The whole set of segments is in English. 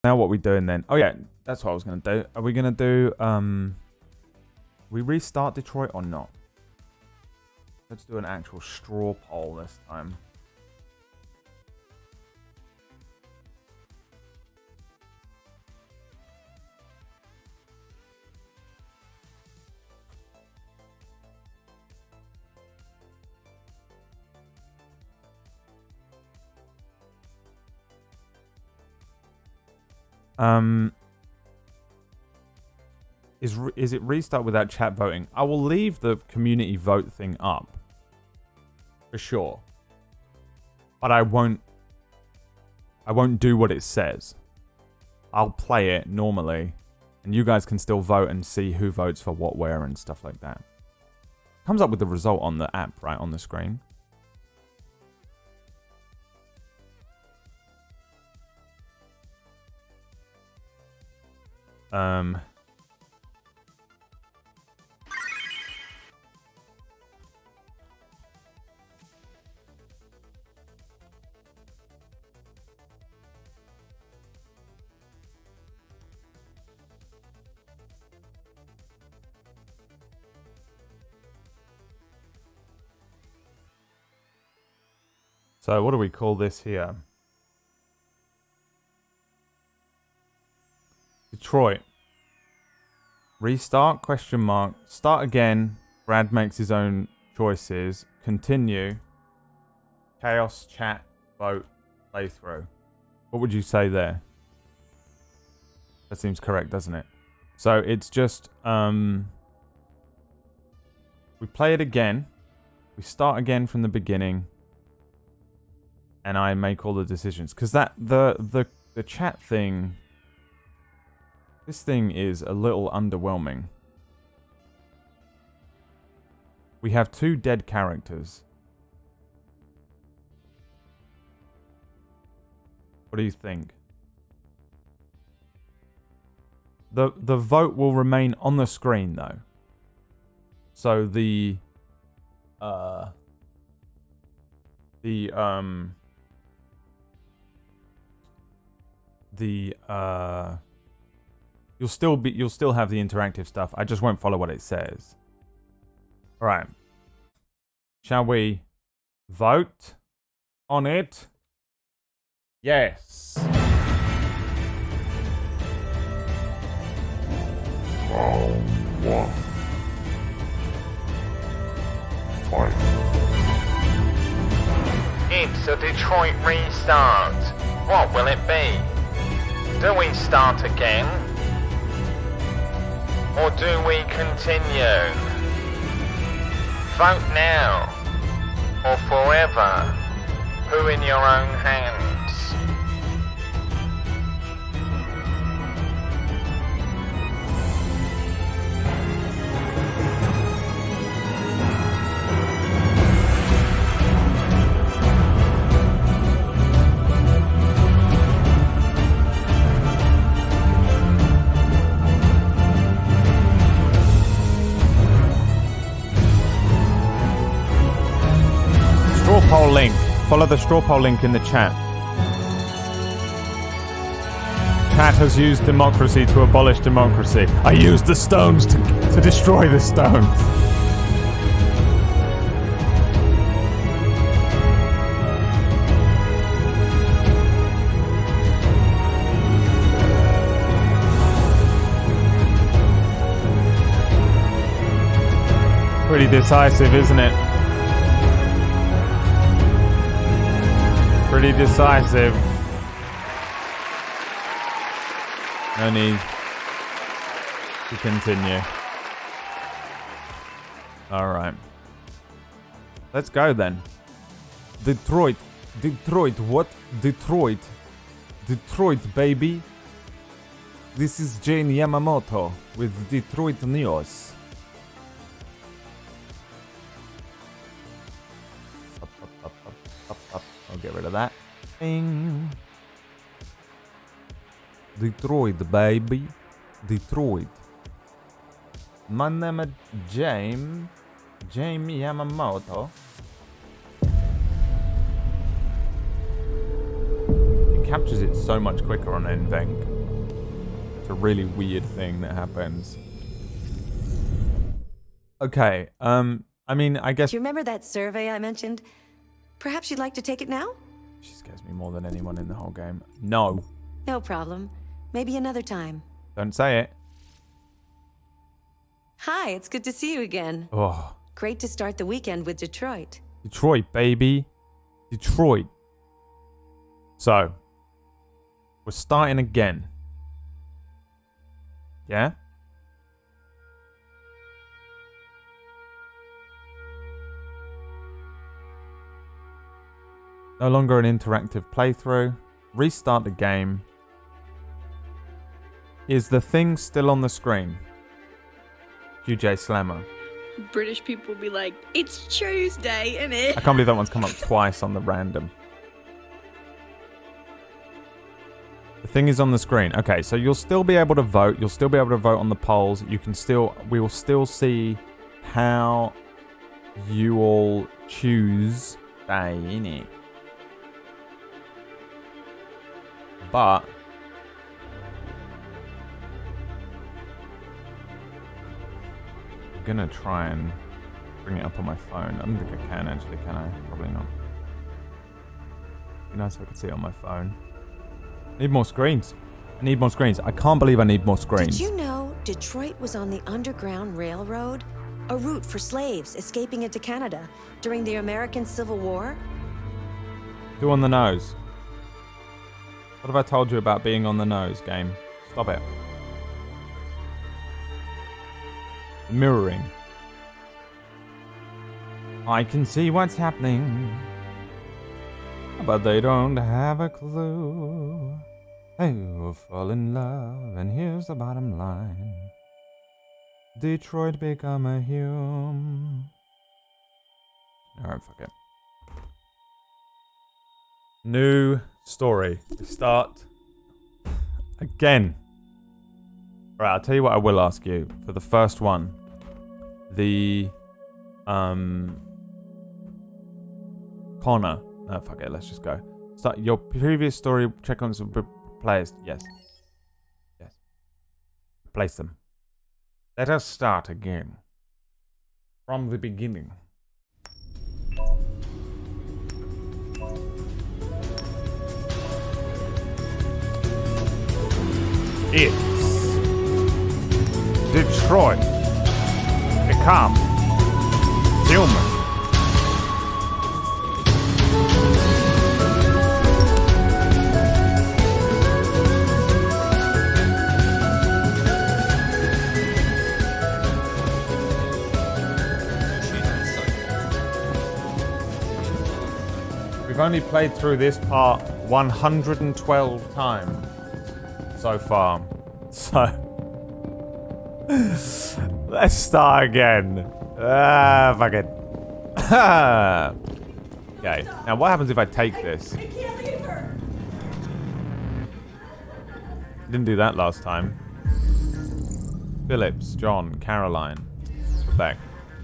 Now what we doing then? Oh yeah, that's what I was gonna do. Are we gonna do we restart Detroit or not? Let's do an actual straw poll this time. Is it restart without chat voting? I will leave the community vote thing up. For sure. But I won't do what it says. I'll play it normally. And you guys can still vote and see who votes for what, where, and stuff like that. Comes up with the result on the app, right, on the screen. So what do we call this here? Detroit. Restart, question mark. Start again. Brad makes his own choices. Continue. Chaos, chat, vote, playthrough. What would you say there? That seems correct, doesn't it? So it's just, we play it again. We start again from the beginning. And I make all the decisions. Because that, the chat thing... This thing is a little underwhelming. We have 2 dead characters. What do you think? The vote will remain on the screen though. So you'll still have the interactive stuff. I just won't follow what it says. All right. Shall we vote on it? Yes. Round 1. Fight. It's a Detroit restart. What will it be? Do we start again? Or do we continue? Vote now. Or forever. Who in your own hands? Straw poll link. Follow the straw poll link in the chat. Chat has used democracy to abolish democracy. I used the stones to destroy the stones. Pretty decisive, isn't it? Pretty decisive. No need to continue. Alright. Let's go then. Detroit. Detroit, what? Detroit. Detroit, baby. This is Jane Yamamoto with Detroit News. I'll get rid of that. Bing. Detroit, baby. Detroit. My name is Jamie Yamamoto. It captures it so much quicker on NVENC. a really weird thing that happens. Okay, I mean, I guess... Do you remember that survey I mentioned? Perhaps you'd like to take it now? She scares me more than anyone in the whole game. No. No problem. Maybe another time. Don't say it. Hi, it's good to see you again. Oh, Great to start the weekend with Detroit. Detroit, baby. Detroit. So, we're starting again. Yeah? No longer an interactive playthrough. Restart the game. Is the thing still on the screen? QJ Slammer. British people be like, it's Tuesday, innit? I can't believe that one's come up twice on the random. The thing is on the screen. Okay, so you'll still be able to vote. You'll still be able to vote on the polls. You can still... We will still see how you all choose day, innit? But... I'm gonna try and bring it up on my phone. I don't think I can actually, can I? Probably not. It'd be nice if I could see it on my phone. I need more screens. I need more screens. I can't believe I need more screens. Did you know Detroit was on the Underground Railroad? A route for slaves escaping into Canada during the American Civil War? Who on the nose? What have I told you about being on the nose, game? Stop it. Mirroring. I can see what's happening, but they don't have a clue. They will fall in love, and here's the bottom line. Detroit become a hum. Alright, fuck it. New story. We start again. Alright, I'll tell you what I will ask you. For the first one, the Connor. No, fuck it, let's just go. Start your previous story, check on some players. Yes. Yes. Replace them. Let us start again. From the beginning. It's Detroit. Become human. We've only played through this part 112 times so far. So let's start again. Fuck it. Okay. Now what happens if I take this? Didn't do that last time. Phillips, John, Caroline. Back.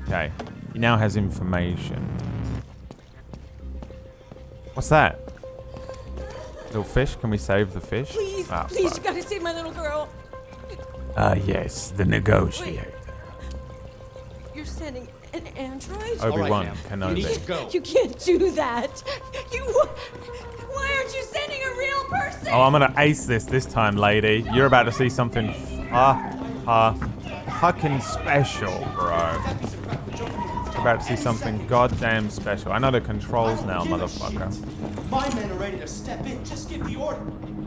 Okay. He now has information. What's that? Little fish? Can we save the fish? Please, Ah, please, fuck. you gotta save my little girl. Yes, the negotiator. You're sending an android? Obi-Wan ma'am. Kenobi. You need to go. You can't do that. Why aren't you sending a real person? Oh, I'm gonna ace this time, lady. You're about to see something fucking special, bro. You're about to see something goddamn special. I know the controls now, motherfucker. My men are ready to step in. Just give the order.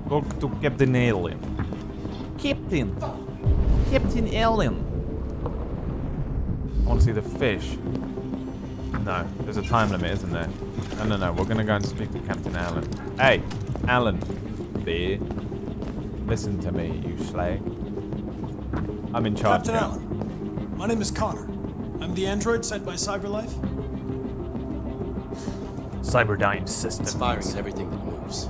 Go to Captain Alien. Captain Alien. I want to see the fish. No, there's a time limit, isn't there? No. We're gonna go and speak to Captain Allen. Hey, Allen, bear. Listen to me, you slag. I'm in charge. Captain here. Allen, my name is Connor. I'm the android sent by CyberLife. Cyberdyne systems. It's firing at everything that moves.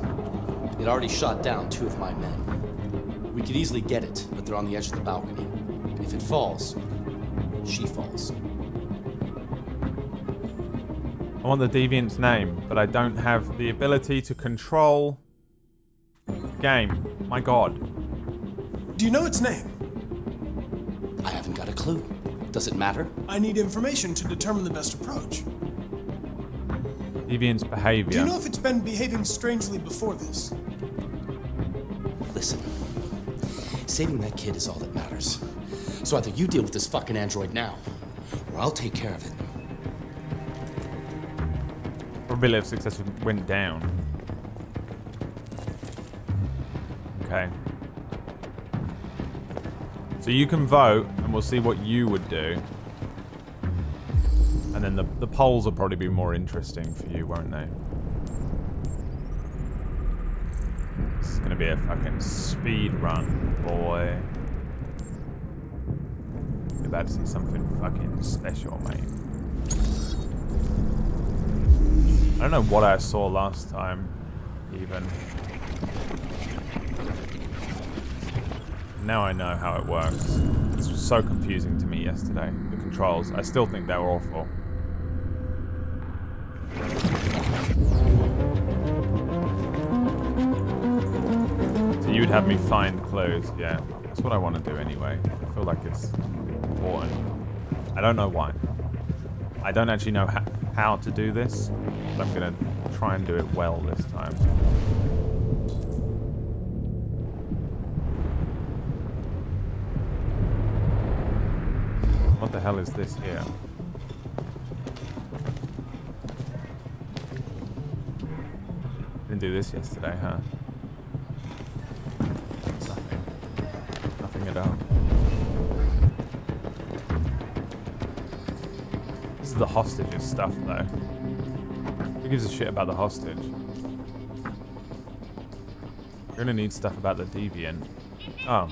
It already shot down 2 of my men. We could easily get it, but they're on the edge of the balcony. If it falls, she falls. I want the deviant's name, but I don't have the ability to control the game. My god. Do you know its name? I haven't got a clue. Does it matter? I need information to determine the best approach. Deviant's behavior. Do you know if it's been behaving strangely before this? Listen, saving that kid is all that matters. So either you deal with this fucking android now, or I'll take care of it. Probability of success went down. Okay. So you can vote, and we'll see what you would do. And then the polls will probably be more interesting for you, won't they? This is gonna be a fucking speed run, boy. You're about to see something fucking special, mate. I don't know what I saw last time, even. Now I know how it works. This was so confusing to me yesterday. The controls. I still think they were awful. So you'd have me find clues. Yeah, that's what I want to do anyway. I feel like it's important. I don't know why. I don't actually know how to do this, but I'm going to try and do it well this time. What the hell is this here? Didn't do this yesterday, huh? Nothing. Nothing at all. This is the hostages stuff, though. Who gives a shit about the hostage? You're gonna need stuff about the deviant. Oh.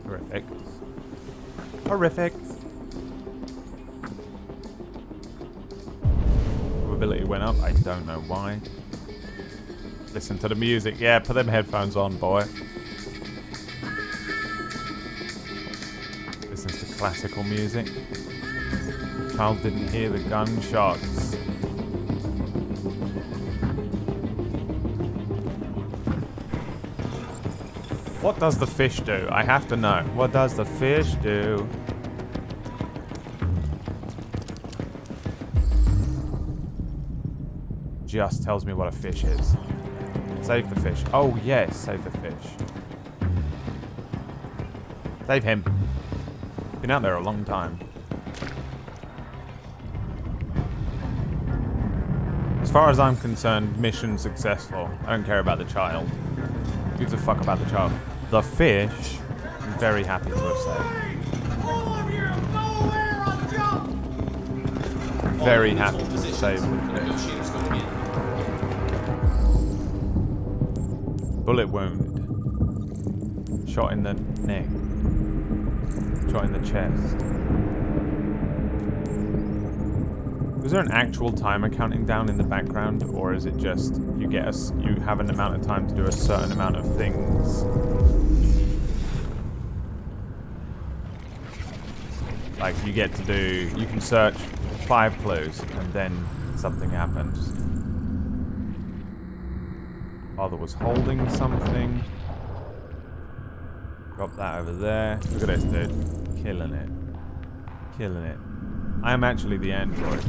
Horrific. Horrific. Probability went up. I don't know why. Listen to the music. Yeah, put them headphones on, boy. Listens to classical music. Child didn't hear the gunshots. What does the fish do? I have to know. What does the fish do? Just tells me what a fish is. Save the fish. Oh, yes, save the fish. Save him. Been out there a long time. As far as I'm concerned, mission successful. I don't care about the child. Who gives a fuck about the child? The fish, I'm very happy to have saved. Very happy to save the fish. Bullet wound. Shot in the neck. Shot in the chest. Was there an actual timer counting down in the background, or is it just you have an amount of time to do a certain amount of things? Like you can search 5 clues and then something happens. Father was holding something. Drop that over there. Look at this dude. Killing it. Killing it. I am actually the android.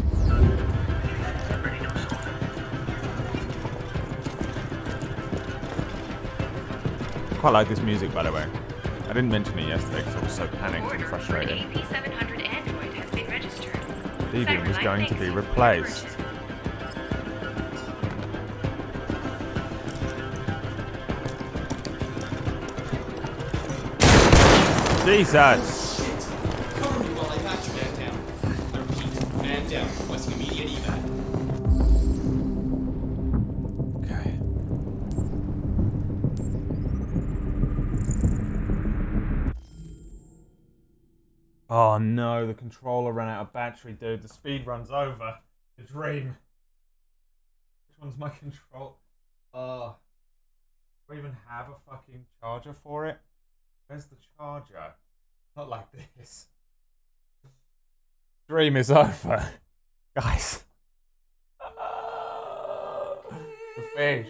Quite like this music, by the way. I didn't mention it yesterday because I was so panicked and frustrated. AP700 android has been registered. Deviant was going to be replaced. Jesus! Cover me while I patch you, man down. I repeat, man down. Requesting immediate evac. Okay. Oh no, the controller ran out of battery, dude. The speed run's over. The dream. Which one's my control? Do I even have a fucking charger for it? Where's the charger? Not like this. Dream is over. Guys. The fish.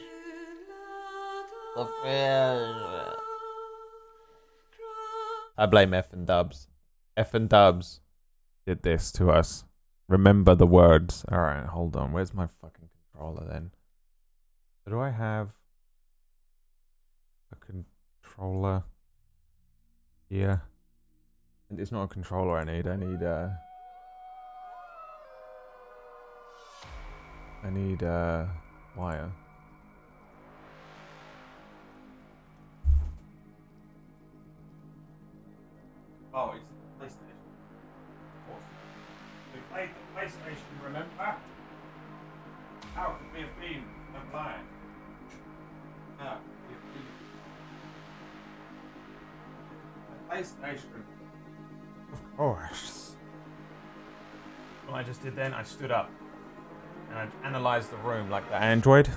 The fish. I blame F and Dubs. F and Dubs did this to us. Remember the words. Alright, hold on. Where's my fucking controller then? Do I have a controller here? It's not a controller I need wire. Oh, it's the PlayStation. Of course. We played the PlayStation, remember? How could we have been blind? No, the PlayStation. Of course. What I just did then, I stood up and I analysed the room like the android.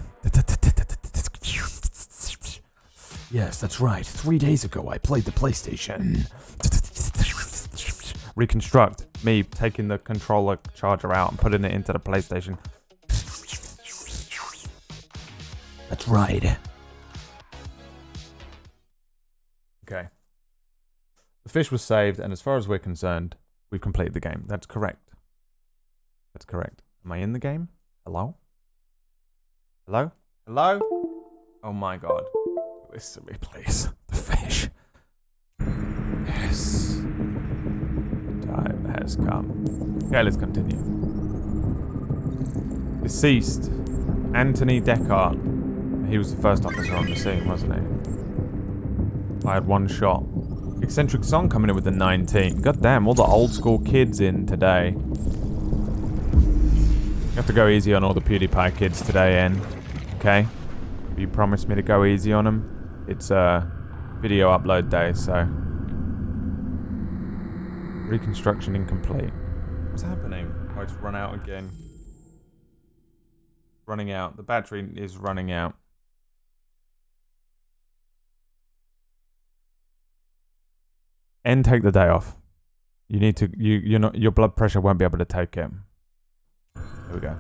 Yes, that's right. 3 days ago, I played the PlayStation. Reconstruct. Me taking the controller charger out and putting it into the PlayStation. That's right. Okay. The fish was saved, and as far as we're concerned, we've completed the game. That's correct. That's correct. Am I in the game? Hello? Hello? Hello? Oh my god. Listen to me, please. The fish. Yes. Time has come. Okay, let's continue. Deceased. Anthony Deckard. He was the first officer on the scene, wasn't he? I had one shot. Eccentric Song coming in with the 19. God damn, all the old school kids in today. You have to go easy on all the PewDiePie kids today, En. Okay? You promised me to go easy on them. It's video upload day, so... Reconstruction incomplete. What's happening? Oh, it's run out again. Running out. The battery is running out. En, take the day off. You need to... You're not... Your blood pressure won't be able to take it. Here we go.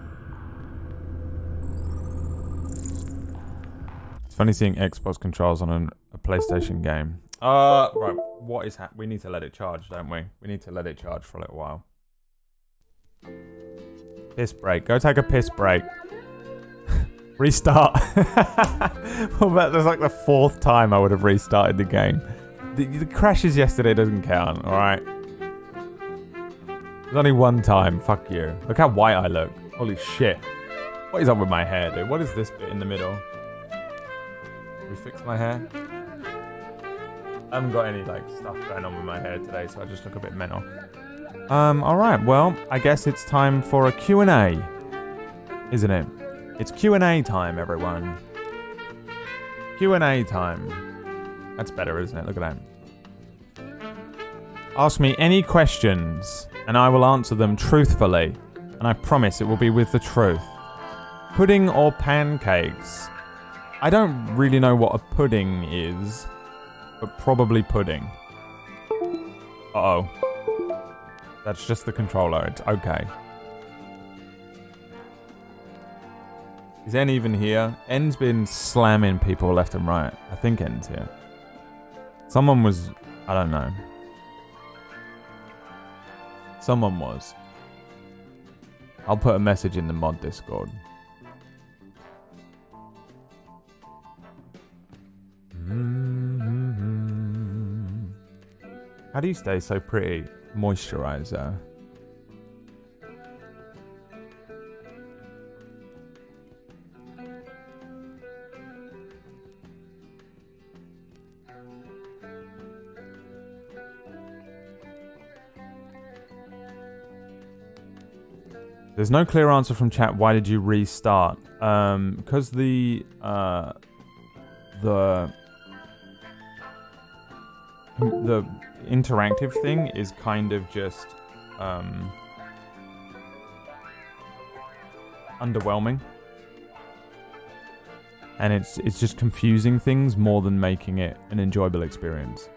It's funny seeing Xbox controls on a PlayStation game. Right. What is we need to let it charge, don't we? We need to let it charge for a little while. Piss break. Go take a piss break. Restart. Well, that's like the 4th time I would have restarted the game. The crashes yesterday doesn't count, alright? There's only one time. Fuck you. Look how white I look. Holy shit. What is up with my hair, dude? What is this bit in the middle? We fix my hair? I haven't got any like stuff going on with my hair today, so I just look a bit mental. Alright, well, I guess it's time for a Q&A. Isn't it? It's Q&A time, everyone. Q&A time. That's better, isn't it? Look at that. Ask me any questions, and I will answer them truthfully. And I promise it will be with the truth. Pudding or pancakes? I don't really know what a pudding is, but probably pudding. Uh-oh. That's just the controller. It's okay. Is En even here? En's been slamming people left and right. I think En's here. Someone was... I don't know. Someone was. I'll put a message in the mod Discord. How do you stay so pretty? Moisturizer. There's no clear answer from chat. Why did you restart? Because the interactive thing is kind of just underwhelming, and it's just confusing things more than making it an enjoyable experience.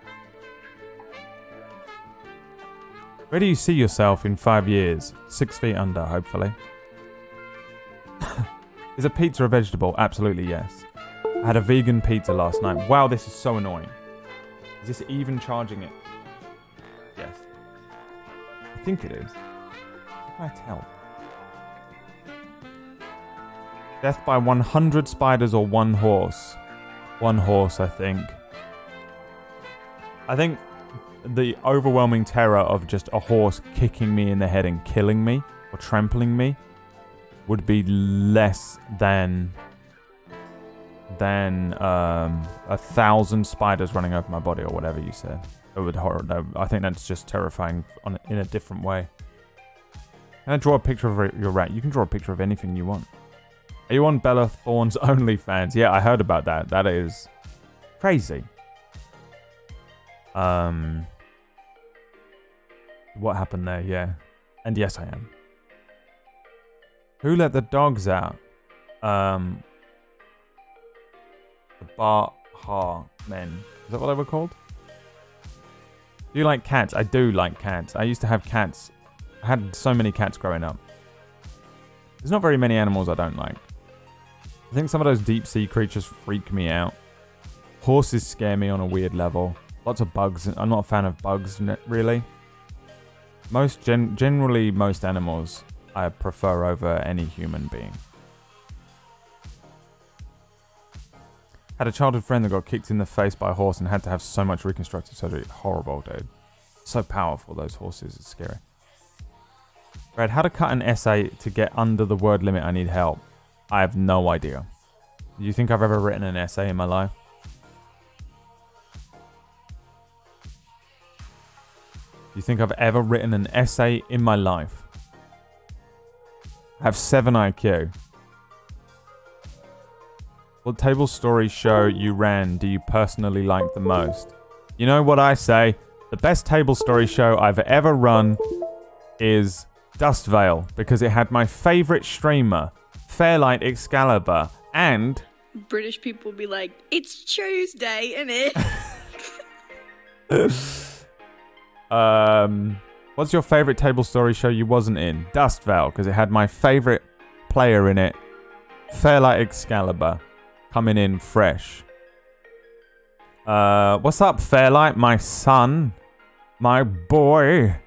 Where do you see yourself in 5 years? 6 feet under, hopefully. Is a pizza a vegetable? Absolutely yes. I had a vegan pizza last night. Wow, this is so annoying. Is this even charging it? Yes. I think it is. How can I tell? Death by 100 spiders or 1 horse? 1 horse, I think. I think the overwhelming terror of just a horse kicking me in the head and killing me or trampling me would be less than 1,000 spiders running over my body or whatever you said. It would I think that's just terrifying in a different way. Can I draw a picture of your rat? You can draw a picture of anything you want. Are you on Bella Thorne's OnlyFans? Yeah, I heard about that. That is crazy. What happened there? Yeah. And yes, I am. Who let the dogs out? The Baha men. Is that what they were called? Do you like cats? I do like cats. I used to have cats. I had so many cats growing up. There's not very many animals I don't like. I think some of those deep sea creatures freak me out. Horses scare me on a weird level. Lots of bugs. I'm not a fan of bugs, really. Generally, most animals I prefer over any human being. Had a childhood friend that got kicked in the face by a horse and had to have so much reconstructive surgery. Horrible, dude. So powerful, those horses. It's scary. Brad, how to cut an essay to get under the word limit? I need help. I have no idea. Do you think I've ever written an essay in my life? Do you think I've ever written an essay in my life? I have 7 IQ. What table story show you ran do you personally like the most? You know what I say? The best table story show I've ever run is Dustvale, because it had my favourite streamer, Fairlight Excalibur, and... British people be like, it's Tuesday, innit? What's your favourite table story show you wasn't in? Dustvale, because it had my favourite player in it, Fairlight Excalibur, coming in fresh. What's up, Fairlight? My son, my boy,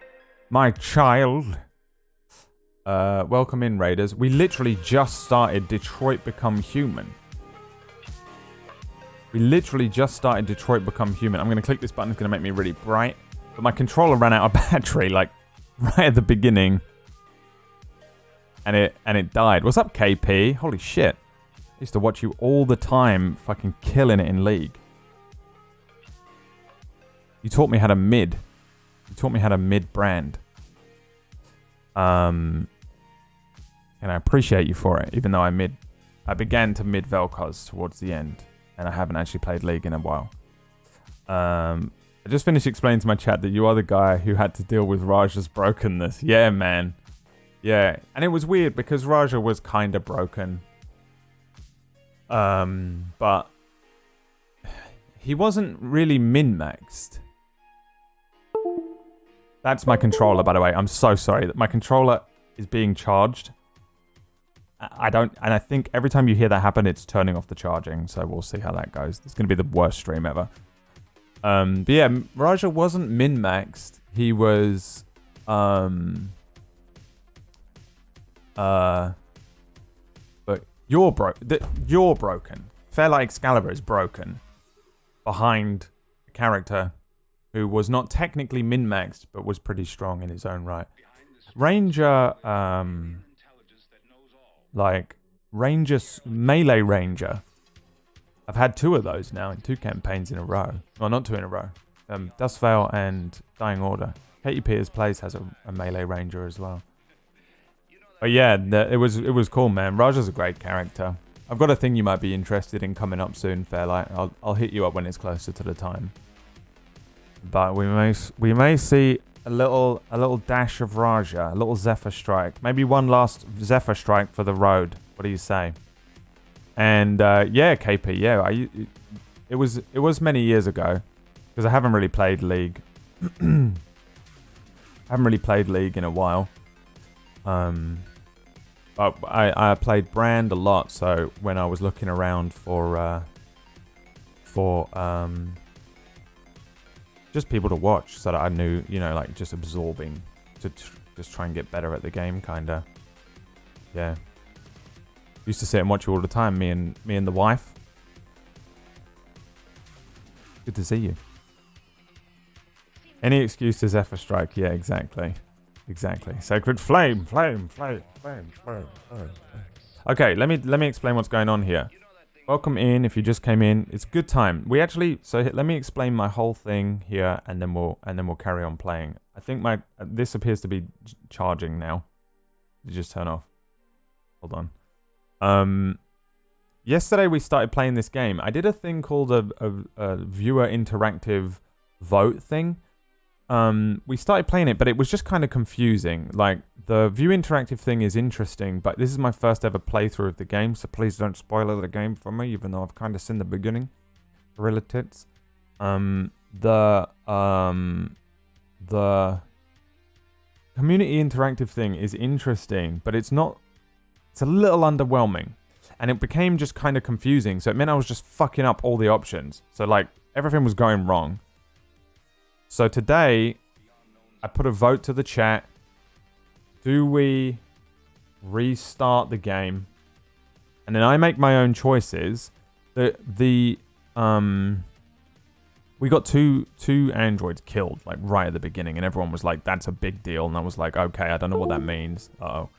my child. Welcome in, Raiders. We literally just started Detroit Become Human. We literally just started Detroit Become Human. I'm going to click this button. It's going to make me really bright. But my controller ran out of battery, like, right at the beginning. And it died. What's up, KP? Holy shit. I used to watch you all the time, fucking killing it in League. You taught me how to mid. You taught me how to mid brand. And I appreciate you for it, even though I began to mid Vel'Koz towards the end, and I haven't actually played League in a while. I just finished explaining to my chat that you are the guy who had to deal with Raja's brokenness. Yeah, man. Yeah, and it was weird because Raja was kind of broken. But he wasn't really min-maxed. That's my controller, by the way. I'm so sorry that my controller is being charged. And I think every time you hear that happen, it's turning off the charging. So we'll see how that goes. It's going to be the worst stream ever. But yeah, Raja wasn't min-maxed. He was, but you're broken. Fairlight Excalibur is broken behind a character who was not technically min-maxed, but was pretty strong in his own right. Ranger, Melee Ranger. I've had 2 of those now in 2 campaigns in a row. Well, not 2 in a row. Dustvale and Dying Order. Katie Peters Plays has a Melee Ranger as well. But yeah, it was cool, man. Raja's a great character. I've got a thing you might be interested in coming up soon, Fairlight. I'll hit you up when it's closer to the time. But we may see a little dash of Raja, a little Zephyr Strike, maybe one last Zephyr Strike for the road. What do you say? And yeah, KP, yeah, it was many years ago because I haven't really played League. haven't really played League in a while. But I played Brand a lot, so when I was looking around for just people to watch, so that I knew, you know, like just absorbing to just try and get better at the game, kinda. Yeah. Used to sit and watch you all the time, me and the wife. Good to see you. Any excuse to Zephyr Strike? Yeah, exactly. Exactly. Sacred flame, flame, flame, flame, flame, flame. Okay, let me explain what's going on here. Welcome in. If you just came in, it's a good time. We actually let me explain my whole thing here, and then we'll carry on playing. I think this appears to be charging now. Did you just turn off? Hold on. Yesterday we started playing this game. I did a thing called a viewer interactive vote thing. We started playing it, but it was just kind of confusing. Like, the view interactive thing is interesting, but this is my first ever playthrough of the game, so please don't spoil the game for me, even though I've kind of seen the beginning. Gorilla tits. The community interactive thing is interesting, but it's a little underwhelming. And it became just kind of confusing, so it meant I was just fucking up all the options. So, like, everything was going wrong. So today, I put a vote to the chat. Do we restart the game? And then I make my own choices. We got two androids killed, like, right at the beginning. And everyone was like, that's a big deal. And I was like, okay, I don't know what that means. Uh-oh.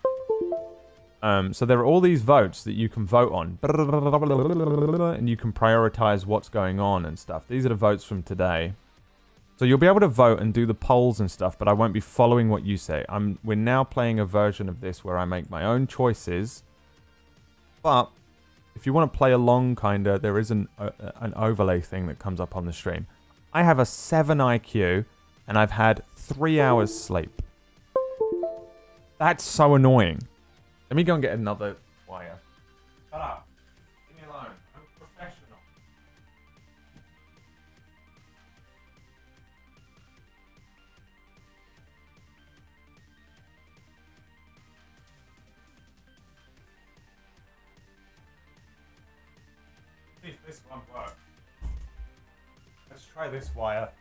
So there are all these votes that you can vote on. And you can prioritize what's going on and stuff. These are the votes from today. So you'll be able to vote and do the polls and stuff, but I won't be following what you say. We're now playing a version of this where I make my own choices. But if you want to play along, kinda, there is an overlay thing that comes up on the stream. I have a 7 IQ, and I've had 3 hours sleep. That's so annoying. Let me go and get another wire. Shut up. Leave me alone. I'm a professional. See if this one works. Let's try this wire.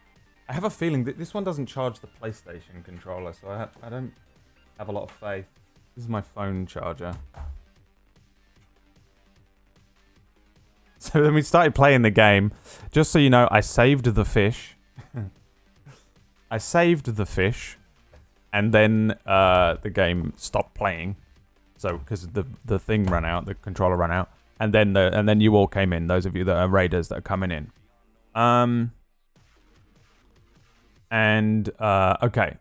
I have a feeling that this one doesn't charge the PlayStation controller, so I don't have a lot of faith. This is my phone charger. So then we started playing the game. Just so you know, I saved the fish. I saved the fish. And then the game stopped playing. So, because the thing ran out, the controller ran out. And then you all came in, those of you that are raiders that are coming in. Okay.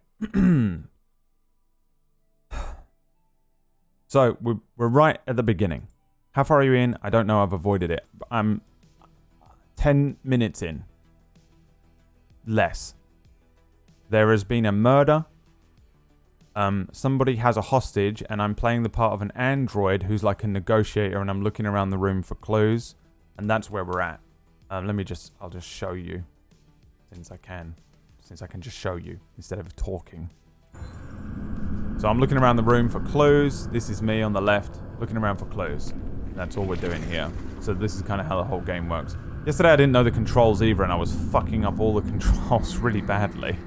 So, we're right at the beginning. How far are you in? I don't know, I've avoided it. I'm 10 minutes in. Less. There has been a murder. Somebody has a hostage, and I'm playing the part of an android who's like a negotiator, and I'm looking around the room for clues. And that's where we're at. I'll just show you. Since I can just show you, instead of talking. So I'm looking around the room for clues. This is me on the left, looking around for clues. That's all we're doing here. So this is kind of how the whole game works. Yesterday I didn't know the controls either, and I was fucking up all the controls really badly.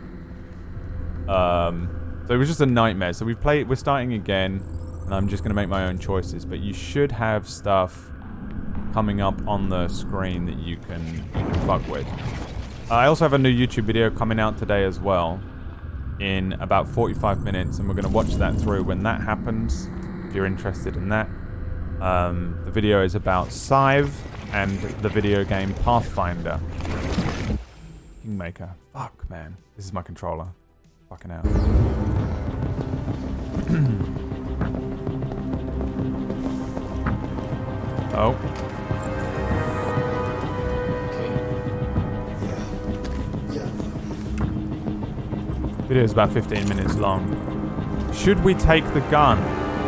So it was just a nightmare. So we're starting again, and I'm just going to make my own choices. But you should have stuff coming up on the screen that you can fuck with. I also have a new YouTube video coming out today as well, in about 45 minutes, and we're going to watch that through when that happens, if you're interested in that. The video is about Scythe and the video game Pathfinder. Kingmaker. Fuck, man. This is my controller. Fucking out. Oh. Video is about 15 minutes long. Should we take the gun?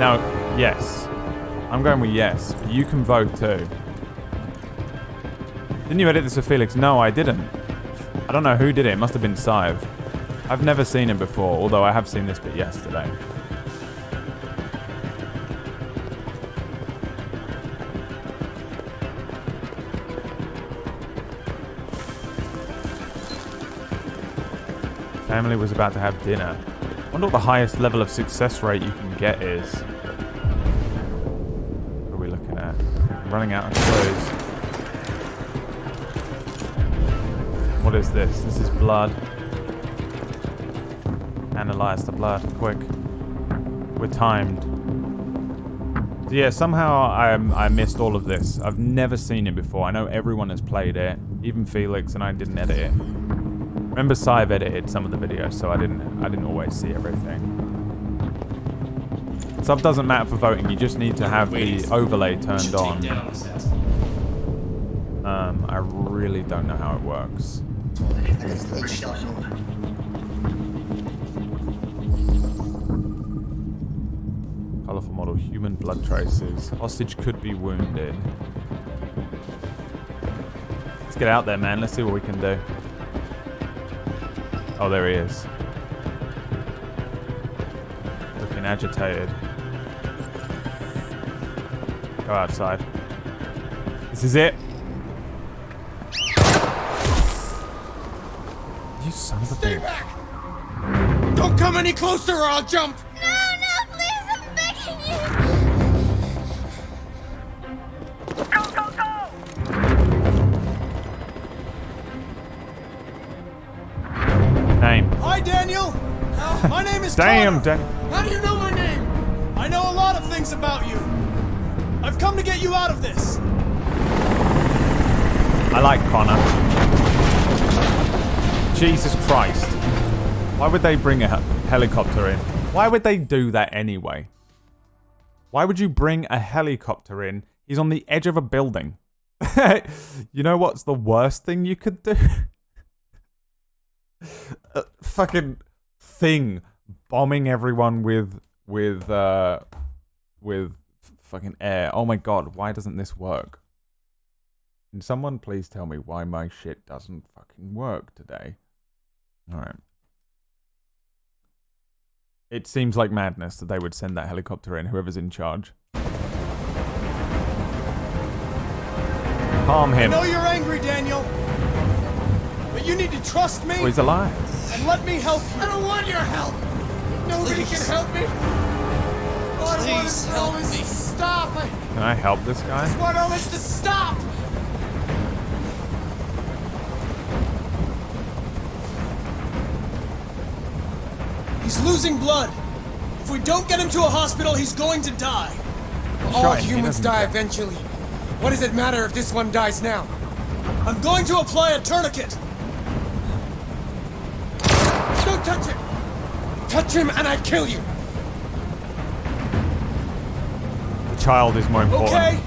Now, yes. I'm going with yes. But you can vote too. Didn't you edit this for Felix? No, I didn't. I don't know who did it. It must have been Scythe. I've never seen him before, although I have seen this bit yesterday. Family was about to have dinner. I wonder what the highest level of success rate you can get is. What are we looking at? I'm running out of clues. What is this? This is blood. Analyze the blood, quick. We're timed. So yeah, somehow I missed all of this. I've never seen it before. I know everyone has played it, even Felix, and I didn't edit it. Remember, Sive edited some of the videos, so I didn't always see everything. Sub doesn't matter for voting. You just need to have the overlay turned on. I really don't know how it works. What is this? Colorful model, human blood traces. Hostage could be wounded. Let's get out there, man. Let's see what we can do. Oh, there he is. Looking agitated. Go outside. This is it. You son of a bitch. Stay back! Don't come any closer or I'll jump! No, please, I'm begging you! Go, go, go! Name. Hi, Daniel. My name is Damn, Connor. How do you know my name? I know a lot of things about you. I've come to get you out of this. I like Connor. Jesus Christ. Why would they bring a helicopter in? Why would they do that anyway? Why would you bring a helicopter in? He's on the edge of a building. You know what's the worst thing you could do? A fucking thing bombing everyone with fucking air. Oh my god, why doesn't this work? Can someone please tell me why my shit doesn't fucking work today? Alright. It seems like madness that they would send that helicopter in, whoever's in charge. Calm him. I know you're angry, Daniel. But you need to trust me. Oh, he's alive. And let me help you. I don't want your help! Nobody can help me! All I want is all this to stop! Can I help this guy? I just want all this to stop! He's losing blood. If we don't get him to a hospital, he's going to die. All humans die eventually. What does it matter if this one dies now? I'm going to apply a tourniquet. Don't touch him! Touch him and I kill you! The child is more important. Okay.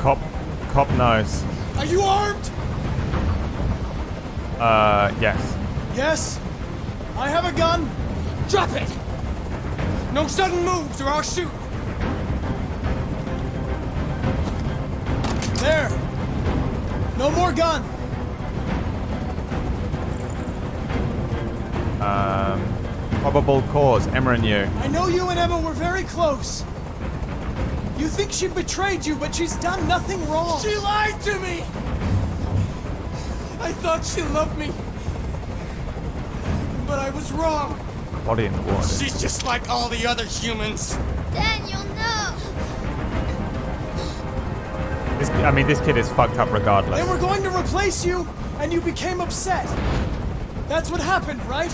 Cop knows. Are you armed? Yes. Yes. I have a gun. Drop it! No sudden moves or I'll shoot! There. No more gun. Probable cause, Emma and you. I know you and Emma were very close. You think she betrayed you, but she's done nothing wrong. She lied to me! I thought she loved me. But I was wrong. Body in the water. She's just like all the other humans. Daniel, no! This kid is fucked up regardless. They were going to replace you, and you became upset. That's what happened, right?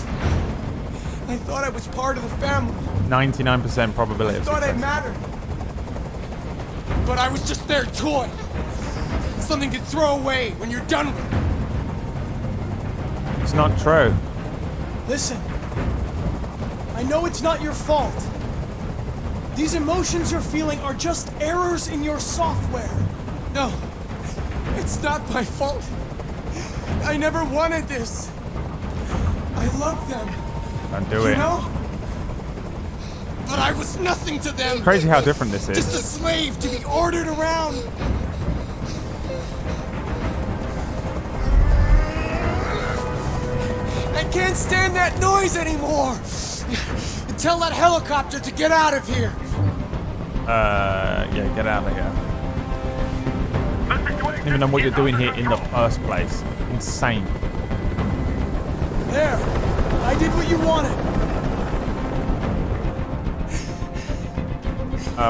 I thought I was part of the family. 99% probability I of thought I success. mattered. But I was just their toy. Something to throw away when you're done with it. It's not true. Listen. I know it's not your fault. These emotions you're feeling are just errors in your software. No, it's not my fault. I never wanted this. I love them. Don't do You it. know? But I was nothing to them. Crazy how different this is. Just a slave to be ordered around. can't stand that noise anymore! Tell that helicopter to get out of here! Yeah, get out of here. I don't even know what you're doing here in the first place. Insane. There. I did what you wanted.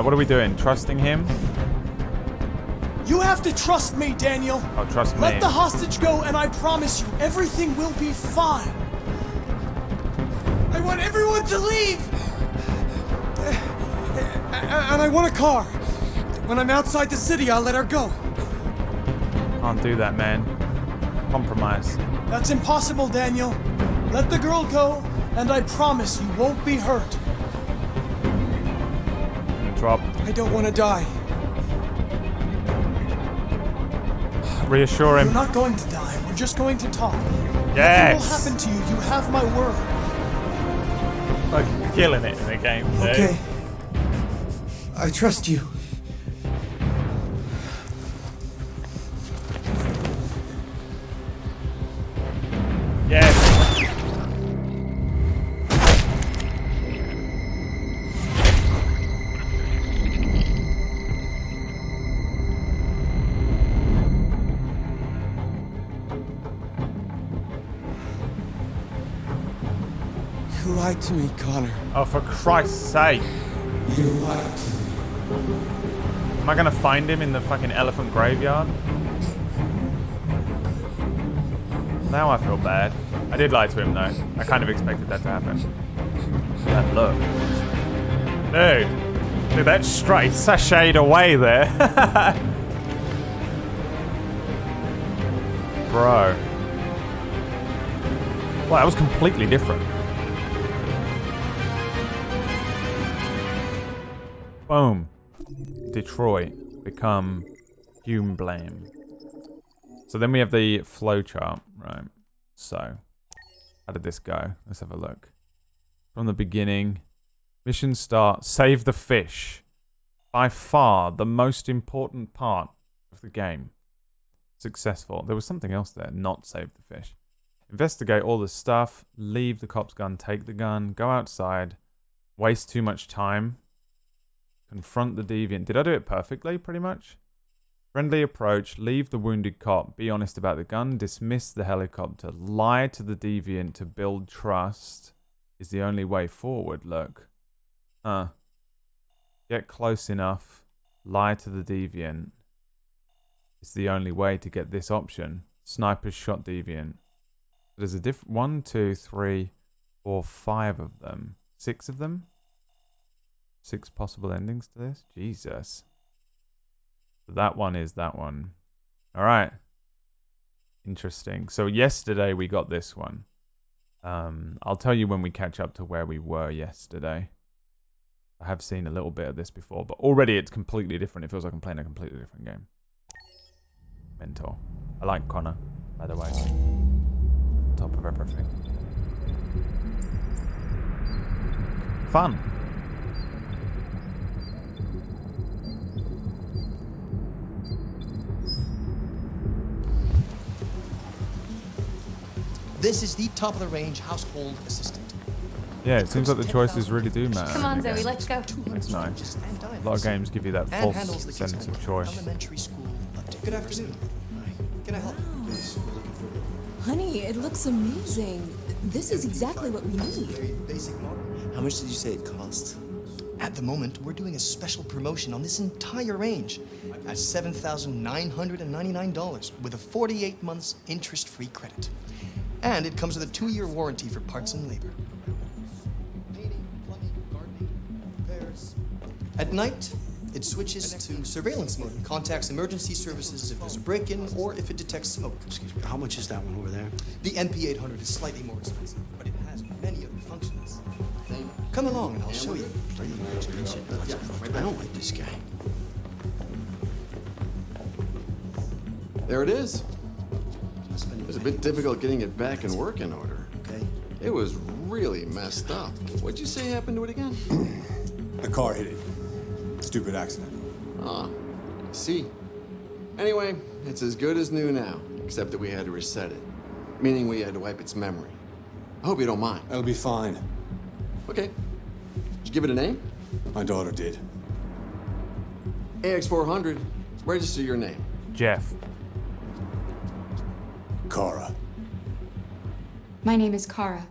What are we doing? Trusting him? You have to trust me, Daniel. Oh, trust me. Let the hostage go, and I promise you, everything will be fine. I want everyone to leave! And I want a car. When I'm outside the city, I'll let her go. Can't do that, man. Compromise. That's impossible, Daniel. Let the girl go, and I promise you won't be hurt. Drop. I don't want to die. Reassure him. You're not going to die. We're just going to talk. Yes. Nothing will happen to you. You have my word. Fucking killing it in the game, dude. Okay. I trust you. Yes. You lied to me, Connor. Oh, for Christ's sake. You lied to me. Am I gonna find him in the fucking elephant graveyard? Now I feel bad. I did lie to him though. I kind of expected that to happen. That look. Dude, that straight sashayed away there. Bro. Well, that was completely different. Boom. Detroit become Hume Blame. So then we have the flowchart, right? So, how did this go? Let's have a look. From the beginning, mission start, save the fish. By far the most important part of the game. Successful. There was something else there, not save the fish. Investigate all the stuff, leave the cop's gun, take the gun, go outside, waste too much time. Confront the deviant. Did I do it perfectly, pretty much? Friendly approach, leave the wounded cop, be honest about the gun, dismiss the helicopter, lie to the deviant to build trust is the only way forward, look. Get close enough, lie to the deviant. It's the only way to get this option. Snipers shot deviant. There's a 1, 2, 3, 4, 5 of them. 6 of them? 6 possible endings to this? Jesus. So that one is that one. Alright. Interesting. So yesterday we got this one. I'll tell you when we catch up to where we were yesterday. I have seen a little bit of this before, but already it's completely different. It feels like I'm playing a completely different game. Mentor. I like Connor, by the way. Top of everything. Fun. This is the top-of-the-range household assistant. Yeah, it seems like the choices really do matter. Come on, Zoe, let's go. It's nice. A lot of games give you that false sense of choice. Elementary school update. Good afternoon. Can I help you? Please, we're looking for Honey, it looks amazing. This is exactly what we need. very basic model. How much did you say it cost? At the moment, we're doing a special promotion on this entire range at $7,999 with a 48 months interest-free credit. And it comes with a 2-year warranty for parts and labor. Painting, plumbing, gardening, repairs. At night, it switches to surveillance mode and contacts emergency services if there's a break-in or if it detects smoke. Excuse me, how much is that one over there? The MP800 is slightly more expensive, but it has many other functions. Come along and I'll show you. I don't like this guy. There it is. It was a bit difficult getting it back in working order. Okay. It was really messed up. What'd you say happened to it again? The car hit it. Stupid accident. Ah, I see. Anyway, it's as good as new now, except that we had to reset it. Meaning we had to wipe its memory. I hope you don't mind. That'll be fine. Okay. Did you give it a name? My daughter did. AX400, register your name. Jeff. Kara. My name is Kara.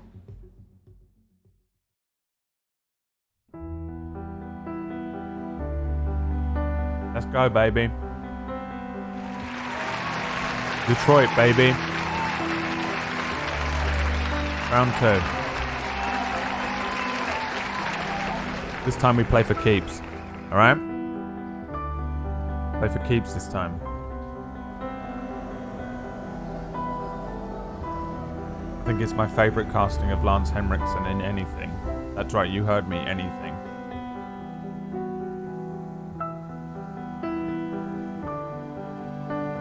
Let's go, baby. Detroit, baby. Round 2. This time we play for keeps. Alright? Play for keeps this time. I think it's my favourite casting of Lance Henriksen in anything. That's right, you heard me, anything.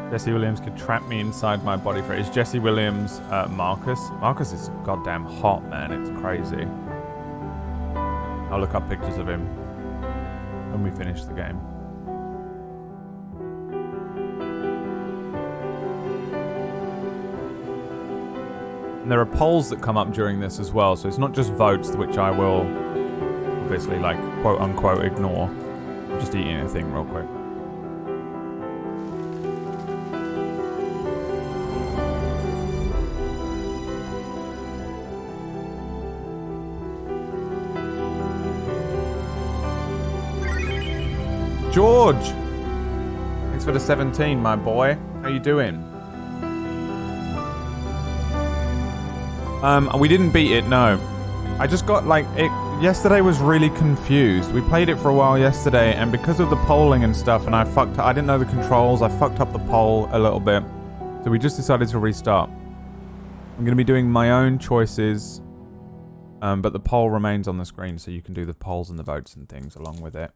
Jesse Williams could trap me inside my body for it. Is Jesse Williams Marcus? Marcus is goddamn hot, man. It's crazy. I'll look up pictures of him when we finish the game. And there are polls that come up during this as well, so it's not just votes, which I will obviously, like, quote unquote ignore. I'm just eating a thing real quick. George! Thanks for the 17, my boy. How you doing? We didn't beat it, no. I just got, like, it... Yesterday was really confused. We played it for a while yesterday, and because of the polling and stuff, and I didn't know the controls, I fucked up the poll a little bit. So we just decided to restart. I'm going to be doing my own choices, but the poll remains on the screen, so you can do the polls and the votes and things along with it.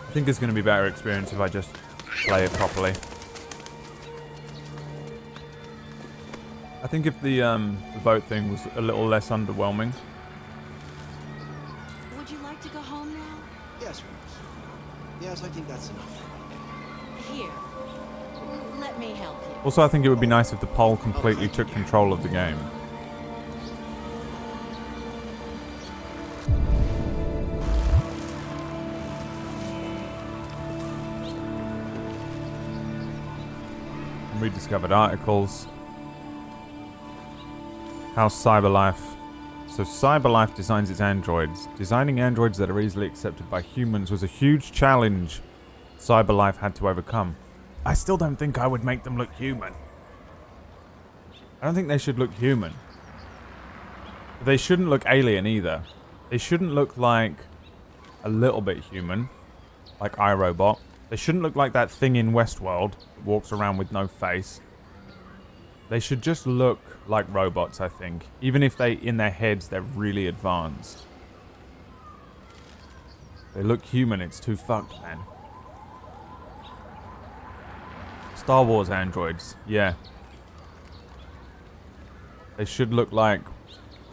I think it's going to be a better experience if I just play it properly. I think if the vote thing was a little less underwhelming. Would you like to go home now? Yes, Rose. Yes, I think that's enough. Here. Let me help you. Also, I think it would be nice if the poll completely took control of the game. Rediscovered articles. How's Cyberlife? So Cyberlife designs its androids. Designing androids that are easily accepted by humans was a huge challenge Cyberlife had to overcome. I still don't think I would make them look human. I don't think they should look human. They shouldn't look alien either. They shouldn't look like a little bit human, like iRobot. They shouldn't look like that thing in Westworld that walks around with no face. They should just look like robots, I think. Even if in their heads, they're really advanced. They look human, it's too fucked, man. Star Wars androids, yeah. They should look like...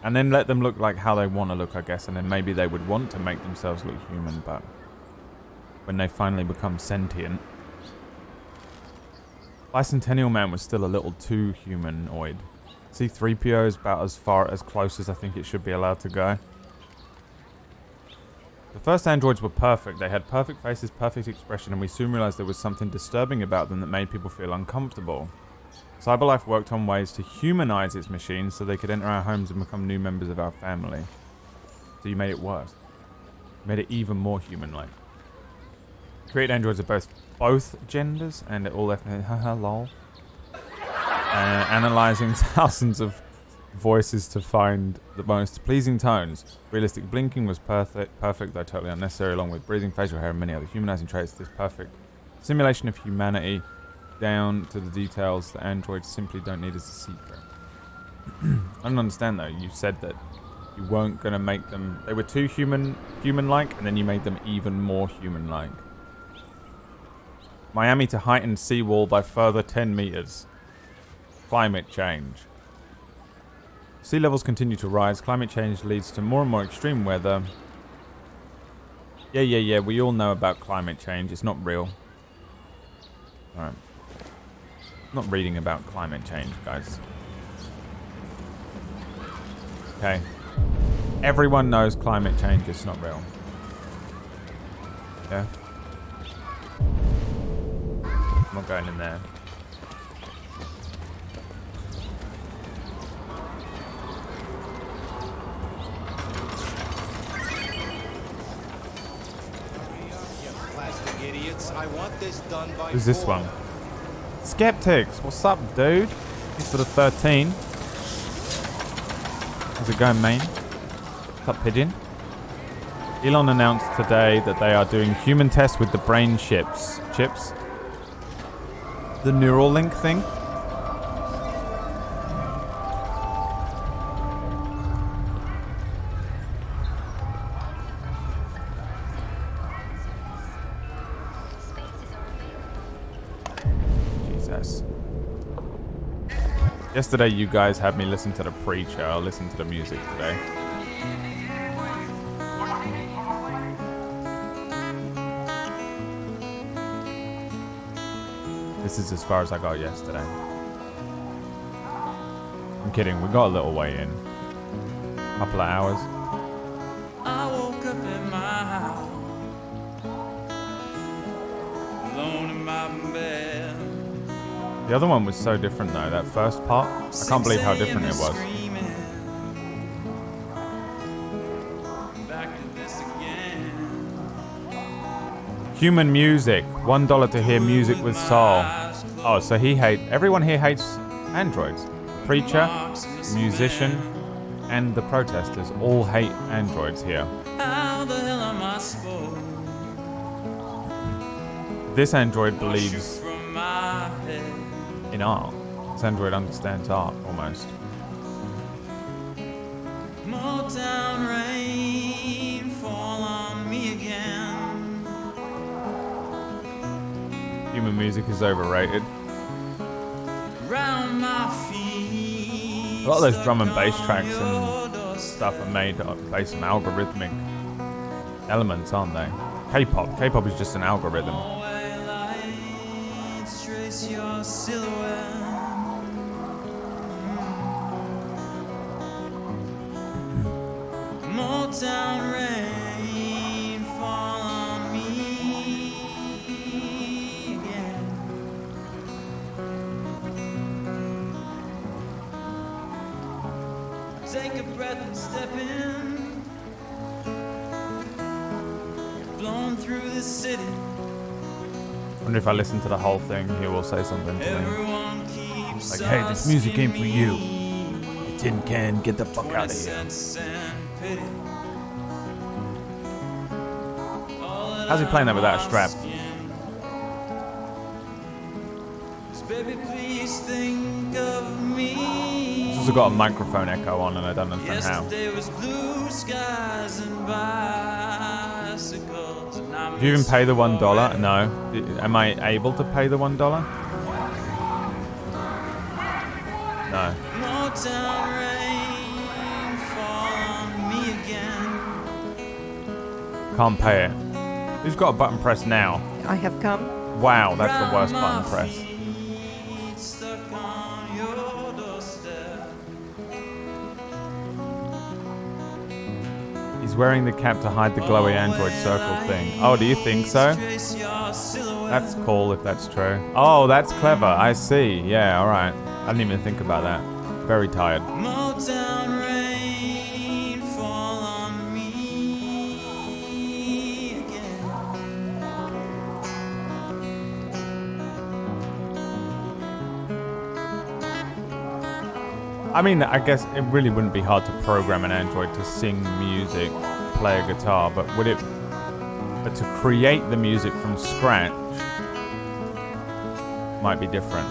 And then let them look like how they want to look, I guess. And then maybe they would want to make themselves look human, but... when they finally become sentient. Bicentennial Man was still a little too humanoid. C-3PO is about as close as I think it should be allowed to go. The first androids were perfect. They had perfect faces, perfect expression, and we soon realized there was something disturbing about them that made people feel uncomfortable. Cyberlife worked on ways to humanize its machines so they could enter our homes and become new members of our family. So you made it worse. You made it even more human-like. Create androids of both genders and all ethnic. Haha, lol. Analyzing thousands of voices to find the most pleasing tones. Realistic blinking was perfect, though totally unnecessary, along with breathing, facial hair, and many other humanizing traits. This perfect simulation of humanity, down to the details that androids simply don't need as a secret. I don't understand though. You said that you weren't gonna make them. They were too human-like, and then you made them even more human-like. Miami to heighten seawall by further 10 meters. Climate change. Sea levels continue to rise. Climate change leads to more and more extreme weather. Yeah. We all know about climate change. It's not real. Alright. Not reading about climate change, guys. Okay. Everyone knows climate change is not real. Yeah. I'm not going in there. Idiots, I want this done by Who's this one? Skeptics, what's up, dude? Thanks for the 13. How's it going, main? What's up, Pigeon? Elon announced today that they are doing human tests with the brain chips. The Neuralink thing. Jesus. Yesterday you guys had me listen to the preacher. I'll listen to the music today. This is as far as I got yesterday. I'm kidding, we got a little way in. Couple of hours. I woke up in my house, alone in my bed. The other one was so different though, that first part. I can't believe how different it was. Human music. $1 to hear music with soul. Oh, so everyone here hates androids. Preacher, musician, and the protesters all hate androids here. How the hell am I supposed? This android believes From my head. in art. This android understands art, almost. Motown rain fall on me again. Human music is overrated. Round my feet. A lot of those drum and bass tracks and stuff are made based on algorithmic elements, aren't they? K-pop. K-pop is just an algorithm. Lights trace your silhouette. Motown rain fall on me again. Take a breath and step in. Blown through the city. I wonder if I listen to the whole thing, he will say something to me. Everyone keeps Like, hey, this music ain't for you. You tin can, get the fuck out of here. Sense and pity. How's he playing that without a strap? Baby, please think of me. It's also got a microphone echo on and I don't understand how. Yesterday was blue skies and bicycles, and I Do you even pay the $1? No. Am I able to pay the $1? No. Motown rain fall on me again. Can't pay it. Who's got a button press now? I have come. Wow, that's the worst button press. Stuck on your doorstep. He's wearing the cap to hide the glowy android circle thing. Oh, do you think so? That's cool if that's true. Oh, that's clever. I see. Yeah, alright. I didn't even think about that. Very tired. Motown rain fall on me again. I mean, I guess it really wouldn't be hard to program an android to sing music, play a guitar, but would it... But to create the music from scratch might be different.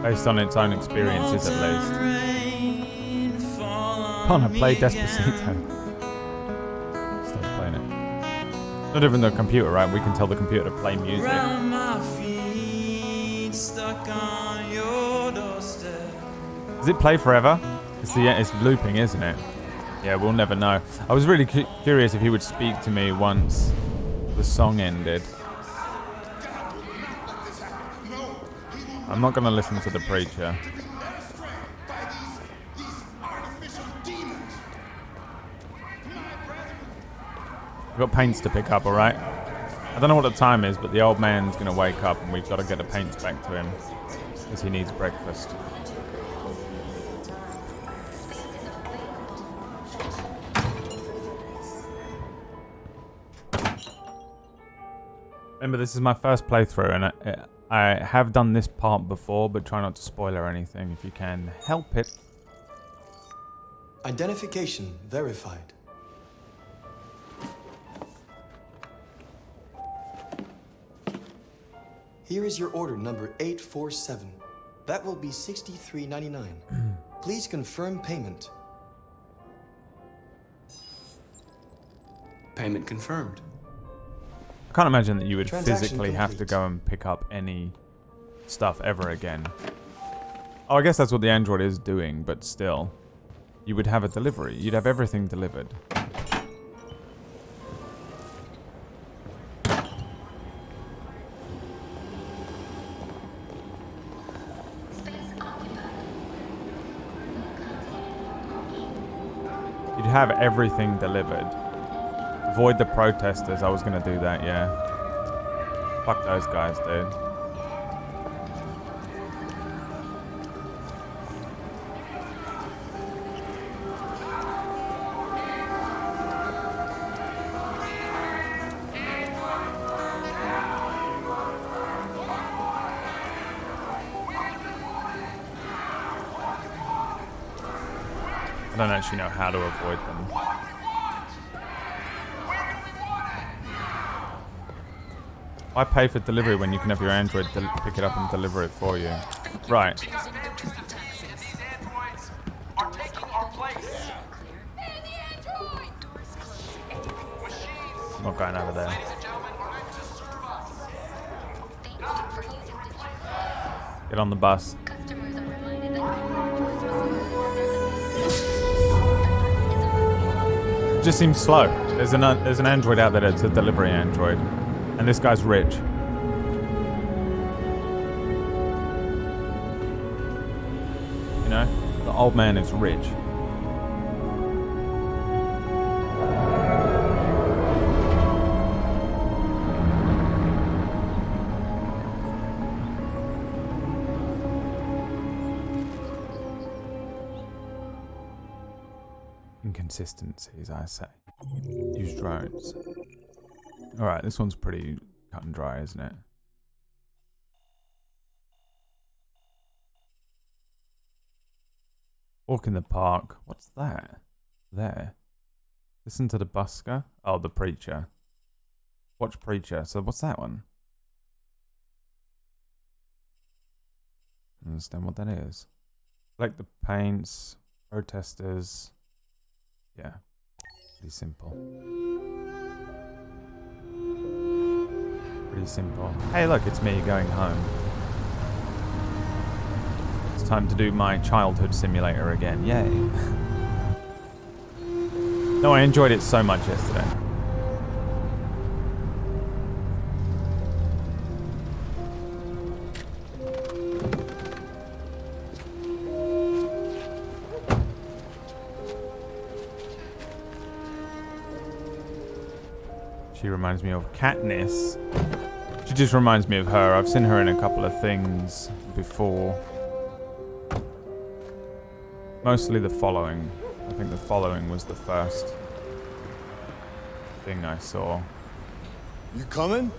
Based on its own experiences, at least. Can't play Despacito. Stop playing it. Not even the computer, right? We can tell the computer to play music. Round my feet, stuck on your doorstep. Does it play forever? It's looping, isn't it? Yeah, we'll never know. I was really curious if he would speak to me once the song ended. I'm not going to listen to the preacher. We've got paints to pick up, alright? I don't know what the time is, but the old man's going to wake up and we've got to get the paints back to him. Because he needs breakfast. Remember, this is my first playthrough, and I have done this part before, but try not to spoiler anything if you can help it. Identification verified. Here is your order number 847. That will be $63.99. Please confirm payment. Payment confirmed. I can't imagine that you would Transaction physically have to complete. go and pick up any stuff ever again. Oh, I guess that's what the Android is doing, but still. You would have a delivery. You'd have everything delivered. You'd have everything delivered. Avoid the protesters. I was gonna do that, yeah. Fuck those guys, dude. I don't actually know how to avoid them. Why pay for delivery when you can have your Android pick it up and deliver it for you? Right. I'm not going over there. Get on the bus. It just seems slow. There's an Android out there that's a delivery Android. And this guy's rich. You know? The old man is rich. Inconsistencies, I say. Use drones. Alright, this one's pretty cut and dry, isn't it? Walk in the park. What's that? There. Listen to the busker. Oh, the preacher. Watch preacher. So what's that one? I don't understand what that is. Collect the paints. Protesters. Yeah. Pretty simple. Pretty simple. Hey, look, it's me going home. It's time to do my childhood simulator again. Yay. No, I enjoyed it so much yesterday. She reminds me of Katniss. She just reminds me of her. I've seen her in a couple of things before. Mostly The Following. I think The Following was the first thing I saw. You coming?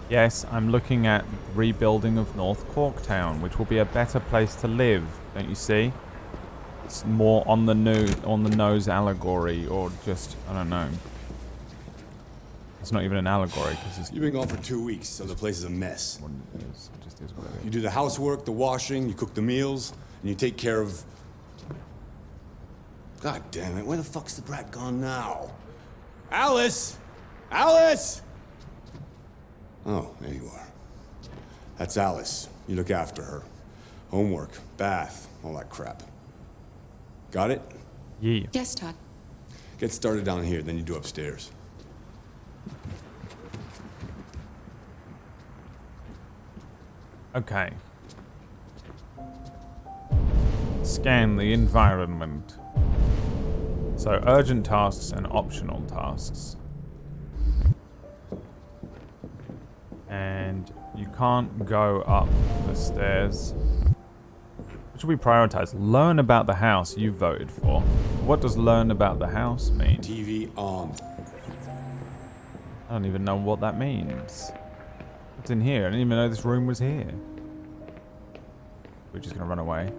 Yes, I'm looking at rebuilding of North Corktown, which will be a better place to live. Don't you see? It's more on the nose allegory, or just, I don't know. It's not even an allegory because it's. You've been gone for 2 weeks, so the place is a mess. It just is what it is. You do the housework, the washing, you cook the meals, and you take care of. God damn it! Where the fuck's the brat gone now? Alice, Alice. Oh, there you are. That's Alice. You look after her. Homework, bath, all that crap. Got it? Yeah. Yes, Todd. Get started down here, then you do upstairs. Okay. Scan the environment. So, urgent tasks and optional tasks. And you can't go up the stairs. What should we prioritize? Learn about the house you voted for. What does learn about the house mean? TV on. I don't even know what that means. What's in here? I didn't even know this room was here. We're just gonna run away.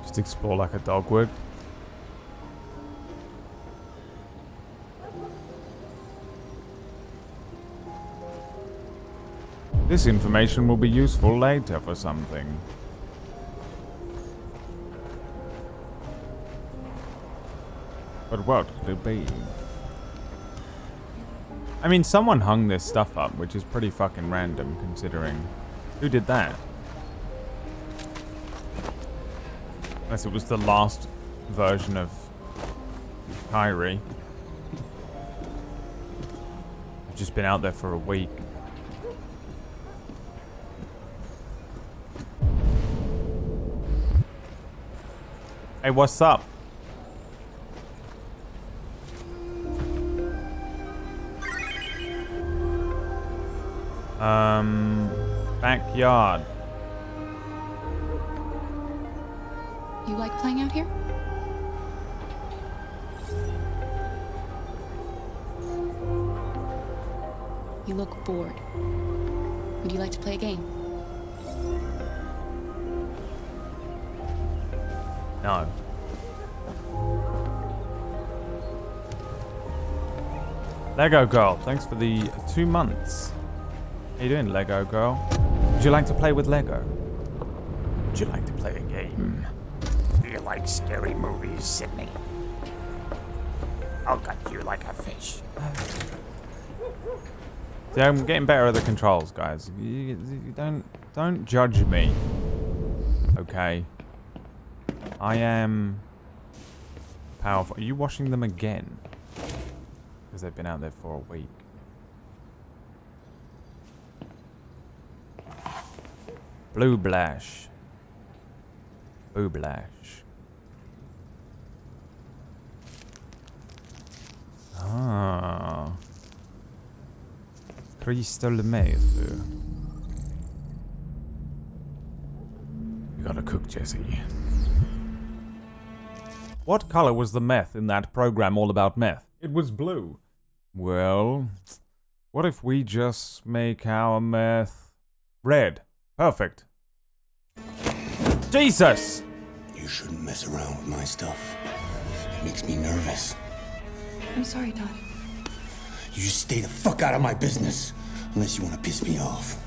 Just explore like a dog would. This information will be useful later for something. But what could it be? I mean, someone hung this stuff up, which is pretty fucking random considering. Who did that? Unless it was the last version of Kyrie. I've just been out there for a week. Hey, what's up? Backyard. You like playing out here? You look bored. Would you like to play a game? No. Lego Girl, thanks for the 2 months. How you doing, Lego Girl? Would you like to play with Lego? Would you like to play a game? Do you like scary movies, Sydney? I'll gut you like a fish. Yeah, I'm getting better at the controls, guys. You don't judge me. Okay. I am powerful. Are you washing them again? Because they've been out there for a week. Blue Blash. Blue Blash. Ah. Crystal meth. You gotta cook, Jesse. What color was the meth in that program all about meth? It was blue. Well, what if we just make our meth red? Perfect. Jesus! You shouldn't mess around with my stuff. It makes me nervous. I'm sorry, Todd. You just stay the fuck out of my business. Unless you want to piss me off.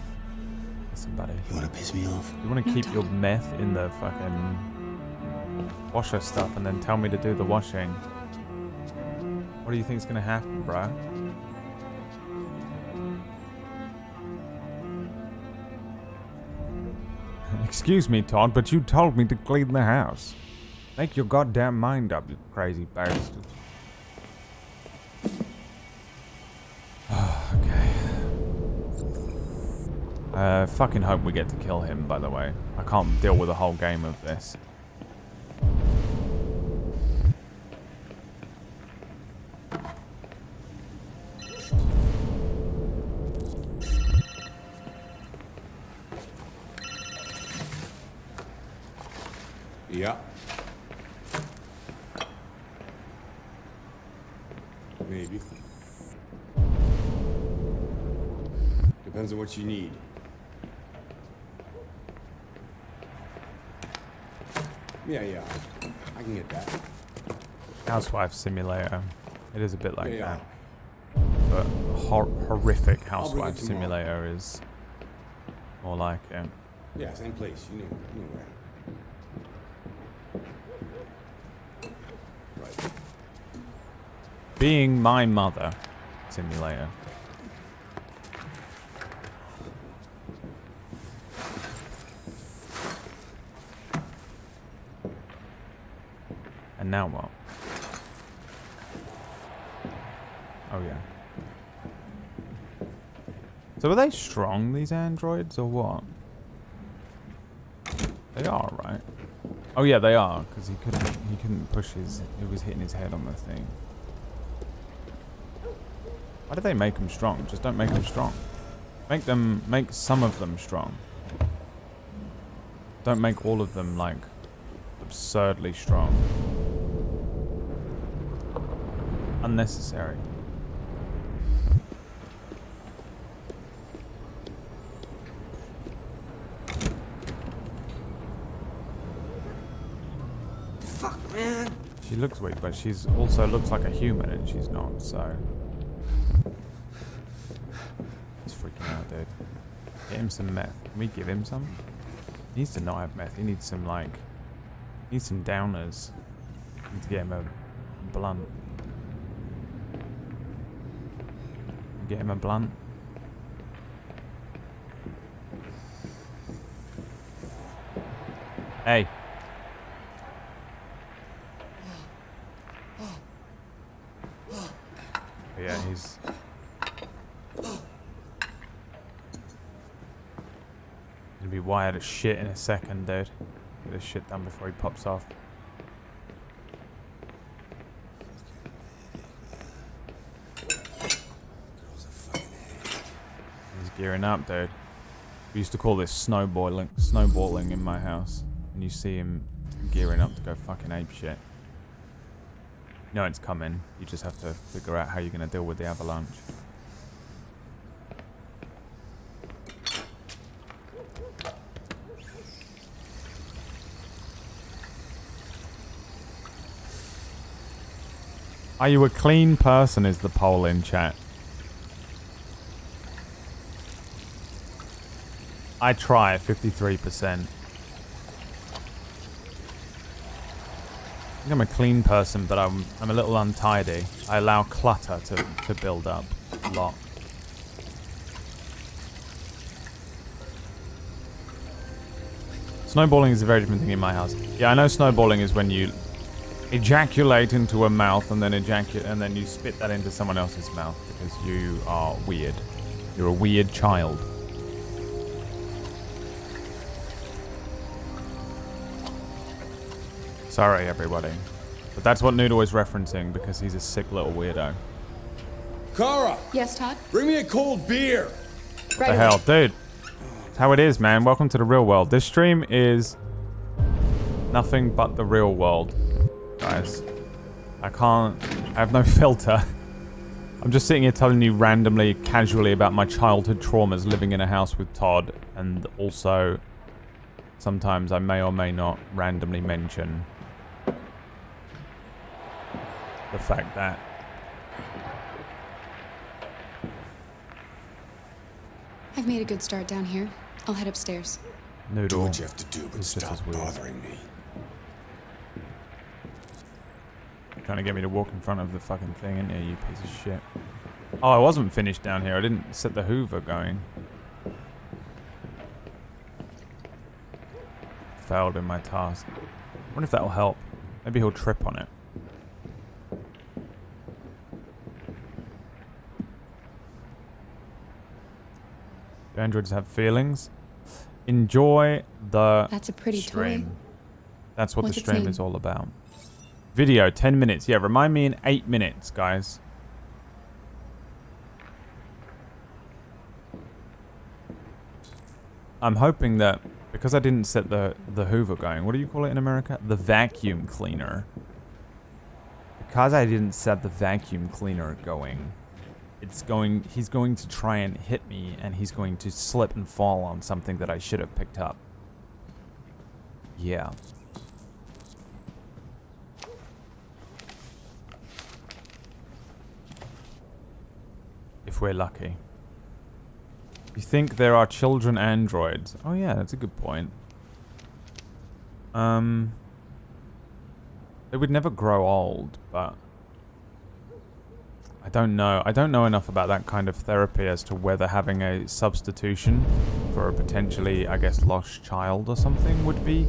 Listen, buddy. You want to piss me off? You want to keep your meth in the fucking washer stuff and then tell me to do the washing. What do you think's gonna happen, bro? Excuse me, Todd, but you told me to clean the house. Make your goddamn mind up, you crazy bastard. Okay. Fucking hope we get to kill him, by the way. I can't deal with a whole game of this. Yeah. Maybe. Depends on what you need. Yeah. I can get that. Housewife Simulator. It is a bit like Yeah. that. But horrific Housewife Simulator is More like it. Yeah, same place. You knew where. Right. Being my mother simulator. And now what? Oh yeah. So are they strong, these androids, or what? They are, right? Oh yeah, they are, because he couldn't push his, it was hitting his head on the thing. Why did they make them strong? Just don't make them strong. Make some of them strong. Don't make all of them, like, absurdly strong. Unnecessary. Fuck, man. She looks weak, but she's also looks like a human, and she's not, so... He's freaking out, dude. Get him some meth. Can we give him some? He needs to not have meth. He needs some, like... He needs some downers. We need to get him a blunt. Get him a blunt. Hey. Yeah, he's... Gonna be wired as shit in a second, dude. Get this shit done before he pops off. He's gearing up, dude. We used to call this snowballing in my house. And you see him gearing up to go fucking ape shit. You know it's coming. You just have to figure out how you're going to deal with the avalanche. Are you a clean person is the poll in chat. I try, 53%. I think I'm a clean person, but I'm a little untidy. I allow clutter to build up a lot. Snowballing is a very different thing in my house. Yeah, I know snowballing is when you ejaculate into a mouth and then you spit that into someone else's mouth because you are weird. You're a weird child. Sorry, everybody. But that's what Noodle is referencing because he's a sick little weirdo. Kara! Yes, Todd? Bring me a cold beer! What the hell? Dude. That's how it is, man. Welcome to the real world. This stream is nothing but the real world, guys. I have no filter. I'm just sitting here telling you randomly, casually about my childhood traumas living in a house with Todd, and also sometimes I may or may not randomly mention the fact that I've made a good start down here. I'll head upstairs. Noodle. Do what you have to do, but stop bothering me. Trying to get me to walk in front of the fucking thing, isn't you, you piece of shit? Oh, I wasn't finished down here. I didn't set the Hoover going. Failed in my task. I wonder if that'll help. Maybe he'll trip on it. Do androids have feelings? Enjoy the That's a pretty stream. toy. That's what What's the its stream name? is all about. Video, 10 minutes. Yeah, remind me in 8 minutes, guys. I'm hoping that, because I didn't set the Hoover going, what do you call it in America? The vacuum cleaner. Because I didn't set the vacuum cleaner going, he's going to try and hit me, and he's going to slip and fall on something that I should have picked up. Yeah. If we're lucky. You think there are children androids? Oh yeah, that's a good point. They would never grow old, but I don't know. I don't know enough about that kind of therapy as to whether having a substitution for a potentially, I guess, lost child or something would be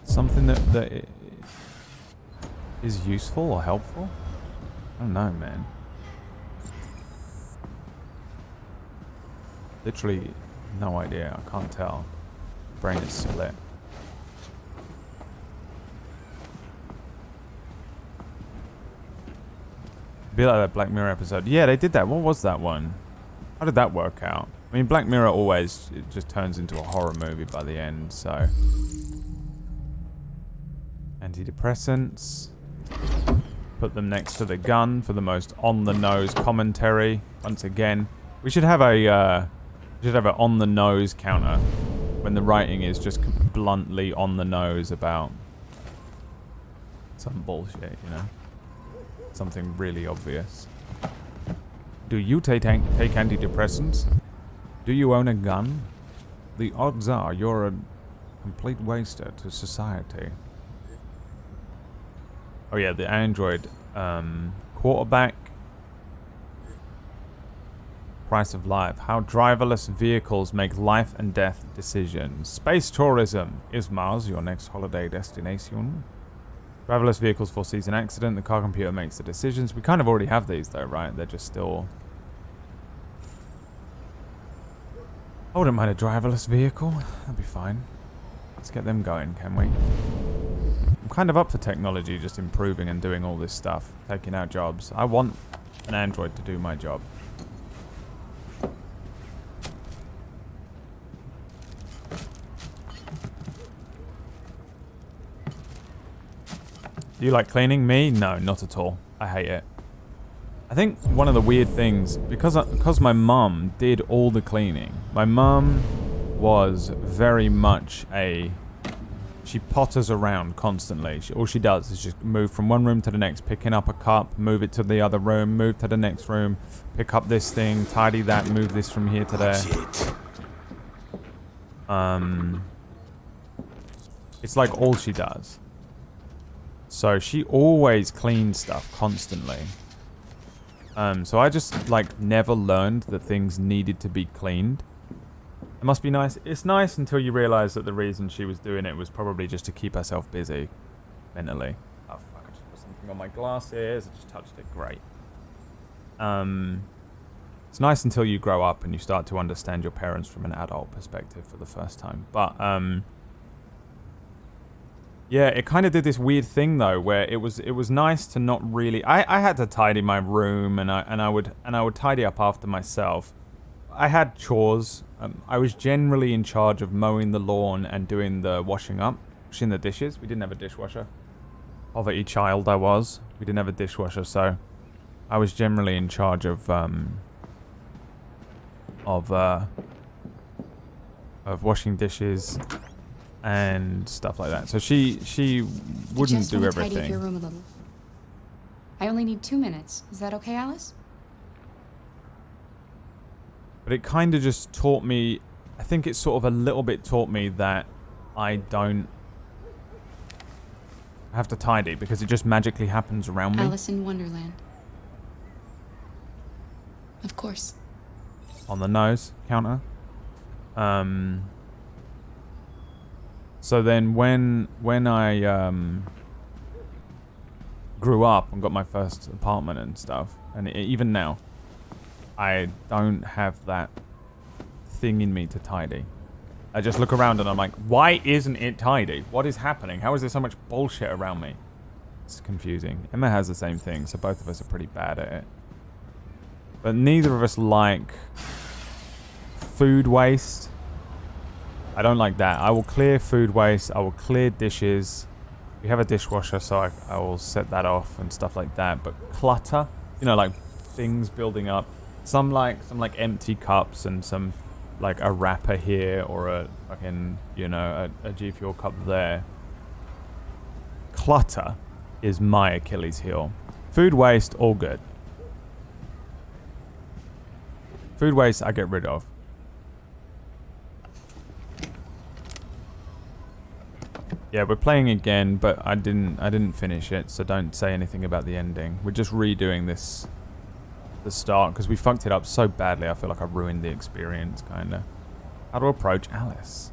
something that is useful or helpful. I don't know, man. Literally no idea. I can't tell. Brain is split. Be like that Black Mirror episode. Yeah, they did that. What was that one? How did that work out? I mean, Black Mirror always, it just turns into a horror movie by the end, so. Antidepressants. Put them next to the gun for the most on-the-nose commentary. Once again, we should have a on-the-nose counter when the writing is just bluntly on the nose about some bullshit, you know? Something really obvious. Do you take antidepressants? Do you own a gun? The odds are you're a complete waster to society. Oh yeah, the android quarterback. Price of life. How driverless vehicles make life and death decisions. Space tourism. Is Mars your next holiday destination? Driverless vehicles foresees an accident. The car computer makes the decisions. We kind of already have these though, right? They're just still... I wouldn't mind a driverless vehicle. That'd be fine. Let's get them going, can we? I'm kind of up for technology just improving and doing all this stuff. Taking out jobs. I want an android to do my job. Do you like cleaning? Me? No, not at all. I hate it. I think one of the weird things, because my mum did all the cleaning, my mum was very much she potters around constantly. All she does is just move from one room to the next, picking up a cup, move it to the other room, move to the next room, pick up this thing, tidy that, move this from here to there. It's like all she does. So she always cleans stuff constantly. So I just like never learned that things needed to be cleaned. It must be nice. It's nice until you realize that the reason she was doing it was probably just to keep herself busy mentally. Oh fuck, I just put something on my glasses. I just touched it. Great. It's nice until you grow up and you start to understand your parents from an adult perspective for the first time. But yeah, it kind of did this weird thing though, where it was nice to not really. I had to tidy my room, and I would tidy up after myself. I had chores. I was generally in charge of mowing the lawn and doing the washing the dishes. We didn't have a dishwasher. Poverty child I was. We didn't have a dishwasher, so I was generally in charge of washing dishes and stuff like that. So she wouldn't do everything. Tidy up your room a little. I only need 2 minutes. Is that okay, Alice? But it kind of just taught me, I think it sort of a little bit taught me that I don't have to tidy because it just magically happens around me. Alice in Wonderland. Of course. On the nose counter. So then when I grew up and got my first apartment and stuff, and even now, I don't have that thing in me to tidy. I just look around and I'm like, why isn't it tidy? What is happening? How is there so much bullshit around me? It's confusing. Emma has the same thing, so both of us are pretty bad at it. But neither of us like food waste. I don't like that. I will clear food waste. I will clear dishes. We have a dishwasher, so I will set that off and stuff like that. But clutter, you know, like things building up. Some like empty cups and some like a wrapper here or a fucking, you know, a G Fuel cup there. Clutter is my Achilles heel. Food waste, all good. Food waste, I get rid of. Yeah, we're playing again, but I didn't finish it, so don't say anything about the ending. We're just redoing this, the start, because we fucked it up so badly. I feel like I ruined the experience, kind of. How to approach Alice?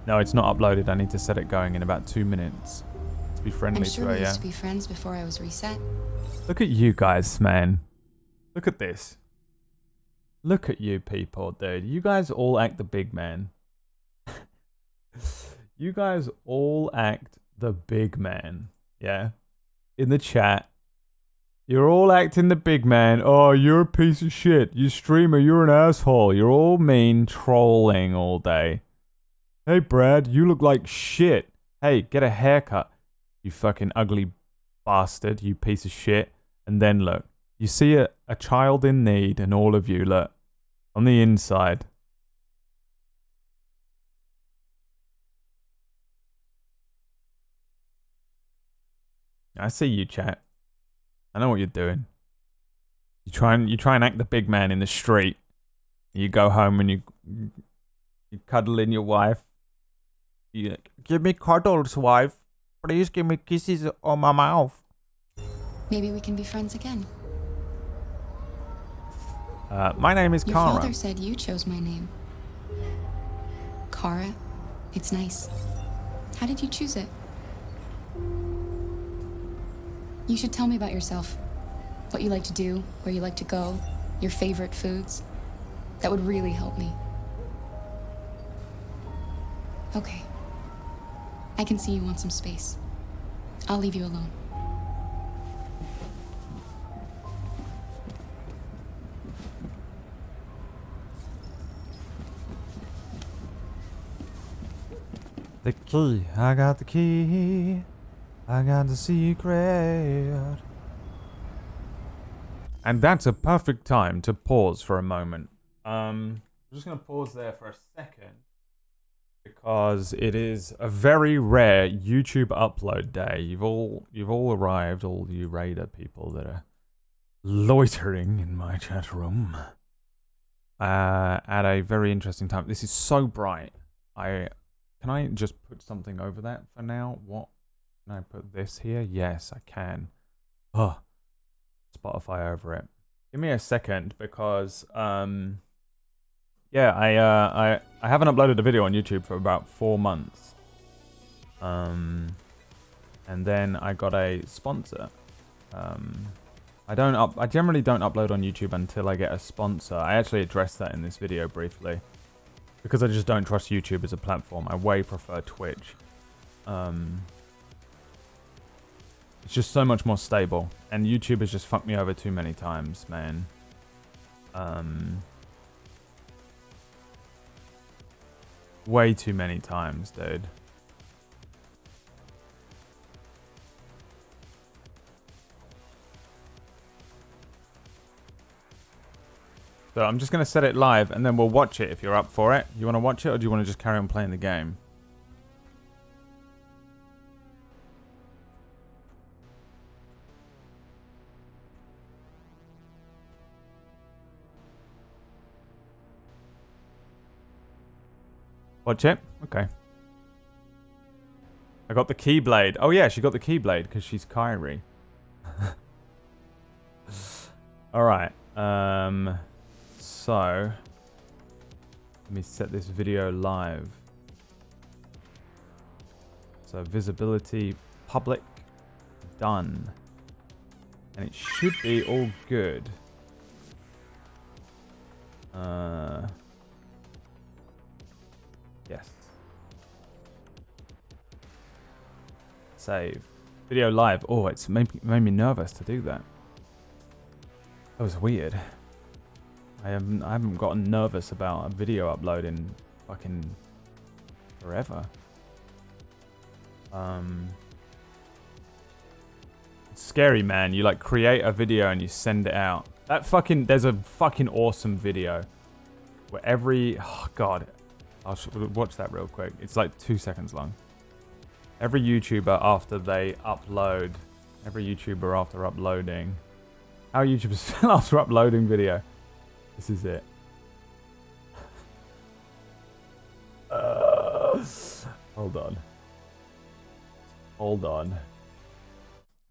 No, it's not uploaded. I need to set it going in about 2 minutes. To be friendly I'm sure to her, we yeah. used to be friends before I was reset. Look at you guys, man. Look at this. Look at you people, dude. You guys all act the big man. You guys all act the big man. Yeah? In the chat. You're all acting the big man. Oh, you're a piece of shit. You streamer, you're an asshole. You're all mean, trolling all day. Hey, Brad, you look like shit. Hey, get a haircut. You fucking ugly bastard. You piece of shit. And then look. You see a child in need, and all of you, look. On the inside. I see you, chat. I know what you're doing. You try and act the big man in the street. You go home and you cuddle in your wife. You give me cuddles, wife. Please give me kisses on my mouth. Maybe we can be friends again. My name is Your Kara. father said you chose my name. Kara? It's nice. How did you choose it? You should tell me about yourself. What you like to do, where you like to go, your favorite foods. That would really help me. Okay. I can see you want some space. I'll leave you alone. The key, I got the key. I got the secret. And that's a perfect time to pause for a moment. I'm just gonna pause there for a second because it is a very rare YouTube upload day. You've all arrived, all you Raider people that are loitering in my chat room at a very interesting time. This is so bright. Can I just put something over that for now? What? Can I put this here? Yes, I can. Oh, Spotify over it. Give me a second because yeah, I haven't uploaded a video on YouTube for about 4 months. And then I got a sponsor. I generally don't upload on YouTube until I get a sponsor. I actually addressed that in this video briefly. Because I just don't trust YouTube as a platform. I way prefer Twitch. It's just so much more stable. And YouTube has just fucked me over too many times, man. Way too many times, dude. So I'm just going to set it live and then we'll watch it if you're up for it. You want to watch it or do you want to just carry on playing the game? Watch it? Okay. I got the Keyblade. Oh yeah, she got the Keyblade because she's Kyrie. Alright. So, let me set this video live. So, visibility, public, done. And it should be all good. Yes. Save. Video live. Oh, it's made me nervous to do that. That was weird. I haven't gotten nervous about a video upload in fucking forever. It's scary, man. You like create a video and you send it out. There's a fucking awesome video where oh god, I'll watch that real quick. It's like 2 seconds long. Every YouTuber after uploading. How YouTubers feel after uploading video. This is it. Oh Hold on. Hold on.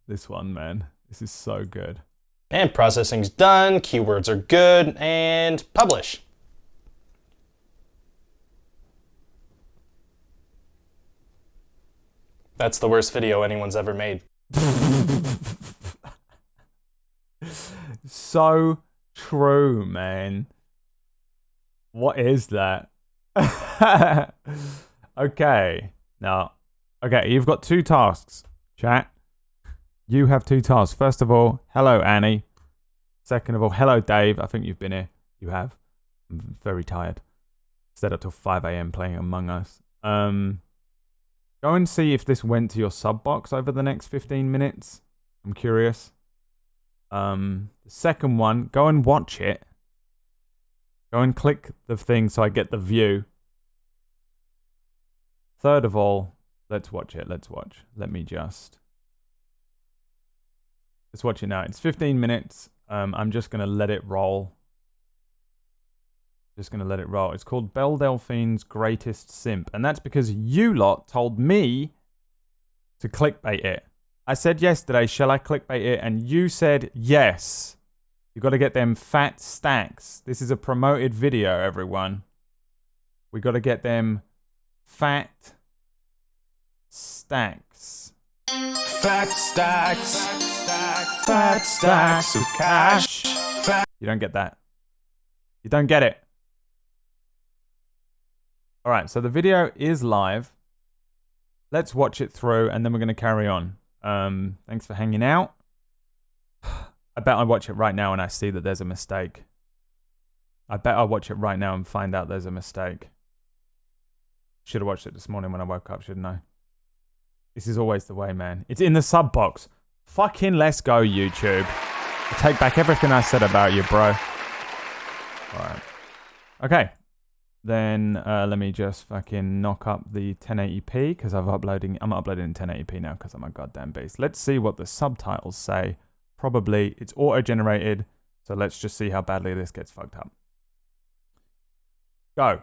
This one, man. This is so good. And processing's done, keywords are good, and publish. That's the worst video anyone's ever made. So true, man. What is that? Okay. Now, okay, you've got 2 tasks, chat. You have 2 tasks. First of all, hello, Annie. Second of all, hello, Dave. I think you've been here. You have. I'm very tired. Stayed up till 5 a.m. playing Among Us. Go and see if this went to your sub box over the next 15 minutes. I'm curious. The second one, go and watch it. Go and click the thing so I get the view. Third of all, let's watch it. Let's watch. Let me just... Let's watch it now. It's 15 minutes. I'm just going to let it roll. Just going to let it roll. It's called Belle Delphine's Greatest Simp. And that's because you lot told me to clickbait it. I said yesterday, shall I clickbait it? And you said yes. You got to get them fat stacks. This is a promoted video, everyone. We got to get them fat stacks. Fat stacks. Fat stacks of cash. You don't get that. You don't get it. All right, so the video is live. Let's watch it through, and then we're going to carry on. Thanks for hanging out. I bet I watch it right now and I see that there's a mistake. I bet I watch it right now and find out there's a mistake. Should have watched it this morning when I woke up, shouldn't I? This is always the way, man. It's in the sub box. Fucking let's go, YouTube. I take back everything I said about you, bro. Alright. Okay. Then let me just fucking knock up the 1080p because I'm uploading in 1080p now because I'm a goddamn beast. Let's see what the subtitles say. Probably it's auto-generated, so let's just see how badly this gets fucked up. Go.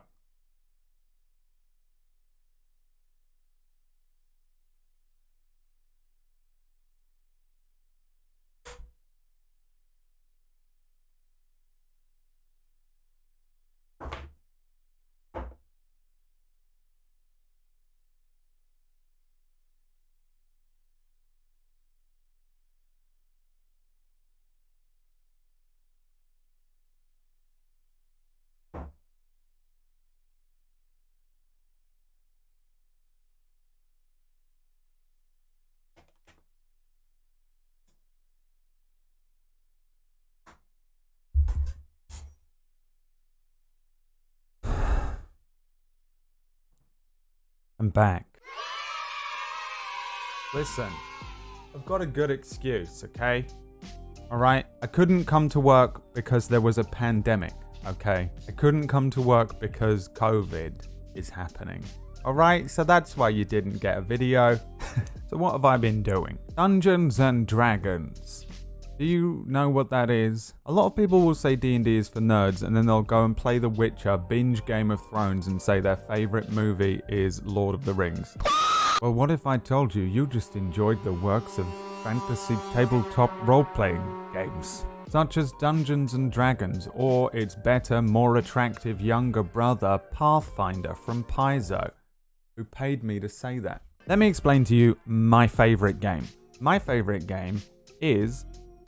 I'm back. Listen, I've got a good excuse, okay? Alright? I couldn't come to work because there was a pandemic, okay? I couldn't come to work because COVID is happening. Alright, so that's why you didn't get a video. So what have I been doing? Dungeons and Dragons. Do you know what that is? A lot of people will say D&D is for nerds and then they'll go and play The Witcher, binge Game of Thrones and say their favourite movie is Lord of the Rings. Well, what if I told you you just enjoyed the works of fantasy tabletop role-playing games? Such as Dungeons and Dragons, or its better, more attractive younger brother, Pathfinder from Paizo, who paid me to say that. Let me explain to you my favourite game. My favourite game is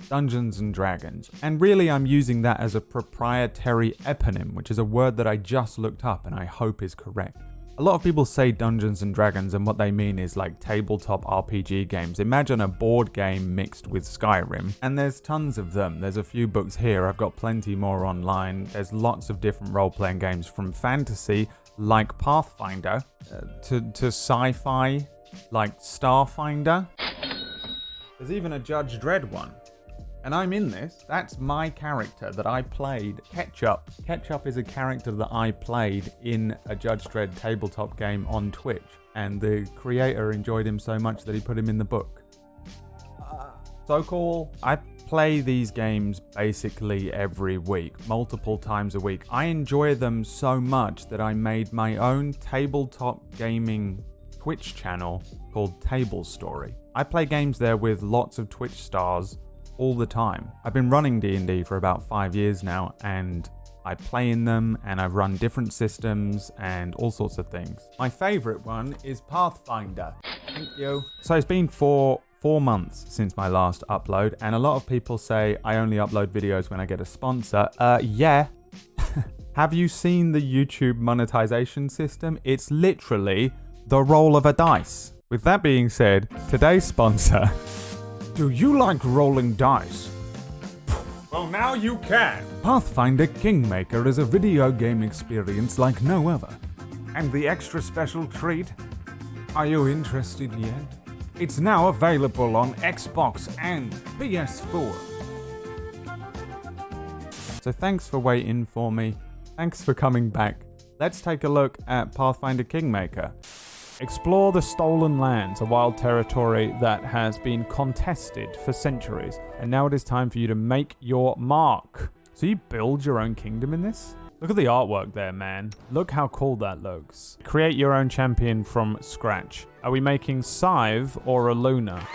Dungeons and Dragons, and really I'm using that as a proprietary eponym, which is a word that I just looked up and I hope is correct. A lot of people say Dungeons and Dragons and what they mean is like tabletop RPG games. Imagine a board game mixed with Skyrim, and there's tons of them. There's a few books here, I've got plenty more online. There's lots of different role-playing games, from fantasy like Pathfinder to sci-fi like Starfinder. There's even a Judge Dredd one. And I'm in this. That's my character that I played. Ketchup. Ketchup is a character that I played in a Judge Dredd tabletop game on Twitch. And the creator enjoyed him so much that he put him in the book. So cool. I play these games basically every week, multiple times a week. I enjoy them so much that I made my own tabletop gaming Twitch channel called Table Story. I play games there with lots of Twitch stars all the time. I've been running D&D for about 5 years now, and I play in them, and I've run different systems and all sorts of things. My favorite one is Pathfinder. Thank you. So it's been 4 months since my last upload, and a lot of people say I only upload videos when I get a sponsor. Yeah. Have you seen the YouTube monetization system? It's literally the roll of a dice. With that being said, today's sponsor. Do you like rolling dice? Well, now you can. Pathfinder Kingmaker is a video game experience like no other. And the extra special treat? Are you interested yet? It's now available on Xbox and PS4. So thanks for waiting for me. Thanks for coming back. Let's take a look at Pathfinder Kingmaker. Explore the Stolen Lands, a wild territory that has been contested for centuries, and now it is time for you to make your mark. So you build your own kingdom in this? Look at the artwork there, man. Look how cool that looks. Create your own champion from scratch. Are we making Scythe or a Luna?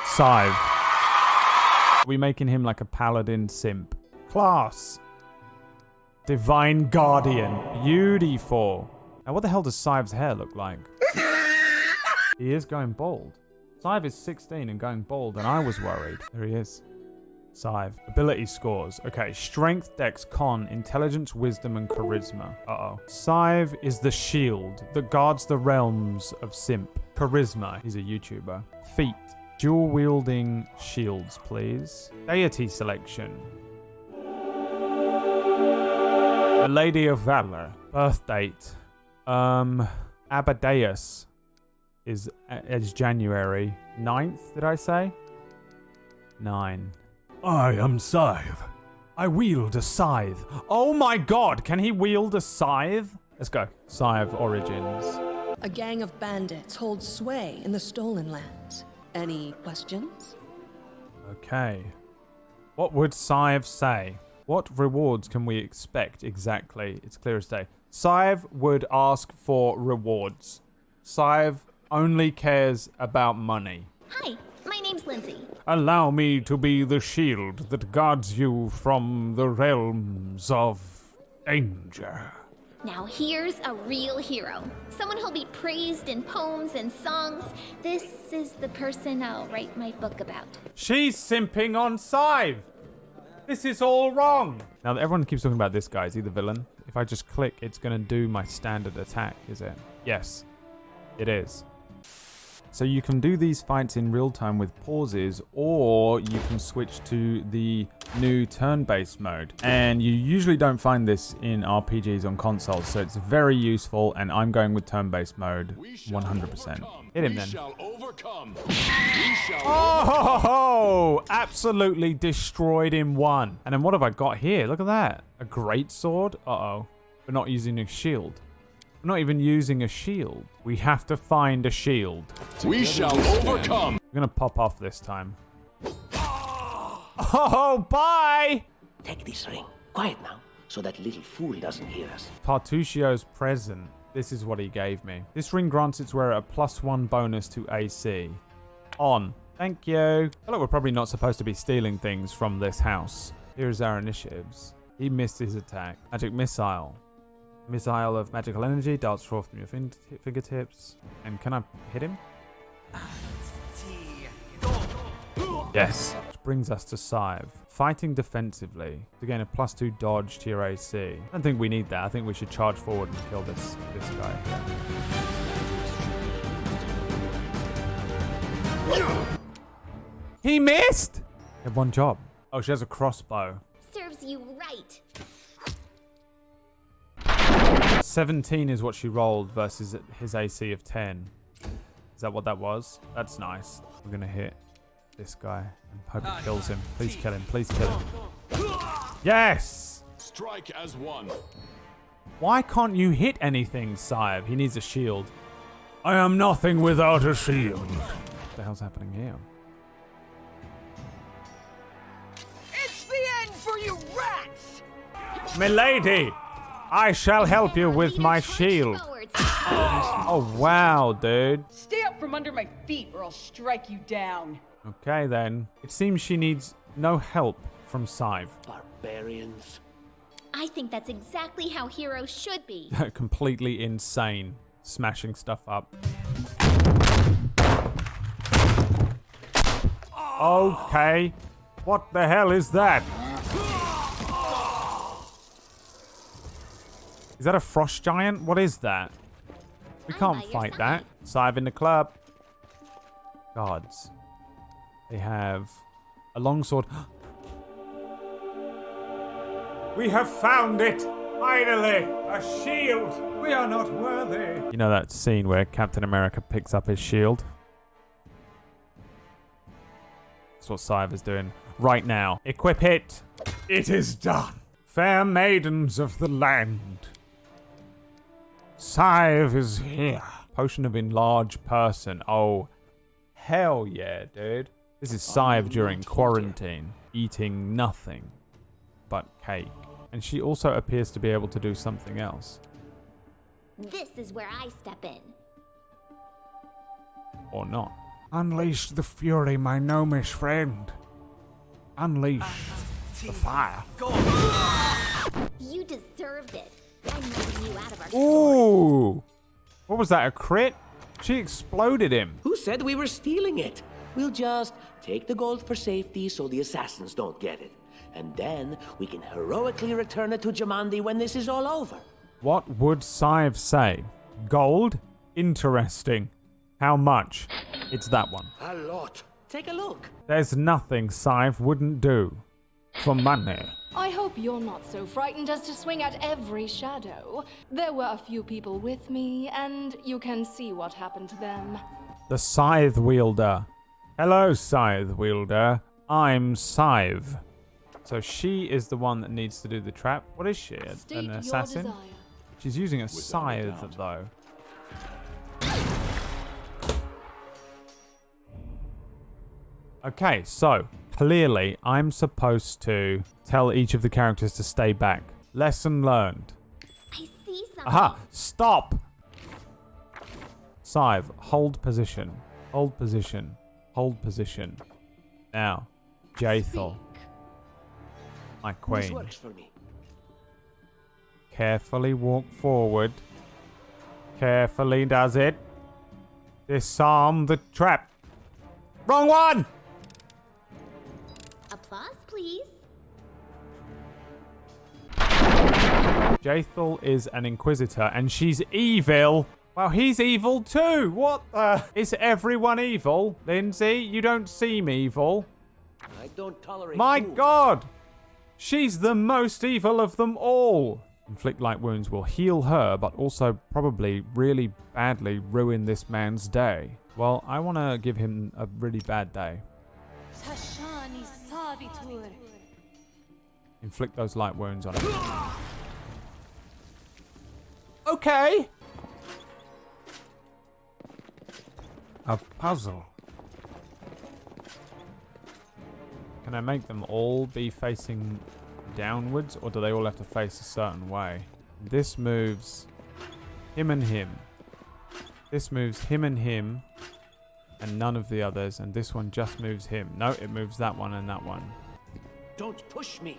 Scythe. Are we making him like a paladin simp? Class. Divine Guardian. Beautiful. Now, what the hell does Scythe's hair look like? He is going bald. Scythe is 16 and going bald, and I was worried. There he is. Scythe. Ability scores. Okay, strength, dex, con, intelligence, wisdom, and charisma. Uh-oh. Scythe is the shield that guards the realms of Simp. Charisma. He's a YouTuber. Feat. Dual-wielding shields, please. Deity selection. The Lady of Valor. Birth date. Abadeus is January 9th, did I say? 9. I am Scythe. I wield a scythe. Oh my god, can he wield a scythe? Let's go. Scythe origins. A gang of bandits holds sway in the Stolen Lands. Any questions? Okay. What would Scythe say? What rewards can we expect exactly? It's clear as day. Scythe would ask for rewards. Scythe only cares about money. Hi, my name's Lindsay. Allow me to be the shield that guards you from the realms of danger. Now here's a real hero. Someone who'll be praised in poems and songs. This is the person I'll write my book about. She's simping on Scythe. This is all wrong. Now everyone keeps talking about this guy. Is he the villain? If I just click, it's going to do my standard attack, is it? Yes, it is. So you can do these fights in real time with pauses, or you can switch to the new turn-based mode. And you usually don't find this in RPGs on consoles, so it's very useful, and I'm going with turn-based mode 100%. Hit him then. Oh, absolutely destroyed in one. And then what have I got here? Look at that. A great sword? Uh-oh. We're not using a shield. We're not even using a shield. We have to find a shield. We shall overcome. I'm gonna pop off this time. Oh, bye! Take this ring. Quiet now, so that little fool doesn't hear us. Tartuccio's present. This is what he gave me. This ring grants its wearer a +1 bonus to AC. On. Thank you. I feel like we're probably not supposed to be stealing things from this house. Here's our initiatives. He missed his attack. Magic missile. Missile of magical energy darts forth from your fingertips. And can I hit him? Yes. Which brings us to Scythe. Fighting defensively. To gain a +2 dodge to your AC. I don't think we need that. I think we should charge forward and kill this guy here. He missed! He had one job. Oh, she has a crossbow. Serves you right. 17 is what she rolled versus his AC of 10. Is that what that was? That's nice. We're gonna hit this guy and hope it kills him. Please kill him. Please kill him. Yes! Strike as one. Why can't you hit anything, Scythe? He needs a shield. I am nothing without a shield. What the hell's happening here? It's the end for you rats! Milady! I shall help you with my shield. Oh, wow, dude. Stay up from under my feet or I'll strike you down. Okay, then. It seems she needs no help from Scythe. Barbarians. I think that's exactly how heroes should be. Completely insane. Smashing stuff up. Okay. What the hell is that? Is that a frost giant? What is that? We can't fight that. Scythe in the club. Gods. They have a longsword. We have found it! Finally! A shield! We are not worthy! You know that scene where Captain America picks up his shield? That's what Scythe is doing right now. Equip it! It is done! Fair maidens of the land. Scythe is here. Potion of enlarged person. Oh, hell yeah, dude. This is Scythe during quarantine. Eating nothing but cake. And she also appears to be able to do something else. This is where I step in. Or not. Unleash the fury, my gnomish friend. Unleash the fire. You deserved it. I'm letting you out of our Ooh! What was that, a crit? She exploded him. Who said we were stealing it? We'll just take the gold for safety so the assassins don't get it. And then we can heroically return it to Jamandi when this is all over. What would Scythe say? Gold? Interesting. How much? It's that one. A lot. Take a look. There's nothing Scythe wouldn't do for money. I hope you're not so frightened as to swing at every shadow. There were a few people with me, and you can see what happened to them. The Scythe Wielder. Hello, Scythe Wielder. I'm Scythe. So she is the one that needs to do the trap. What is she? An assassin? She's using a scythe, though. Okay, so clearly I'm supposed to tell each of the characters to stay back. Lesson learned. I see something. Aha! Stop! Scythe, hold position. Hold position. Hold position. Now, Jaethal. My queen. This works for me. Carefully walk forward. Carefully does it. Disarm the trap. Wrong one! Applause, please. Jaethal is an inquisitor and she's evil. Well, he's evil too. What the? Is everyone evil? Lindsay, you don't seem evil. I don't tolerate My fools. God! She's the most evil of them all. Inflict light wounds will heal her, but also probably really badly ruin this man's day. Well, I want to give him a really bad day. Inflict those light wounds on him. Okay. A puzzle. Can I make them all be facing downwards, or do they all have to face a certain way? This moves him and him. This moves him and him, and none of the others. And this one just moves him. No, it moves that one and that one. Don't push me.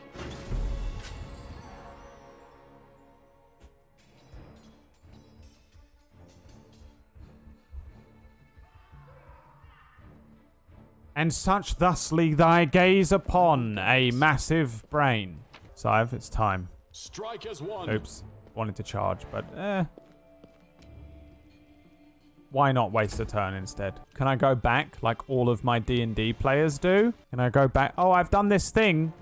And such thusly thy gaze upon a massive brain. Scythe, it's time. Strike as one. Oops. Wanted to charge, but why not waste a turn instead? Can I go back like all of my D&D players do? Can I go back? Oh, I've done this thing,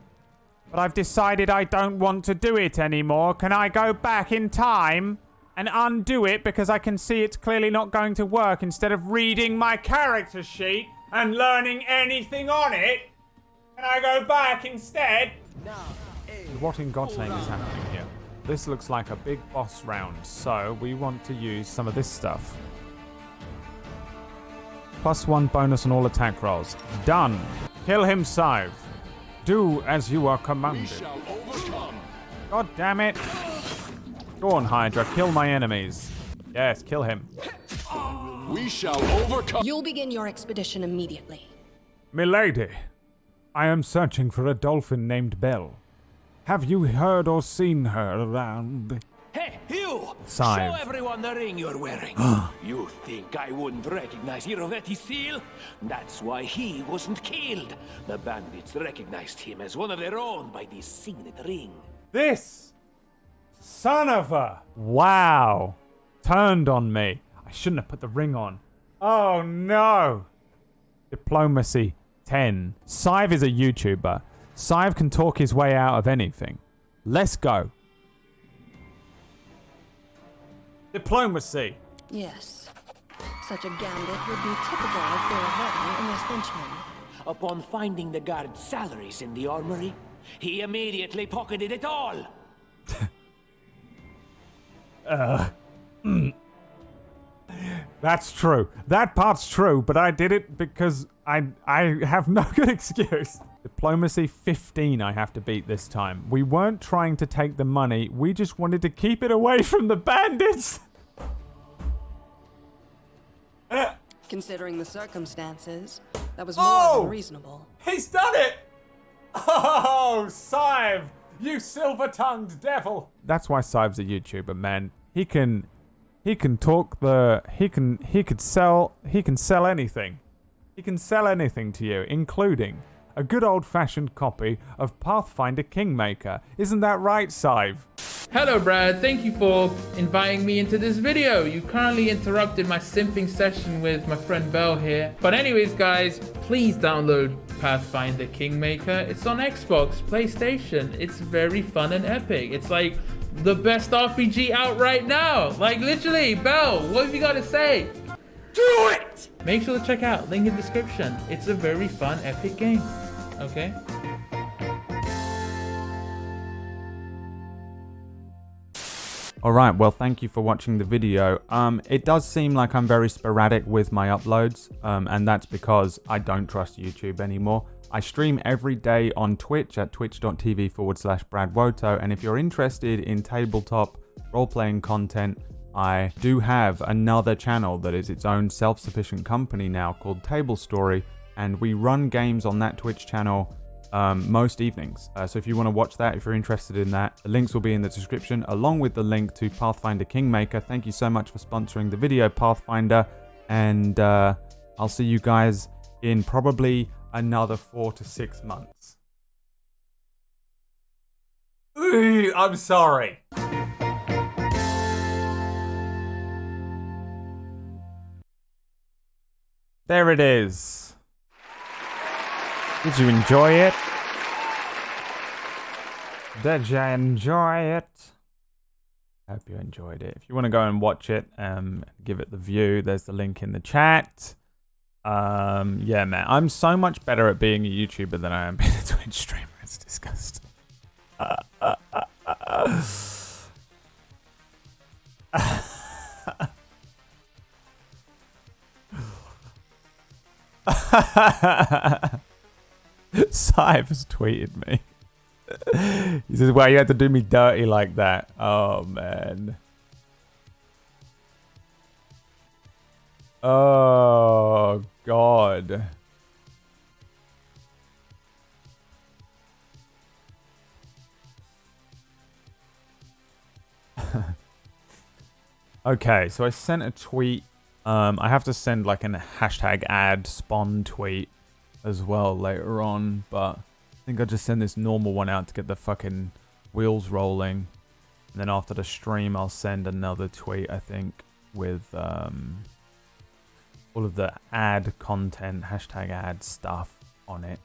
but I've decided I don't want to do it anymore. Can I go back in time and undo it because I can see it's clearly not going to work instead of reading my character sheet and learning anything on it? Can I go back instead? What in God's name is happening here? This looks like a big boss round, so we want to use some of this stuff. +1 bonus on all attack rolls. Done. Kill him, Scythe. Do as you are commanded. God damn it. Go on, Hydra. Kill my enemies. Yes, kill him. We shall overcome. You'll begin your expedition immediately. Milady, I am searching for a dolphin named Belle. Have you heard or seen her around? Hey, you! Scythe. Show everyone the ring you're wearing. You think I wouldn't recognize Irovetti's seal? That's why he wasn't killed. The bandits recognized him as one of their own by this signet ring. This son of a... Wow. Turned on me. I shouldn't have put the ring on. Oh no. Diplomacy 10. Scythe is a YouTuber. Scythe can talk his way out of anything. Let's go. Diplomacy. Yes. Such a gambit would be typical of Baravetti and his henchmen. Upon finding the guard's salaries in the armory, he immediately pocketed it all. That's true. That part's true, but I did it because I have no good excuse. Diplomacy 15 I have to beat this time. We weren't trying to take the money. We just wanted to keep it away from the bandits. Considering the circumstances, that was more than reasonable. He's done it! Oh, Scythe, you silver-tongued devil. That's why Scythe's a YouTuber, man. He can talk he can sell anything. He can sell anything to you, including a good old-fashioned copy of Pathfinder Kingmaker. Isn't that right, Scythe? Hello, Brad. Thank you for inviting me into this video. You currently interrupted my simping session with my friend Belle here. But anyways, guys, please download Pathfinder Kingmaker. It's on Xbox, PlayStation. It's very fun and epic. It's like the best RPG out right now. Like, literally, Belle, what have you got to say? Do it! Make sure to check out, link in description. It's a very fun, epic game. Okay? Alright, well, thank you for watching the video. It does seem like I'm very sporadic with my uploads, and that's because I don't trust YouTube anymore. I stream every day on Twitch at twitch.tv/BradWoto, and if you're interested in tabletop role-playing content, I do have another channel that is its own self-sufficient company now called Table Story, and we run games on that Twitch channel most evenings. So if you want to watch that, if you're interested in that, the links will be in the description, along with the link to Pathfinder Kingmaker. Thank you so much for sponsoring the video, Pathfinder, and I'll see you guys in probably another 4 to 6 months. Ooh, I'm sorry. There it is. Did you enjoy it? Did you enjoy it? I hope you enjoyed it. If you want to go and watch it, give it the view, there's the link in the chat. Yeah, man, I'm so much better at being a YouTuber than I am being a Twitch streamer. It's disgusting. Scythe has tweeted me. He says, "Wow, you had to do me dirty like that." Oh man. Oh God. Okay, so I sent a tweet. I have to send like a hashtag ad spawn tweet as well later on, but I think I'll just send this normal one out to get the fucking wheels rolling. And then after the stream, I'll send another tweet, I think, with all of the ad content, hashtag ad stuff on it,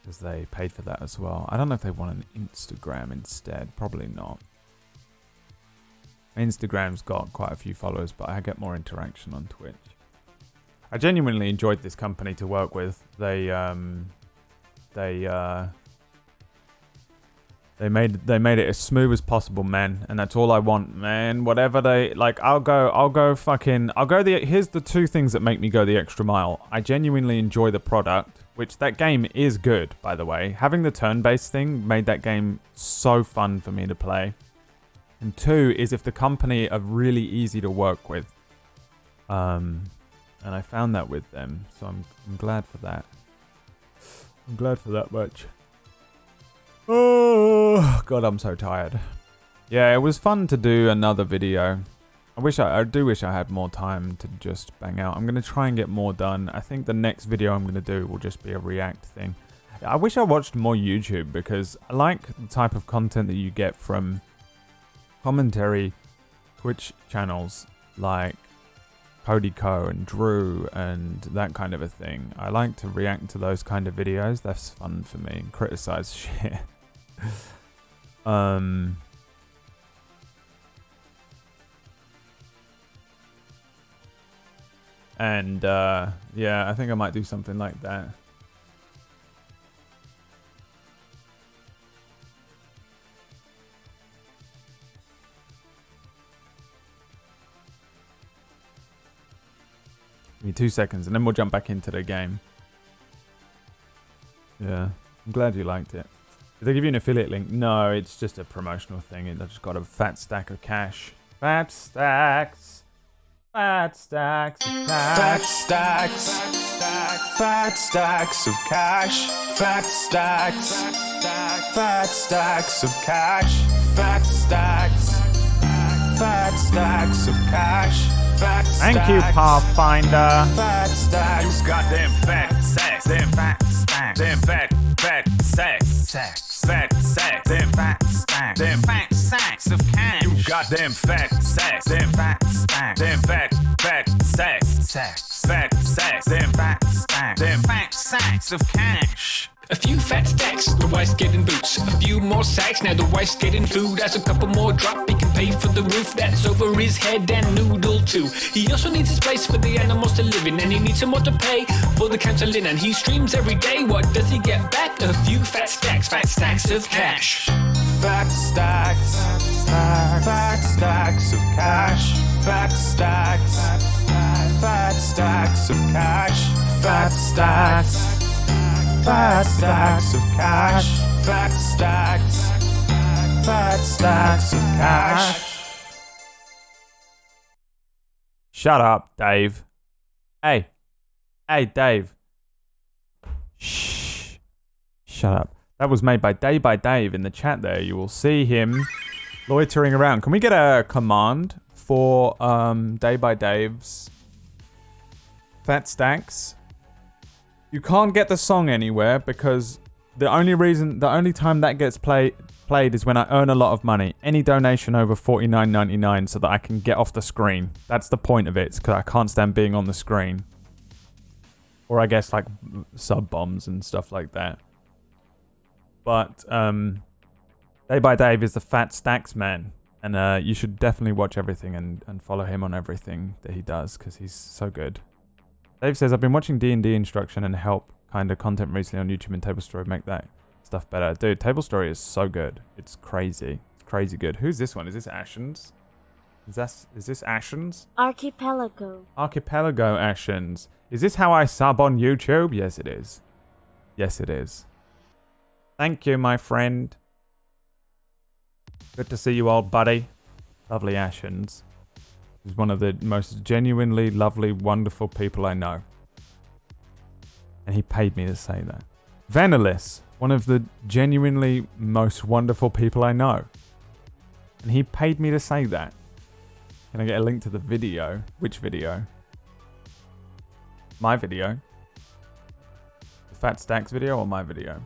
because they paid for that as well. I don't know if they want an Instagram instead. Probably not. Instagram's got quite a few followers, but I get more interaction on Twitch. I genuinely enjoyed this company to work with. They made it as smooth as possible, man, and that's all I want, man. Whatever they like, I'll go here's the two things that make me go the extra mile. I genuinely enjoy the product, which that game is good, by the way. Having the turn-based thing made that game so fun for me to play. And 2 is if the company are really easy to work with. And I found that with them, so I'm glad for that. I'm glad for that much. Oh God, I'm so tired. Yeah, it was fun to do another video. I do wish I had more time to just bang out. I'm gonna try and get more done. I think the next video I'm gonna do will just be a react thing. I wish I watched more YouTube because I like the type of content that you get from commentary Twitch channels like Cody Co and Drew and that kind of a thing. I like to react to those kind of videos. That's fun for me. And criticize shit. And yeah, I think I might do something like that. Give me 2 seconds and then we'll jump back into the game. Yeah, I'm glad you liked it. Did they give you an affiliate link? No, it's just a promotional thing. I just got a fat stack of cash. Fat stacks. Fat stacks of cash. Fat stacks. Fat stacks of cash. Fat stacks. Fat stacks of cash. Fat stacks. Fat stacks of cash. Thank you, Pathfinder. Fat stacks. You goddamn fat sacks. Damn fat stacks. Damn fat sacks. Fat sacks. Damn fat stacks. Damn fat sacks of cash. You goddamn fat sacks. Damn fat stacks. Damn fat sacks. Fat sacks. Damn fat stacks. Damn fat sacks of cash. A few fat stacks, the wife's getting boots. A few more sacks, now the wife's getting food. As a couple more drop, he can pay for the roof that's over his head and noodle too. He also needs a place for the animals to live in, and he needs some more to pay for the counseling. And he streams every day. What does he get back? A few fat stacks of cash. Fat stacks, fat stacks of cash. Fat stacks, fat stacks of cash. Fat stacks. Fat stacks of cash. Fat stacks. Fat stacks of cash. Shut up, Dave. Hey, Dave. Shh. Shut up. That was made by Dave in the chat there. You will see him loitering around. Can we get a command for Dave's Fat Stacks? You can't get the song anywhere because the only time that gets played is when I earn a lot of money. Any donation over $49.99 so that I can get off the screen. That's the point of it. It's because I can't stand being on the screen. Or I guess like sub bombs and stuff like that. But Dave is the Fat Stacks man. And you should definitely watch everything and follow him on everything that he does because he's so good. Dave says, I've been watching D&D instruction and help kind of content recently on YouTube and Table Story make that stuff better. Dude, Table Story is so good. It's crazy. It's crazy good. Who's this one? Is this Ashens? Is this Ashens? Archipelago. Archipelago Ashens. Is this how I sub on YouTube? Yes, it is. Yes, it is. Thank you, my friend. Good to see you, old buddy. Lovely Ashens. He's one of the most genuinely lovely, wonderful people I know. And he paid me to say that. Vanilis, one of the genuinely most wonderful people I know. And he paid me to say that. Can I get a link to the video? Which video? My video? The Fat Stacks video or my video?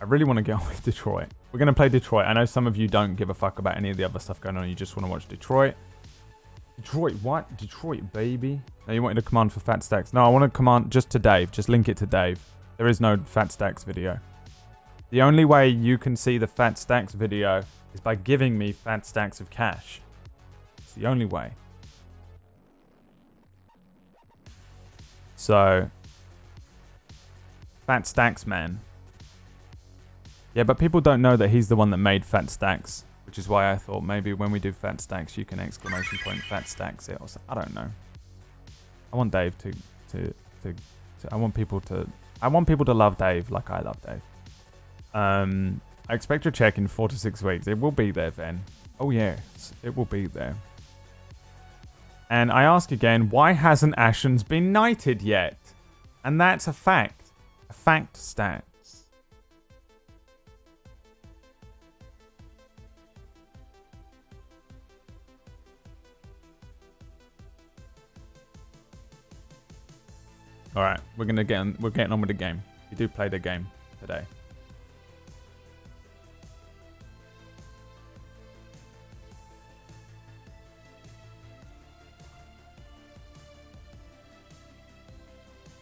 I really want to get on with Detroit. We're going to play Detroit. I know some of you don't give a fuck about any of the other stuff going on. You just want to watch Detroit. Detroit what? Detroit, baby. No, you wanted a command for Fat Stacks. No, I want a command just to Dave. Just link it to Dave. There is no Fat Stacks video. The only way you can see the Fat Stacks video is by giving me Fat Stacks of cash. It's the only way. So, Fat Stacks, man. Yeah, but people don't know that he's the one that made Fat Stacks, which is why I thought maybe when we do Fat Stacks, you can exclamation point Fat Stacks it or something. I don't know. I want Dave I want people to love Dave like I love Dave. I expect your check in 4 to 6 weeks. It will be there then. Oh yes, it will be there. And I ask again, why hasn't Ashens been knighted yet? And that's a fact. A fact stats. Alright, we're getting on with the game. We do play the game today.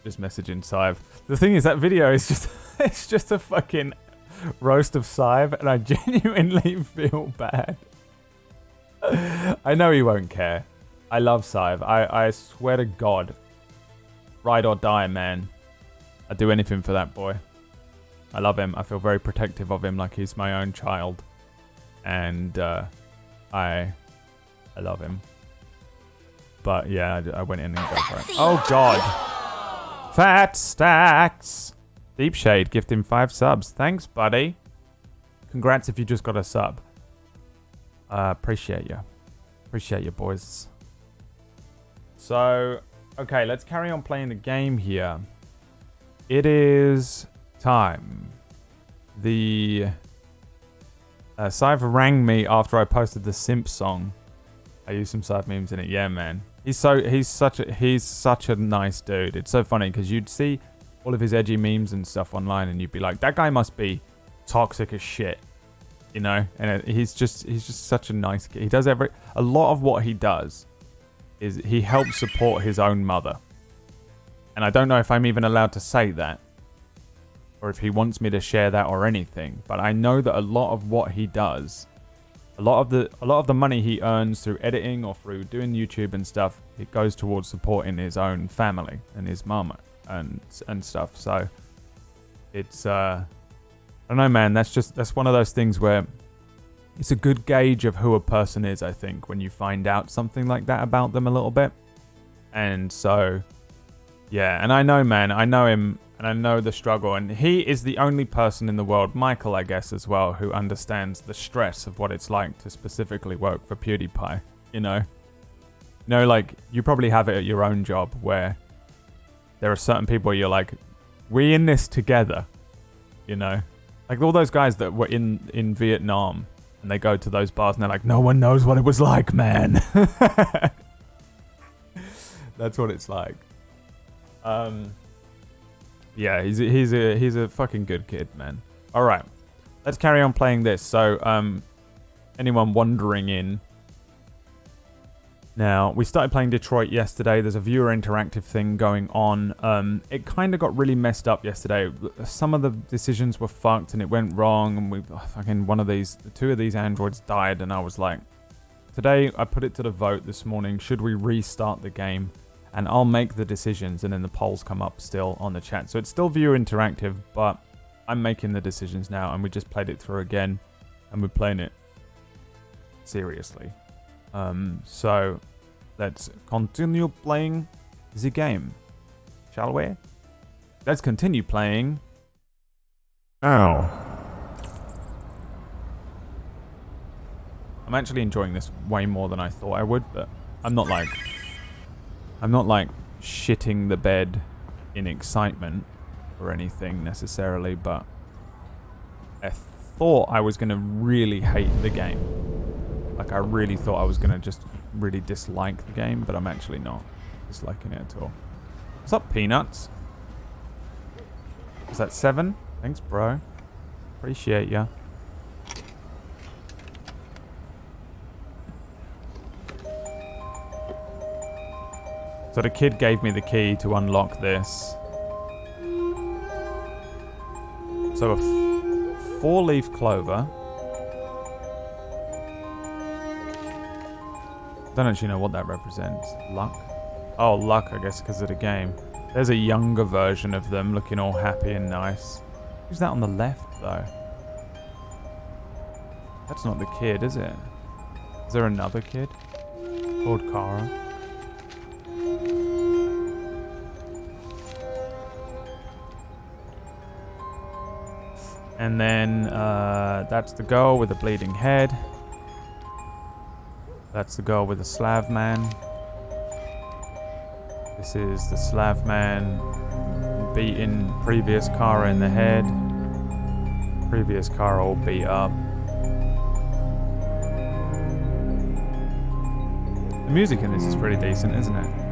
Just messaging Sive. The thing is, that video is just it's just a fucking roast of Sive, and I genuinely feel bad. I know he won't care. I love Sive. I swear to God. Ride or die, man. I'd do anything for that boy. I love him. I feel very protective of him like he's my own child. And I love him. But yeah, I went in and got for it. Oh God. Fat Stacks. Deep Shade gifting 5 subs. Thanks, buddy. Congrats if you just got a sub. Appreciate you. Appreciate you, boys. So, okay, let's carry on playing the game here. It is time. The Sive rang me after I posted the Simp song. I used some Sive memes in it. Yeah, man. He's such a nice dude. It's so funny because you'd see all of his edgy memes and stuff online, and you'd be like, that guy must be toxic as shit, you know. And he's just such a nice kid. He does a lot of what he does is he helps support his own mother, and I don't know if I'm even allowed to say that, or if he wants me to share that or anything. But I know that a lot of what he does. A lot of the money he earns through editing or through doing YouTube and stuff, it goes towards supporting his own family and his mama and stuff. So it's I don't know, man. That's one of those things where it's a good gauge of who a person is, I think, when you find out something like that about them a little bit. And so yeah, and I know, man, I know him. And I know the struggle, and he is the only person in the world, Michael, I guess, as well, who understands the stress of what it's like to specifically work for PewDiePie, you know? You know, like, you probably have it at your own job where there are certain people you're like, we in this together, you know? Like all those guys that were in Vietnam, and they go to those bars and they're like, no one knows what it was like, man. That's what it's like. Yeah, he's a fucking good kid, man. All right, let's carry on playing this. So, anyone wandering in? Now, we started playing Detroit yesterday. There's a viewer interactive thing going on. It kind of got really messed up yesterday. Some of the decisions were fucked and it went wrong, and two of these androids died, and I was like, today I put it to the vote this morning. Should we restart the game? And I'll make the decisions, and then the polls come up still on the chat. So it's still viewer interactive, but I'm making the decisions now, and we just played it through again, and we're playing it seriously. So let's continue playing the game, shall we? Let's continue playing. Ow. I'm actually enjoying this way more than I thought I would, but I'm not like shitting the bed in excitement or anything necessarily, but I thought I was going to really hate the game. Like, I really thought I was going to just really dislike the game, but I'm actually not disliking it at all. What's up, Peanuts? Is that 7? Thanks, bro. Appreciate ya. So the kid gave me the key to unlock this. So a 4-leaf clover. Don't actually know what that represents. Luck? Oh, luck, I guess, because of the game. There's a younger version of them looking all happy and nice. Who's that on the left, though? That's not the kid, is it? Is there another kid called Kara? And then that's the girl with the bleeding head. That's the girl with the Slav man. This is the Slav man beating previous Kara in the head. Previous Kara all beat up. The music in this is pretty decent, isn't it?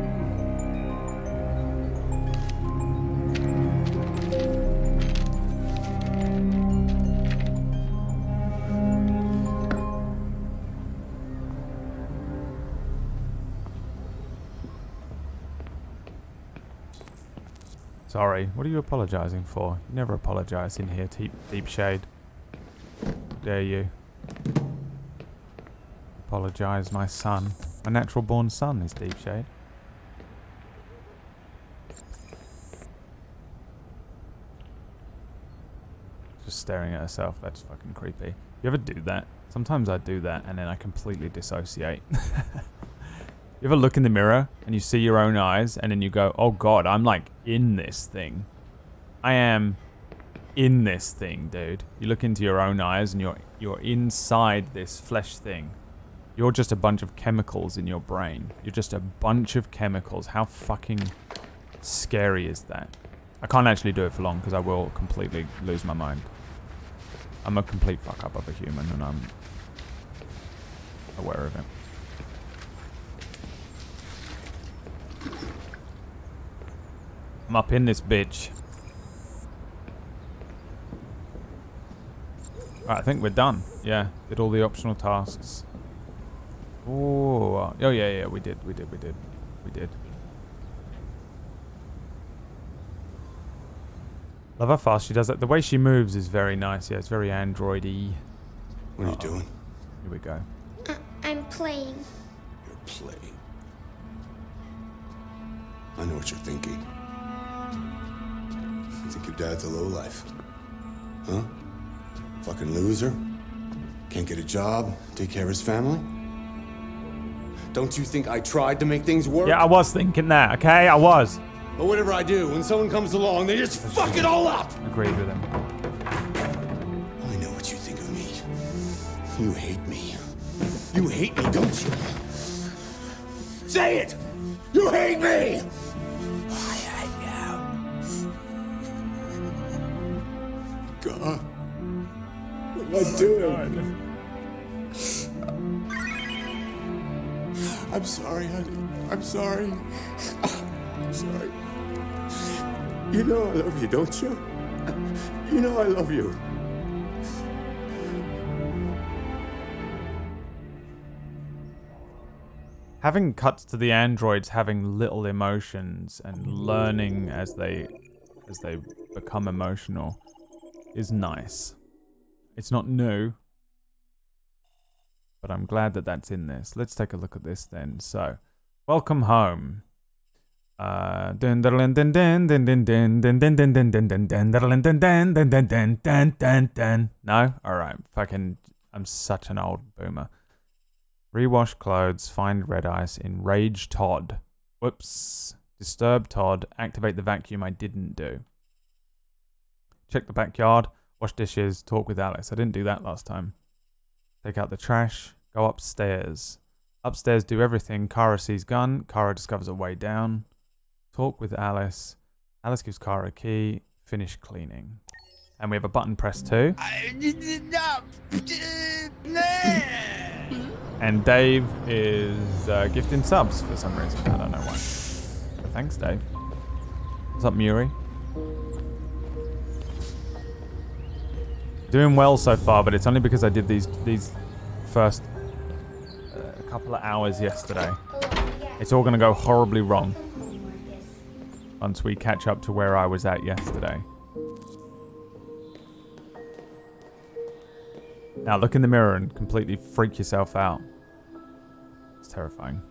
Sorry, what are you apologizing for? You never apologize in here, Deep Shade. Dare you? Apologize, my son. My natural born son is Deep Shade. Just staring at herself, that's fucking creepy. You ever do that? Sometimes I do that and then I completely dissociate. You ever look in the mirror and you see your own eyes and then you go, oh god, I'm like in this thing. I am in this thing, dude. You look into your own eyes and you're inside this flesh thing. You're just a bunch of chemicals in your brain. You're just a bunch of chemicals. How fucking scary is that? I can't actually do it for long because I will completely lose my mind. I'm a complete fuck up of a human and I'm aware of it. I'm up in this bitch. Right, I think we're done. Yeah, did all the optional tasks. Oh yeah, we did. Love how fast she does it. The way she moves is very nice. Yeah, it's very android-y. What are you doing? Here we go. I'm playing. You're playing. I know what you're thinking. You think your dad's a lowlife? Huh? Fucking loser? Can't get a job, take care of his family? Don't you think I tried to make things work? Yeah, I was thinking that, okay? I was. But whatever I do, when someone comes along, they just fuck it all up! Agreed with him. I know what you think of me. You hate me. You hate me, don't you? Say it! You hate me! I hate you. God. What am I doing? I'm sorry, honey. I'm sorry. I'm sorry. You know I love you, don't you? You know I love you. Having cuts to the androids having little emotions and learning as they become emotional is nice. It's not new, but I'm glad that that's in this. Let's take a look at this then. So, welcome home. No? Alright. Fucking, I'm such an old boomer. Rewash clothes, find red ice, enrage Todd. Whoops. Disturb Todd, activate the vacuum I didn't do. Check the backyard, wash dishes, talk with Alice. I didn't do that last time. Take out the trash, go upstairs. Upstairs, do everything. Kara sees gun, Kara discovers a way down. Talk with Alice. Alice gives Kara a key, finish cleaning. And we have a button press too. And Dave is gifting subs for some reason. I don't know why. Thanks, Dave. What's up, Muri? Doing well so far, but it's only because I did these first couple of hours yesterday. It's all going to go horribly wrong once we catch up to where I was at yesterday. Now look in the mirror and completely freak yourself out. It's terrifying.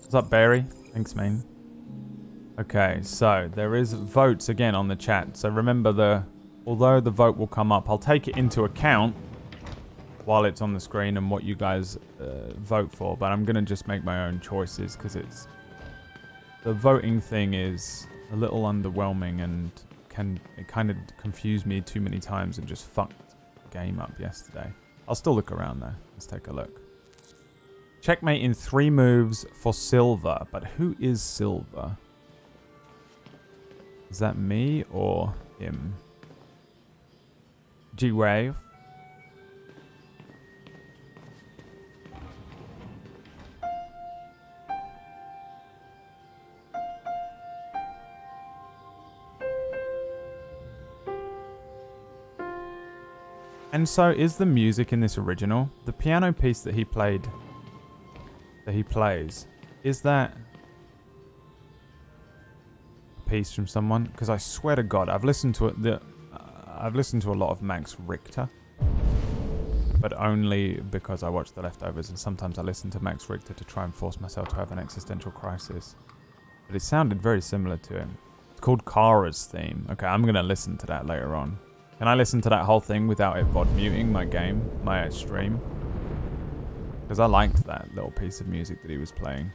What's up, Barry? Thanks, man. Okay, so there is votes again on the chat. So remember, although the vote will come up, I'll take it into account while it's on the screen and what you guys vote for. But I'm gonna just make my own choices because the voting thing is a little underwhelming and it kind of confused me too many times and just fucked the game up yesterday. I'll still look around though. Let's take a look. Checkmate in 3 moves for Silver. But who is Silver? Is that me or him? G-Wave. And so is the music in this original, the piano piece that he plays, is that a piece from someone? Because I swear to God, I've listened to it. I've listened to a lot of Max Richter, but only because I watch The Leftovers, and sometimes I listen to Max Richter to try and force myself to have an existential crisis. But it sounded very similar to him. It's called Kara's theme. Okay, I'm gonna listen to that later on. Can I listen to that whole thing without it VOD muting my stream? Because I liked that little piece of music that he was playing.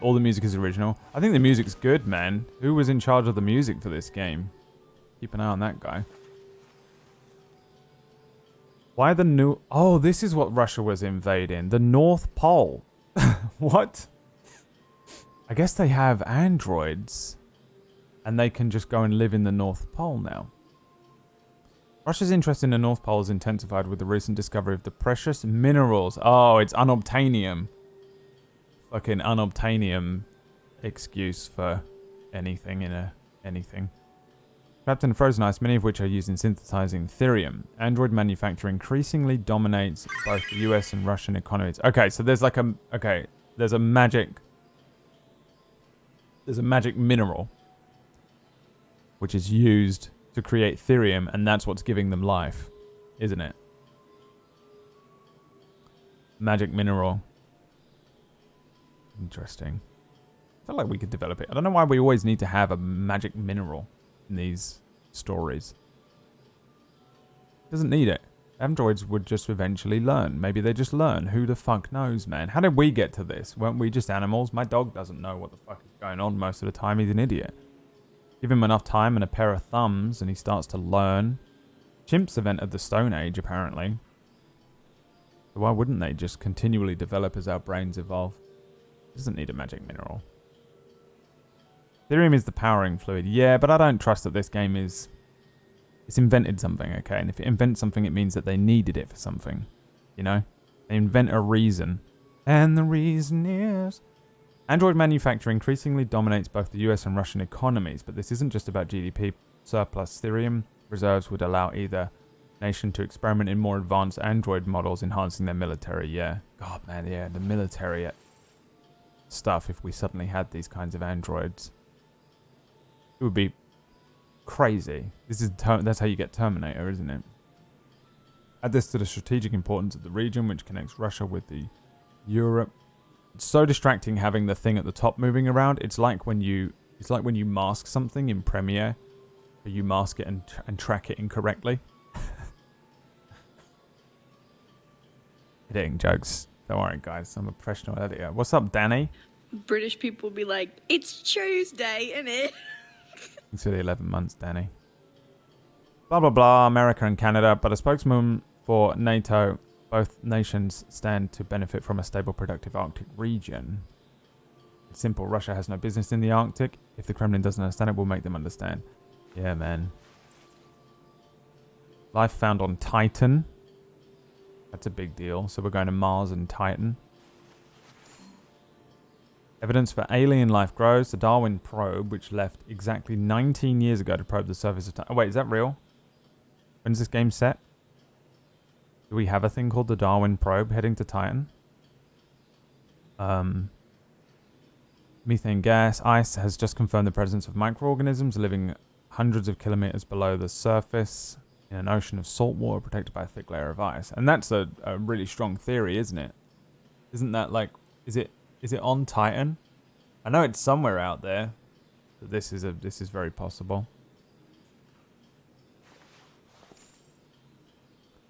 All the music is original. I think the music's good, man. Who was in charge of the music for this game? Keep an eye on that guy. Why the new... Oh, this is what Russia was invading. The North Pole. What? I guess they have androids. And they can just go and live in the North Pole now. Russia's interest in the North Pole has intensified with the recent discovery of the precious minerals. Oh, it's unobtainium. Fucking unobtainium excuse for anything in anything. Trapped in frozen ice, many of which are used in synthesizing thirium. Android manufacture increasingly dominates both the US and Russian economies. Okay, so there's like a... Okay, there's a magic mineral which is used to create thirium, and that's what's giving them life, isn't it? Magic mineral. Interesting. I feel like we could develop it. I don't know why we always need to have a magic mineral in these stories. Doesn't need it. Androids would just eventually learn. Maybe they just learn. Who the fuck knows, man? How did we get to this? Weren't we just animals? My dog doesn't know what the fuck is going on most of the time. He's an idiot. Give him enough time and a pair of thumbs and he starts to learn. Chimps have entered the Stone Age, apparently. So why wouldn't they just continually develop as our brains evolve? It doesn't need a magic mineral. Thirium is the powering fluid. Yeah, but I don't trust that this game is... It's invented something, okay? And if it invents something, it means that they needed it for something. You know? They invent a reason. And the reason is... Android manufacture increasingly dominates both the US and Russian economies, but this isn't just about GDP. Surplus thirium reserves would allow either nation to experiment in more advanced Android models, enhancing their military. Yeah. God, man, yeah, the military stuff, if we suddenly had these kinds of androids. It would be crazy. That's how you get Terminator, isn't it? Add this to the strategic importance of the region, which connects Russia with the Europe. It's so distracting having the thing at the top moving around. It's like when you mask something in Premiere, or you mask it and track it incorrectly. Editing jokes. Don't worry, guys. I'm a professional editor. What's up, Danny? British people be like, it's Tuesday, innit? Thanks for the 11 months, Danny. Blah, blah, blah. America and Canada. But a spokesman for NATO... Both nations stand to benefit from a stable, productive Arctic region. It's simple. Russia has no business in the Arctic. If the Kremlin doesn't understand it, we'll make them understand. Yeah, man. Life found on Titan. That's a big deal. So we're going to Mars and Titan. Evidence for alien life grows. The Darwin probe, which left exactly 19 years ago to probe the surface of Titan. Oh, wait, is that real? When's this game set? Do we have a thing called the Darwin probe heading to Titan? Methane gas. Ice has just confirmed the presence of microorganisms living hundreds of kilometers below the surface in an ocean of salt water protected by a thick layer of ice. And that's a really strong theory, isn't it? Isn't that like... Is it on Titan? I know it's somewhere out there. But this is very possible.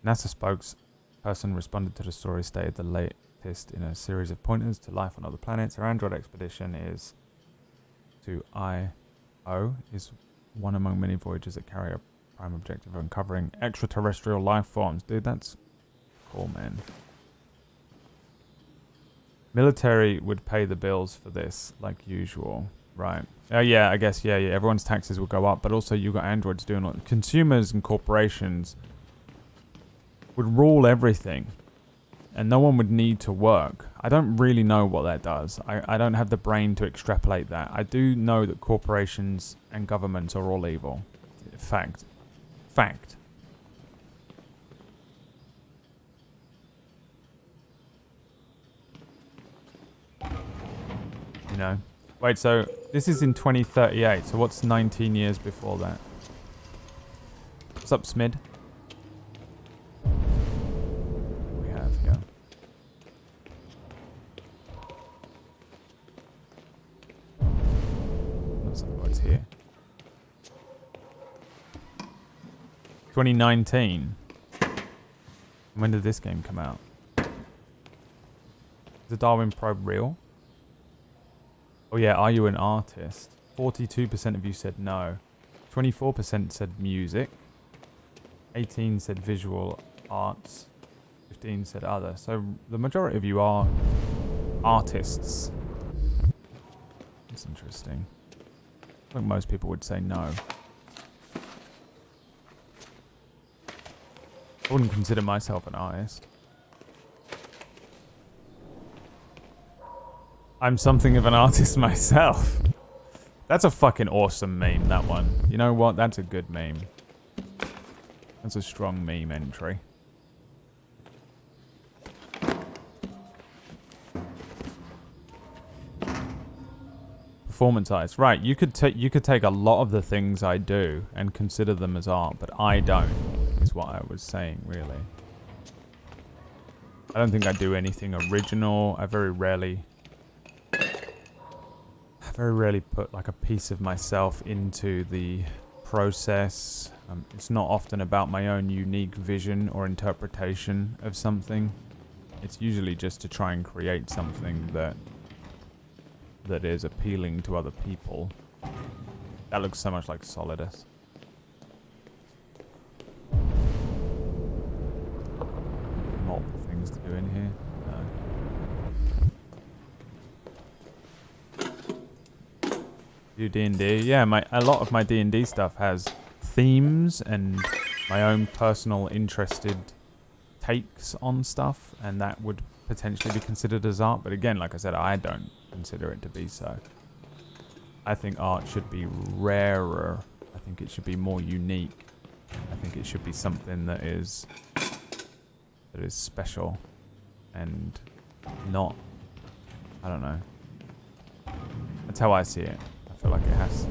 NASA spokesperson responded to the story, stated the latest in a series of pointers to life on other planets. Our Android expedition is to Io is one among many voyages that carry a prime objective of uncovering extraterrestrial life forms. Dude, that's cool, man. Military would pay the bills for this, like usual. Right. Yeah, I guess, yeah. Everyone's taxes will go up, but also you got androids doing it. Consumers and corporations would rule everything, and no one would need to work. I don't really know what that does. I don't have the brain to extrapolate that. I do know that corporations and governments are all evil. Fact. Fact. You know. Wait, so this is in 2038. So what's 19 years before that? What's up, Smid? We have here. What's here? 2019. When did this game come out? Is the Darwin probe real? Oh yeah, are you an artist? 42% of you said no. 24% said music. 18 said visual arts. 15 said other. So the majority of you are artists. That's interesting. I think most people would say no. I wouldn't consider myself an artist. I'm something of an artist myself. That's a fucking awesome meme, that one. You know what? That's a good meme. That's a strong meme entry. Performance arts. Right, you could take a lot of the things I do and consider them as art, but I don't, is what I was saying, really. I don't think I do anything original. I very rarely put like a piece of myself into the process. It's not often about my own unique vision or interpretation of something. It's usually just to try and create something that is appealing to other people. That looks so much like Solidus. Multiple things to do in here. Do D&D? Yeah, a lot of my D&D stuff has themes and my own personal interested takes on stuff, and that would potentially be considered as art. But again, like I said, I don't consider it to be so. I think art should be rarer. I think it should be more unique. I think it should be something that is special and not, I don't know. That's how I see it. I feel like it has.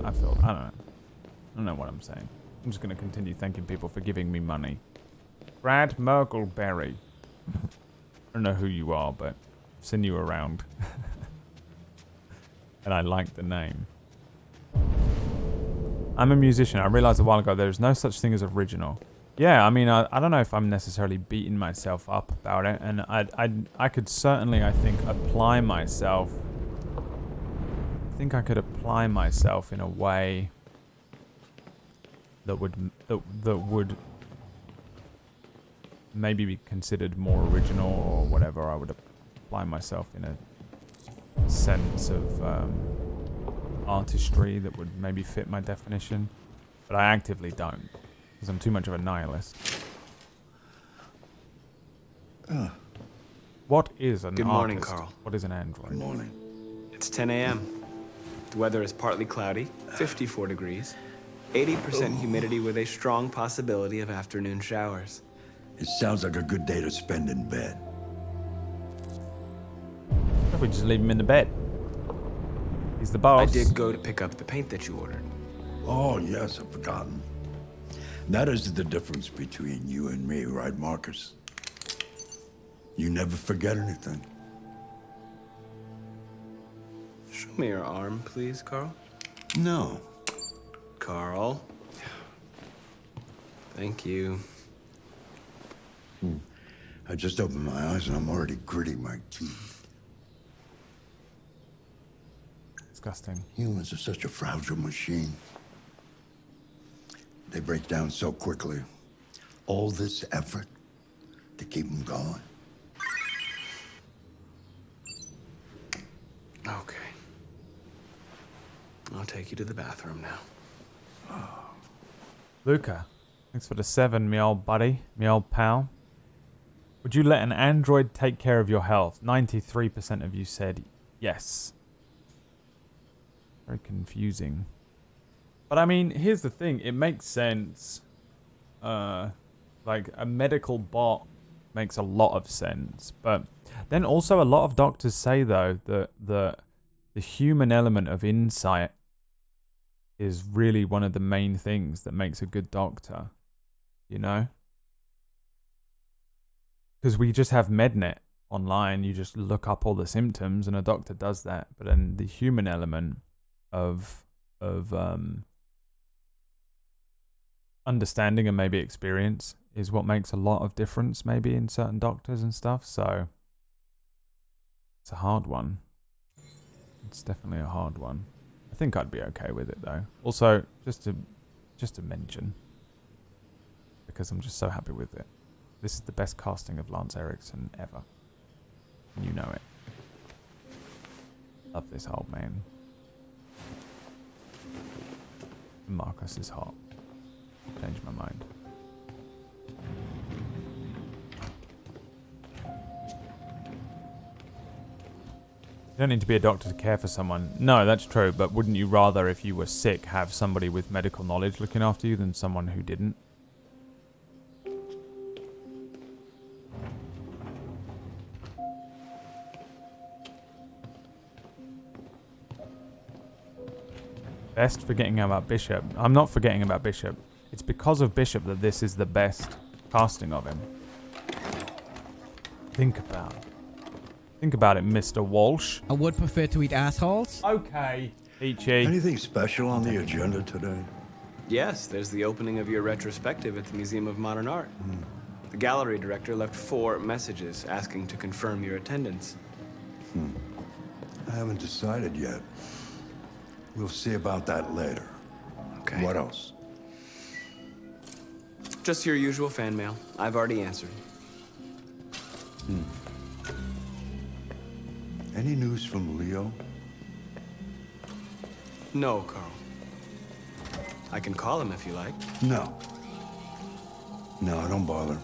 I don't know what I'm saying. I'm just going to continue thanking people for giving me money. Brad Merkelberry. I don't know who you are, but I've seen you around. And I like the name. I'm a musician. I realized a while ago there's no such thing as original. Yeah, I mean, I don't know if I'm necessarily beating myself up about it. And I could certainly, I think, apply myself. I think I could apply myself in a way that would maybe be considered more original or whatever. I would apply myself in a sense of artistry that would maybe fit my definition, but I actively don't because I'm too much of a nihilist. What is an Good morning, artist? Carl. What is an android? Good morning. It's 10 a.m. The weather is partly cloudy, 54 degrees, 80% humidity with a strong possibility of afternoon showers. It sounds like a good day to spend in bed. We just leave him in the bed. He's the boss. I did go to pick up the paint that you ordered. Oh, yes, I've forgotten. That is the difference between you and me, right, Marcus? You never forget anything. Show me your arm, please, Carl. No. Carl. Thank you. I just opened my eyes and I'm already gritting my teeth. Disgusting. Humans are such a fragile machine. They break down so quickly. All this effort to keep them going. Okay. I'll take you to the bathroom now. Luca, thanks for the 7, me old buddy, me old pal. Would you let an android take care of your health? 93% of you said yes. Very confusing. But I mean, here's the thing. It makes sense. Like, a medical bot makes a lot of sense. But then also a lot of doctors say, though, that the human element of insight is really one of the main things that makes a good doctor. You know? Because we just have MedNet online. You just look up all the symptoms and a doctor does that. But then the human element of understanding and maybe experience is what makes a lot of difference maybe in certain doctors and stuff. So it's a hard one. It's definitely a hard one. I think I'd be okay with it though. Also, just to mention, because I'm just so happy with it. This is the best casting of Lance Erickson ever. And you know it. Love this old man. Marcus is hot. Changed my mind. You don't need to be a doctor to care for someone. No, that's true, but wouldn't you rather, if you were sick, have somebody with medical knowledge looking after you than someone who didn't? Best forgetting about Bishop. I'm not forgetting about Bishop. It's because of Bishop that this is the best casting of him. Think about it, Mr. Walsh. I would prefer to eat assholes. Okay, Peachy. Anything special on the agenda today? Yes, there's the opening of your retrospective at the Museum of Modern Art. The gallery director left 4 messages asking to confirm your attendance. I haven't decided yet. We'll see about that later. Okay. What else? Just your usual fan mail. I've already answered. Any news from Leo? No, Carl. I can call him if you like. No. No, don't bother.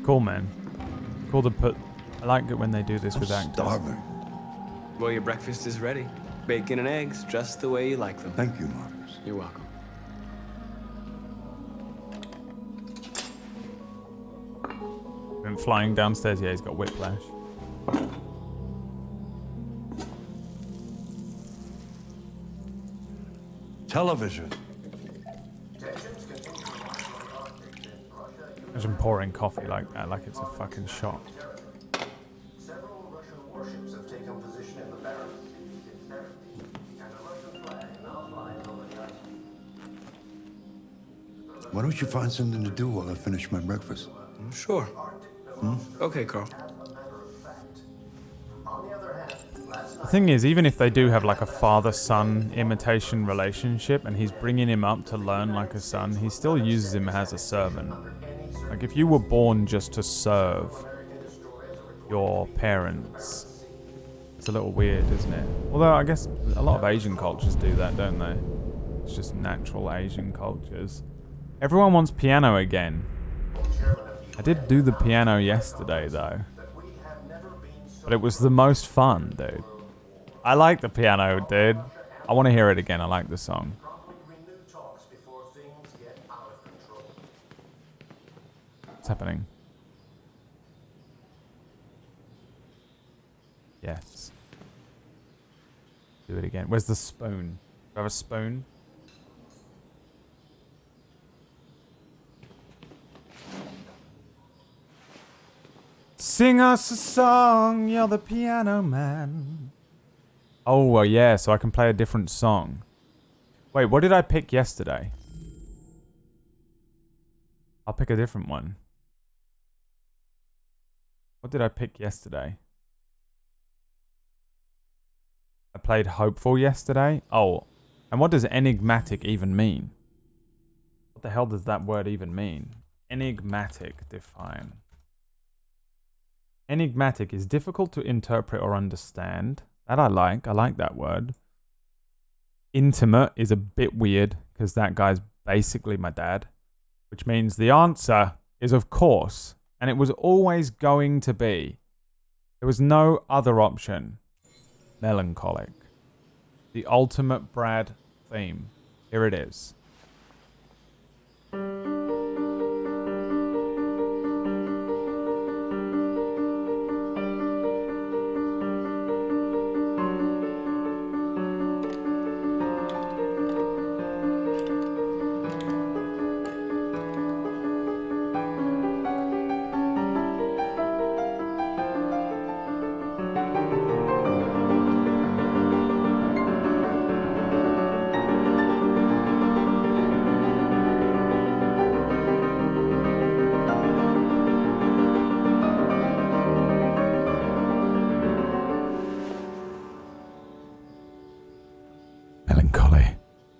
Cool, man. Cool to put. I like it when they do this with actors. Starving. Well, your breakfast is ready. Bacon and eggs, just the way you like them. Thank you, Marcus. You're welcome. Went flying downstairs. Yeah, he's got whiplash. Television. Imagine pouring coffee like that, like it's a fucking shot. Several Russian warships have taken position in the Barents Sea since and a Russian flag now flies over the ice. Why don't you find something to do while I finish my breakfast? Sure. Okay, Carl. The thing is, even if they do have like a father-son imitation relationship and he's bringing him up to learn like a son, he still uses him as a servant. Like if you were born just to serve your parents, it's a little weird, isn't it? Although I guess a lot of Asian cultures do that, don't they? It's just natural Asian cultures. Everyone wants piano again. I did do the piano yesterday though. But it was the most fun, dude. I like the piano, dude. I want to hear it again. I like the song. What's happening? Yes. Do it again. Where's the spoon? Do I have a spoon? Sing us a song, you're the piano man. Oh, well, yeah, so I can play a different song. Wait, what did I pick yesterday? I'll pick a different one. What did I pick yesterday? I played Hopeful yesterday. Oh, and what does enigmatic even mean? What the hell does that word even mean? Enigmatic, define. Enigmatic is difficult to interpret or understand. That I like that word. Intimate is a bit weird because that guy's basically my dad, which means the answer is of course, and it was always going to be. There was no other option. Melancholic. The ultimate Brad theme. Here it is.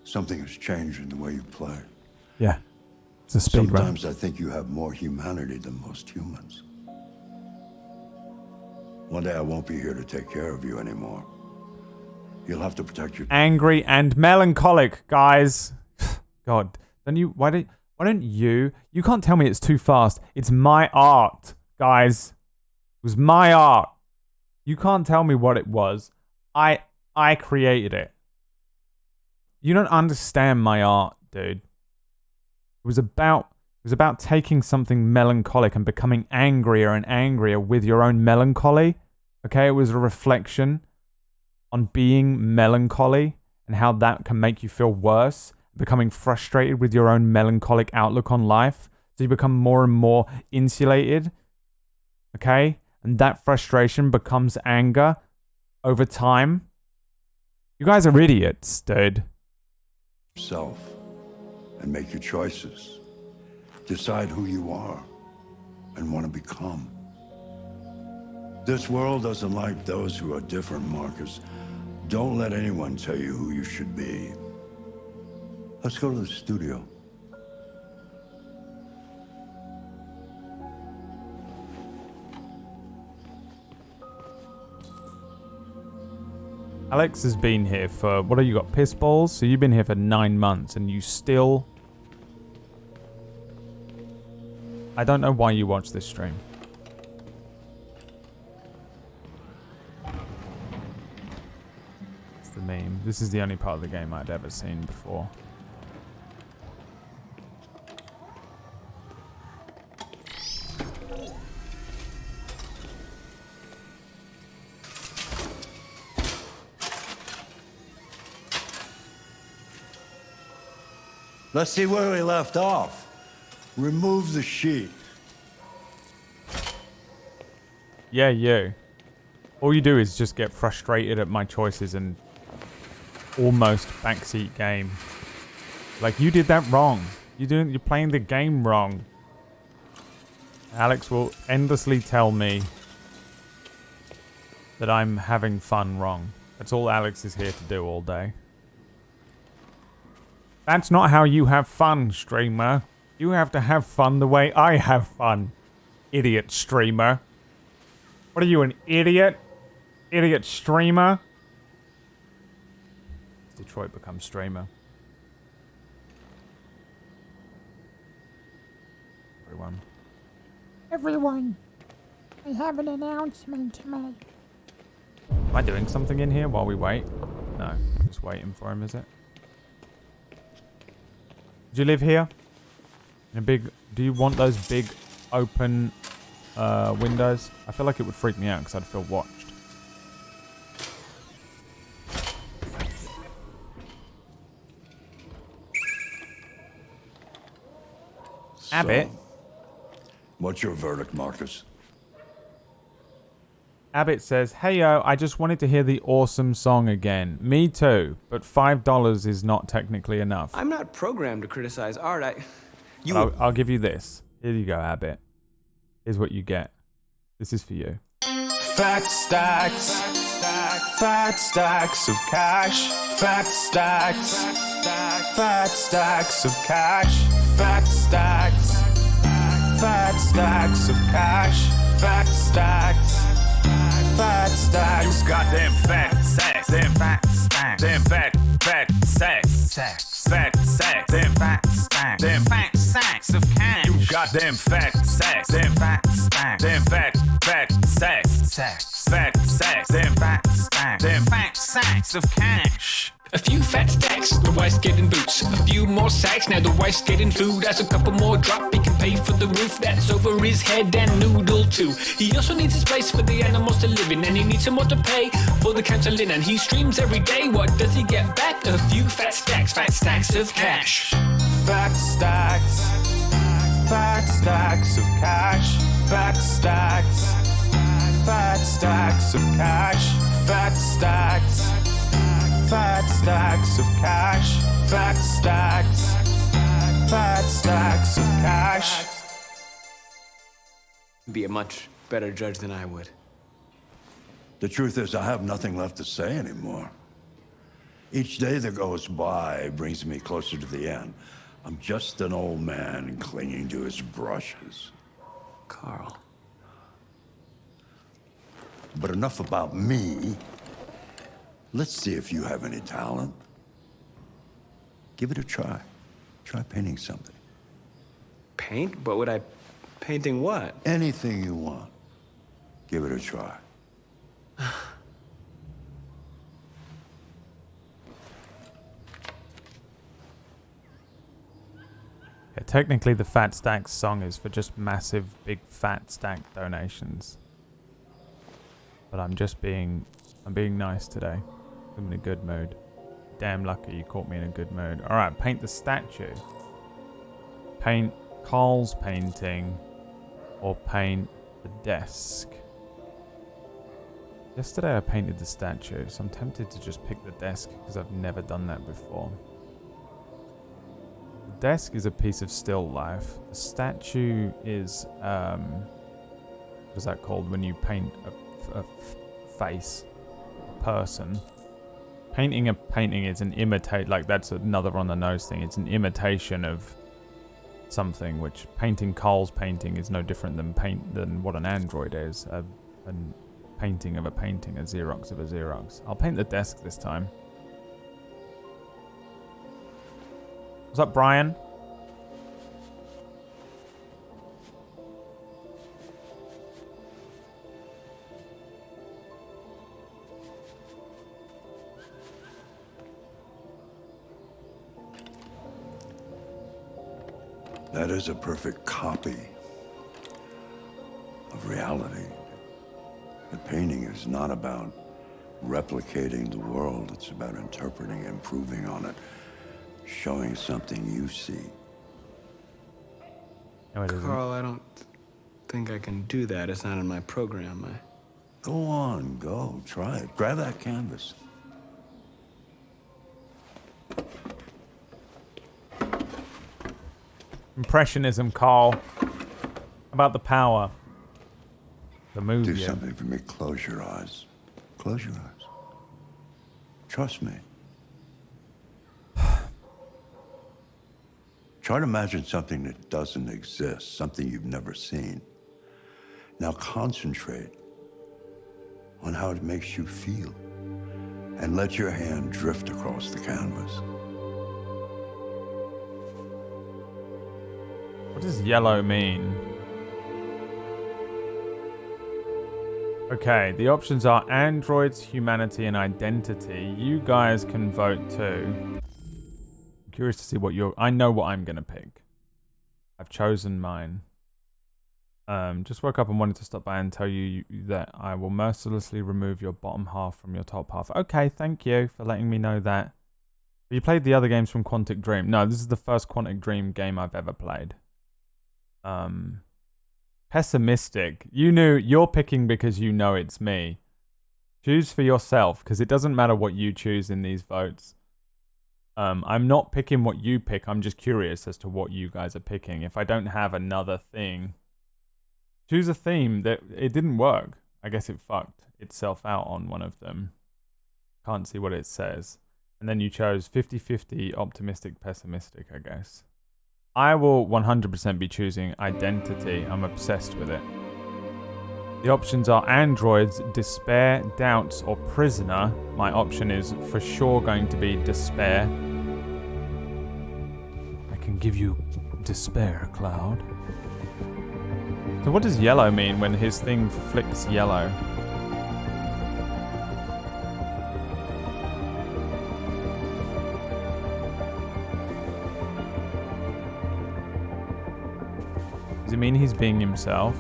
Something has changed in the way you play. Yeah. It's a speed run. Sometimes I think you have more humanity than most humans. One day I won't be here to take care of you anymore. You'll have to protect your... Angry and melancholic, guys. God. Why don't you can't tell me it's too fast. It's my art, guys. It was my art. You can't tell me what it was. I created it. You don't understand my art, dude. It was about taking something melancholic and becoming angrier and angrier with your own melancholy. Okay, it was a reflection on being melancholy and how that can make you feel worse, becoming frustrated with your own melancholic outlook on life. So you become more and more insulated. Okay? And that frustration becomes anger over time. You guys are idiots, dude. Self and make your choices. Decide who you are and want to become. This world doesn't like those who are different, Marcus. Don't let anyone tell you who you should be. Let's go to the studio. Alex has been here for, what have you got, piss balls? So you've been here for 9 months and you still... I don't know why you watch this stream. It's the meme. This is the only part of the game I'd ever seen before. Let's see where we left off. Remove the sheet. Yeah, you. All you do is just get frustrated at my choices and almost backseat game. Like, you did that wrong. You're playing the game wrong. Alex will endlessly tell me that I'm having fun wrong. That's all Alex is here to do all day. That's not how you have fun, streamer. You have to have fun the way I have fun, idiot streamer. What are you, an idiot? Idiot streamer? Detroit becomes streamer. Everyone, I have an announcement to make. Am I doing something in here while we wait? No, just waiting for him, is it? Do you live here? In a big... Do you want those big open windows? I feel like it would freak me out because I'd feel watched. Abbott? What's your verdict, Marcus? Abbott says, "Hey yo, I just wanted to hear the awesome song again. Me too, but $5 is not technically enough." I'm not programmed to criticize art. I'll give you this. Here you go, Abbott. Here's what you get. This is for you. Fat stacks of cash. Fat stacks of cash. Fat stacks of cash. Fat stacks. You goddamn fat sacks. Damn fat stacks. Damn fat sacks. Fat sacks. Damn fat stacks. Damn fat sacks of cash. You goddamn fat sacks. Damn fat stacks. Damn fat sacks. Fat sacks. Damn fat stacks. Damn fat sacks of cash. A few fat stacks, the wife's getting boots. A few more sacks, now the wife's getting food. As a couple more drop, he can pay for the roof that's over his head and noodle too. He also needs his place for the animals to live in, and he needs some more to pay for the counseling. And he streams every day. What does he get back? A few fat stacks of cash. Fat stacks of cash. Fat stacks of cash. Fat stacks of cash. Fat stacks of cash. Be a much better judge than I would. The truth is, I have nothing left to say anymore. Each day that goes by brings me closer to the end. I'm just an old man clinging to his brushes. Carl. But enough about me. Let's see if you have any talent. Give it a try. Try painting something. Paint? What would I... Painting what? Anything you want. Give it a try. Yeah, technically the Fat Stacks song is for just massive, big, fat stack donations. But I'm being nice today. I'm in a good mood. Damn lucky you caught me in a good mood. Alright, paint the statue. Paint Carl's painting. Or paint the desk. Yesterday I painted the statue, so I'm tempted to just pick the desk because I've never done that before. The desk is a piece of still life. The statue is, what is that called when you paint a face, a person? Painting a painting is an imitate, like that's another on the nose thing. It's an imitation of something, which painting Carl's painting is no different than what an android is. A painting of a painting, a Xerox of a Xerox. I'll paint the desk this time. What's up, Brian? That is a perfect copy of reality. The painting is not about replicating the world. It's about interpreting, improving on it, showing something you see. No, it isn't. Carl, I don't think I can do that. It's not in my program. Go on, go. Try it. Grab that canvas. Impressionism, Carl. About the power. The movie. Do something for me. Close your eyes. Close your eyes. Trust me. Try to imagine something that doesn't exist, something you've never seen. Now concentrate on how it makes you feel, and let your hand drift across the canvas. What does yellow mean? Okay, the options are androids, humanity, and identity. You guys can vote too. I'm curious to see what I know what I'm gonna pick. I've chosen mine. Just woke up and wanted to stop by and tell you that I will mercilessly remove your bottom half from your top half. Okay, thank you for letting me know that. You played the other games from Quantic Dream. No, this is the first Quantic Dream game I've ever played. Pessimistic. You're picking because you know it's me. Choose for yourself, because it doesn't matter what you choose in these votes. I'm not picking what you pick. I'm just curious as to what you guys are picking. If I don't have another thing, choose a theme that it didn't work. I guess it fucked itself out on one of them. Can't see what it says. And then you chose 50-50, optimistic, pessimistic, I guess. I will 100% be choosing identity. I'm obsessed with it. The options are androids, despair, doubts, or prisoner. My option is for sure going to be despair. I can give you despair, Cloud. So what does yellow mean when his thing flicks yellow? Does it mean he's being himself?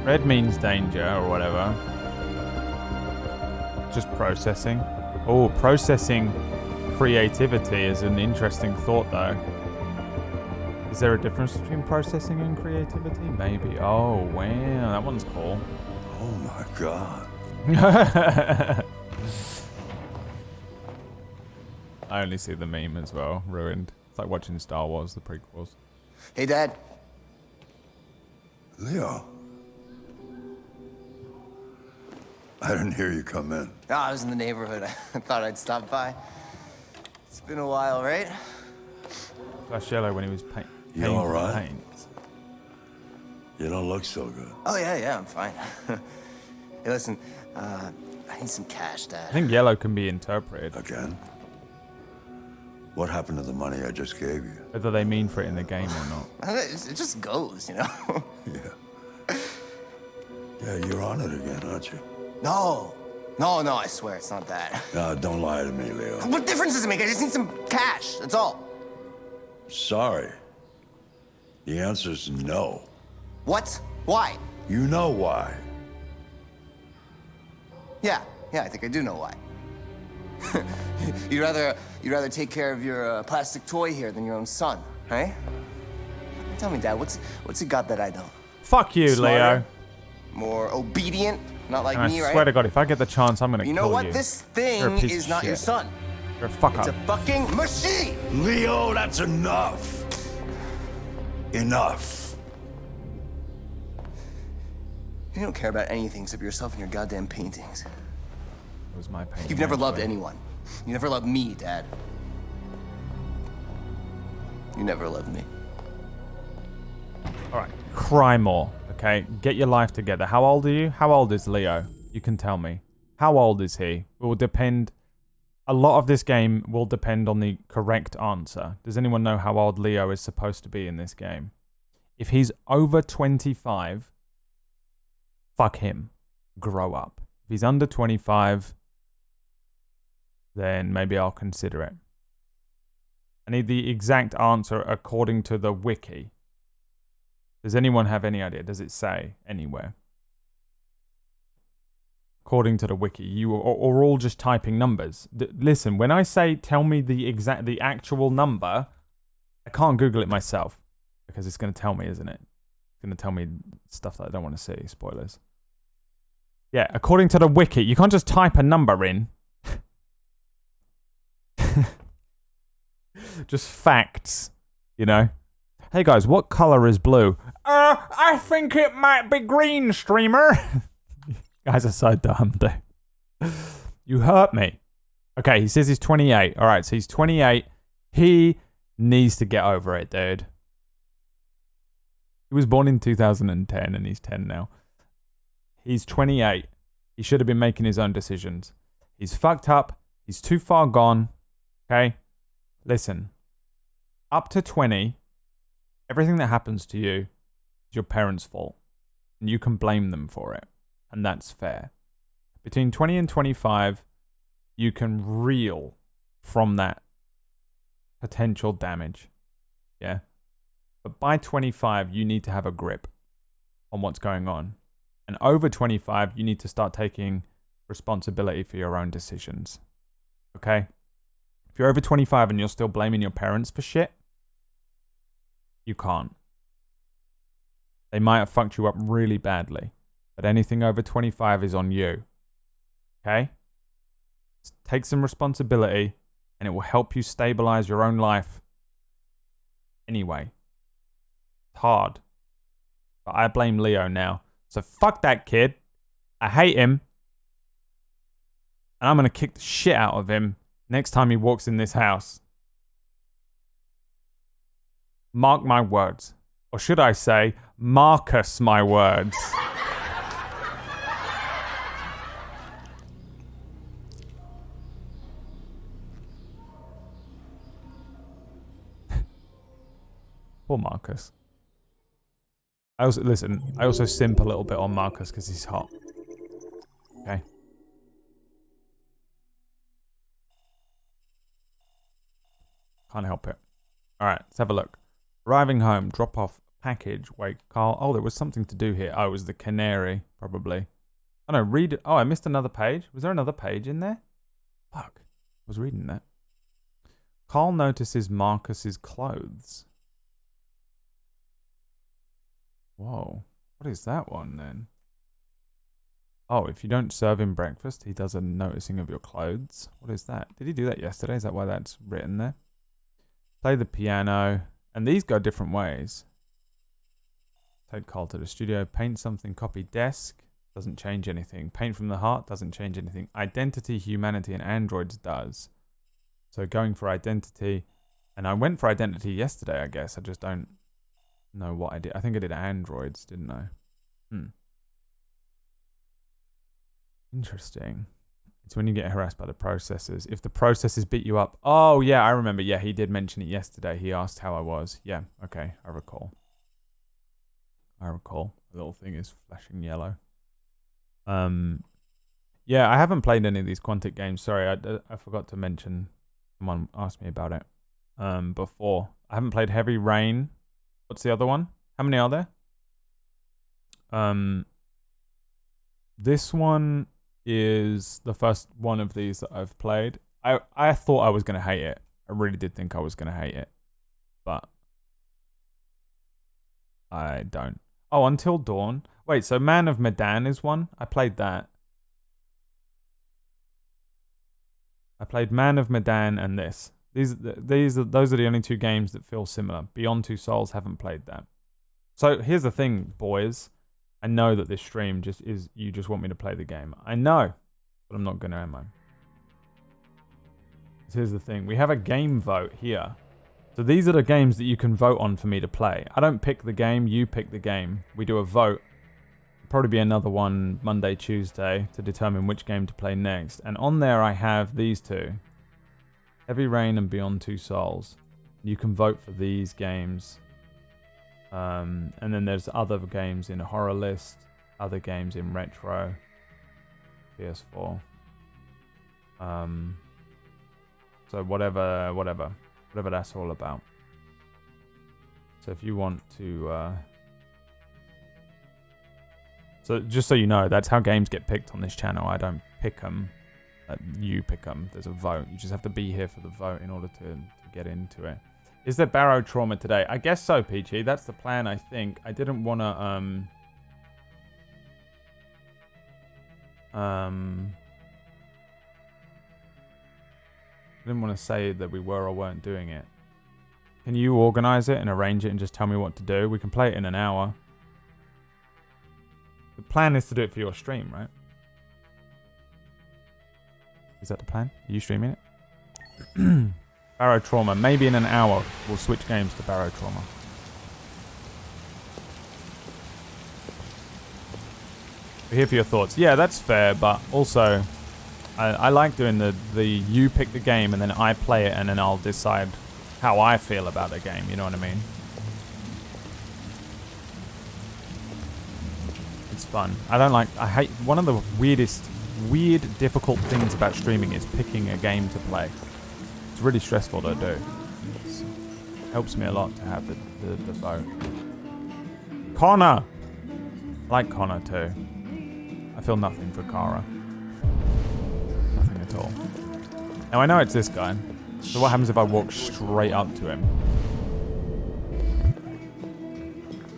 Red means danger or whatever. Just processing. Oh, processing creativity is an interesting thought though. Is there a difference between processing and creativity? Maybe. Oh, wow. That one's cool. Oh my god. I only see the meme as well. Ruined. It's like watching Star Wars, the prequels. Hey, Dad. Leo. I didn't hear you come in. Oh, I was in the neighborhood. I thought I'd stop by. It's been a while, right? Flash yellow when he was paint. You all right? You don't look so good. Oh, yeah, I'm fine. Hey, listen, I need some cash, Dad. I think yellow can be interpreted. Again? What happened to the money I just gave you? Whether they mean for it in the game or not. It just goes, you know? Yeah. Yeah, you're on it again, aren't you? No, I swear it's not that. No, don't lie to me, Leo. What difference does it make? I just need some cash, that's all. Sorry. The answer's no. What? Why? You know why. Yeah, I think I do know why. You'd rather take care of your plastic toy here than your own son, right? Tell me, Dad, what's he got that I don't? Fuck you, Smarter, Leo. More obedient, not like And me, I right? swear to God, if I get the chance, I'm gonna kill you. You know what? This You're a thing piece is of not your shit. son. You're a fuck It's up. a fucking machine. Leo, that's enough. Enough. You don't care about anything except yourself and your goddamn paintings. It was my painting. You've never loved actually. anyone. You never loved me, Dad. You never loved me. All right, cry more, okay? Get your life together. How old are you? How old is Leo? You can tell me. How old is he? It will depend. A lot of this game will depend on the correct answer. Does anyone know how old Leo is supposed to be in this game? If he's over 25, fuck him. Grow up. If he's under 25, then maybe I'll consider it. I need the exact answer according to the wiki. Does anyone have any idea? Does it say anywhere? According to the wiki, you are all just typing numbers. Listen, when I say tell me the actual number, I can't Google it myself because it's going to tell me, isn't it? It's going to tell me stuff that I don't want to see. Spoilers. Yeah, according to the wiki, you can't just type a number in. Just facts, you know? Hey guys, what color is blue? I think it might be green, streamer. Guys are so dumb, dude. You hurt me. Okay, he says he's 28. All right, so he's 28. He needs to get over it, dude. He was born in 2010 and he's 10 now. He's 28. He should have been making his own decisions. He's fucked up. He's too far gone. Okay? Listen. Up to 20, everything that happens to you is your parents' fault. And you can blame them for it. And that's fair. Between 20 and 25, you can reel from that potential damage. Yeah? But by 25, you need to have a grip on what's going on. And over 25, you need to start taking responsibility for your own decisions. Okay? If you're over 25 and you're still blaming your parents for shit, you can't. They might have fucked you up really badly. But anything over 25 is on you. Okay? Take some responsibility. and it will help you stabilize your own life. Anyway, it's hard. But I blame Leo now. So fuck that kid. I hate him. And I'm going to kick the shit out of him next time he walks in this house. Mark my words. Or should I say, Marcus my words. Poor Marcus. I also simp a little bit on Marcus because he's hot. Okay. Can't help it. Alright, let's have a look. Arriving home, drop off package. Wait, Carl. Oh, there was something to do here. Oh, it was the canary, probably. Oh no, read it. Oh, I missed another page. Was there another page in there? Fuck. I was reading that. Carl notices Marcus's clothes. Whoa. What is that one then? Oh, if you don't serve him breakfast, he does a noticing of your clothes. What is that? Did he do that yesterday? Is that why that's written there? Play the piano. And these go different ways. Take Carl to the studio. Paint something. Copy desk. Doesn't change anything. Paint from the heart. Doesn't change anything. Identity, humanity, and androids does. So going for identity. And I went for identity yesterday, I guess. I just don't know what I did. I think I did androids, didn't I? Interesting. It's when you get harassed by the processors. If the processors beat you up. Oh, yeah, I remember. Yeah, he did mention it yesterday. He asked how I was. Yeah, okay, I recall. The little thing is flashing yellow. Yeah, I haven't played any of these Quantic games. Sorry, I forgot to mention. Someone asked me about it before. I haven't played Heavy Rain. What's the other one? How many are there? This one is the first one of these that I've played. I thought I was going to hate it. I really did think I was going to hate it. But I don't. Oh, Until Dawn. Wait, so Man of Medan is one? I played that. I played Man of Medan and this. Those are the only two games that feel similar. Beyond Two Souls, haven't played that. So here's the thing, boys. I know that this stream just is, you just want me to play the game. I know, but I'm not going to, am I? So here's the thing. We have a game vote here. So these are the games that you can vote on for me to play. I don't pick the game, you pick the game. We do a vote. There'll probably be another one Monday, Tuesday to determine which game to play next. And on there I have these two. Heavy Rain and Beyond Two Souls. You can vote for these games. And then there's other games in a horror list, other games in retro, PS4. So whatever that's all about. So if you want to, so just so you know, that's how games get picked on this channel. I don't pick them. You pick them. There's a vote. You just have to be here for the vote in order to get into it. Is there Barrow Trauma today? I guess so, Peachy. That's the plan, I think. I didn't want to, I didn't want to say that we were or weren't doing it. Can you organize it and arrange it and just tell me what to do? We can play it in an hour. The plan is to do it for your stream, right? Is that the plan? Are you streaming it? Barrow Trauma. Maybe in an hour we'll switch games to Barrow Trauma. We're here for your thoughts. Yeah, that's fair, but also I like doing the you pick the game and then I play it and then I'll decide how I feel about the game, you know what I mean? It's fun. I hate, one of the weird, difficult things about streaming is picking a game to play. It's really stressful to do. It helps me a lot to have the vote. Connor! I like Connor too. I feel nothing for Kara. Nothing at all. Now I know it's this guy. So what happens if I walk straight up to him?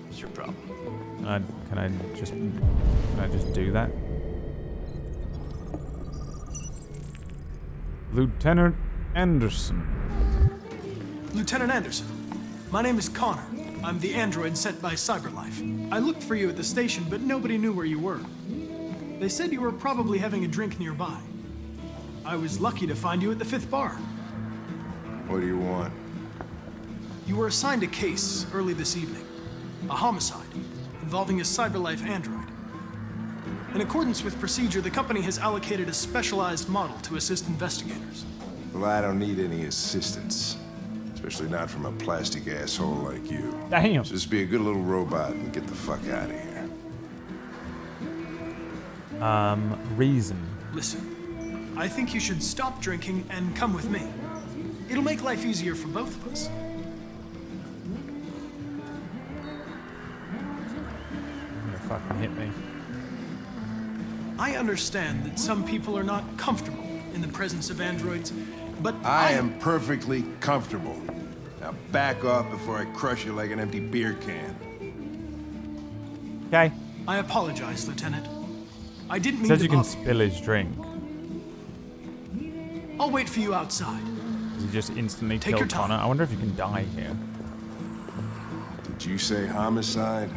What's your problem? Can I just do that? Lieutenant Anderson. Lieutenant Anderson, my name is Connor. I'm the android sent by CyberLife. I looked for you at the station, but nobody knew where you were. They said you were probably having a drink nearby. I was lucky to find you at the 5th bar. What do you want? You were assigned a case early this evening. A homicide involving a CyberLife android. In accordance with procedure, the company has allocated a specialized model to assist investigators. Well, I don't need any assistance. Especially not from a plastic asshole like you. Damn. Just be a good little robot and get the fuck out of here. Reason. Listen, I think you should stop drinking and come with me. It'll make life easier for both of us. You're gonna fucking hit me. I understand that some people are not comfortable in the presence of androids, but I am perfectly comfortable. Now back off before I crush you like an empty beer can. Okay. I apologize, Lieutenant. I didn't mean Says to you can bother. spill his drink. I'll wait for you outside. Does he just instantly Take kill your time. Connor? I wonder if you can die here. Did you say homicide?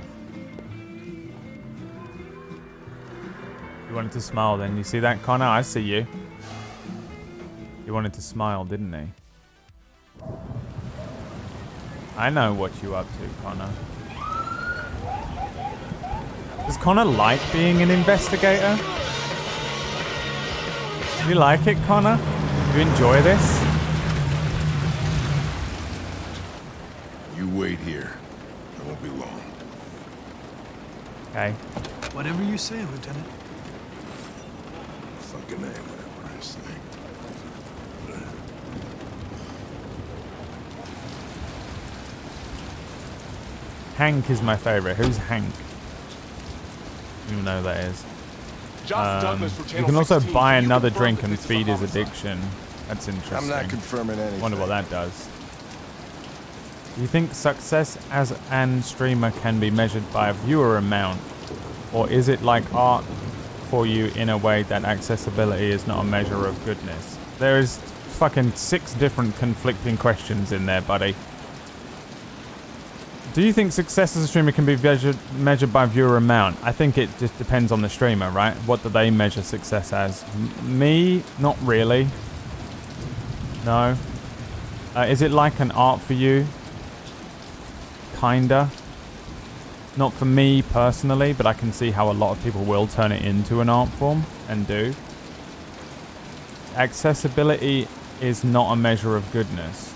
You wanted to smile then. You see that, Connor? I see you. You wanted to smile, didn't he? I know what you up to, Connor. Does Connor like being an investigator? Do you like it, Connor? Do you enjoy this? You wait here. I won't be long. Okay. Whatever you say, Lieutenant. Fucking A, whatever I say. Hank is my favorite. Who's Hank? I don't even know who that is. You can also buy another drink and feed his addiction. That's interesting. I'm not confirming anything. Wonder what that does. Do you think success as an streamer can be measured by a viewer amount? Or is it like art for you in a way that accessibility is not a measure of goodness? There is fucking 6 different conflicting questions in there, buddy. Do you think success as a streamer can be measured by viewer amount? I think it just depends on the streamer, right? What do they measure success as? Me? Not really. No. Is it like an art for you? Kinda. Not for me personally, but I can see how a lot of people will turn it into an art form and do. Accessibility is not a measure of goodness.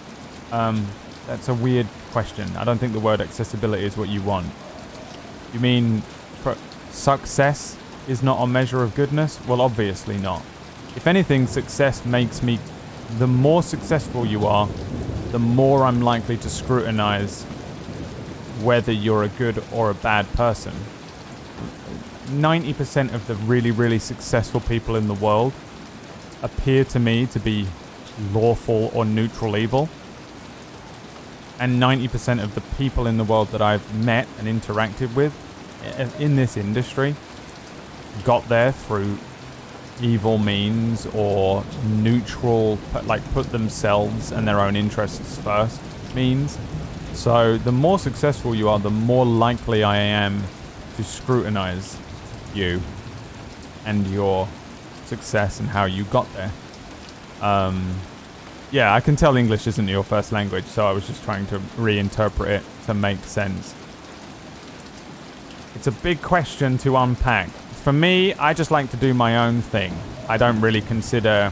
That's a weird question. I don't think the word accessibility is what you want. You mean success is not a measure of goodness? Well, obviously not. If anything, success makes me... The more successful you are, the more I'm likely to scrutinize whether you're a good or a bad person. 90% of the really, really successful people in the world appear to me to be lawful or neutral evil. And 90% of the people in the world that I've met and interacted with in this industry got there through evil means or neutral, like put themselves and their own interests first means. So the more successful you are, the more likely I am to scrutinize you and your success and how you got there. Yeah, I can tell English isn't your first language, so I was just trying to reinterpret it to make sense. It's a big question to unpack. For me, I just like to do my own thing. I don't really consider...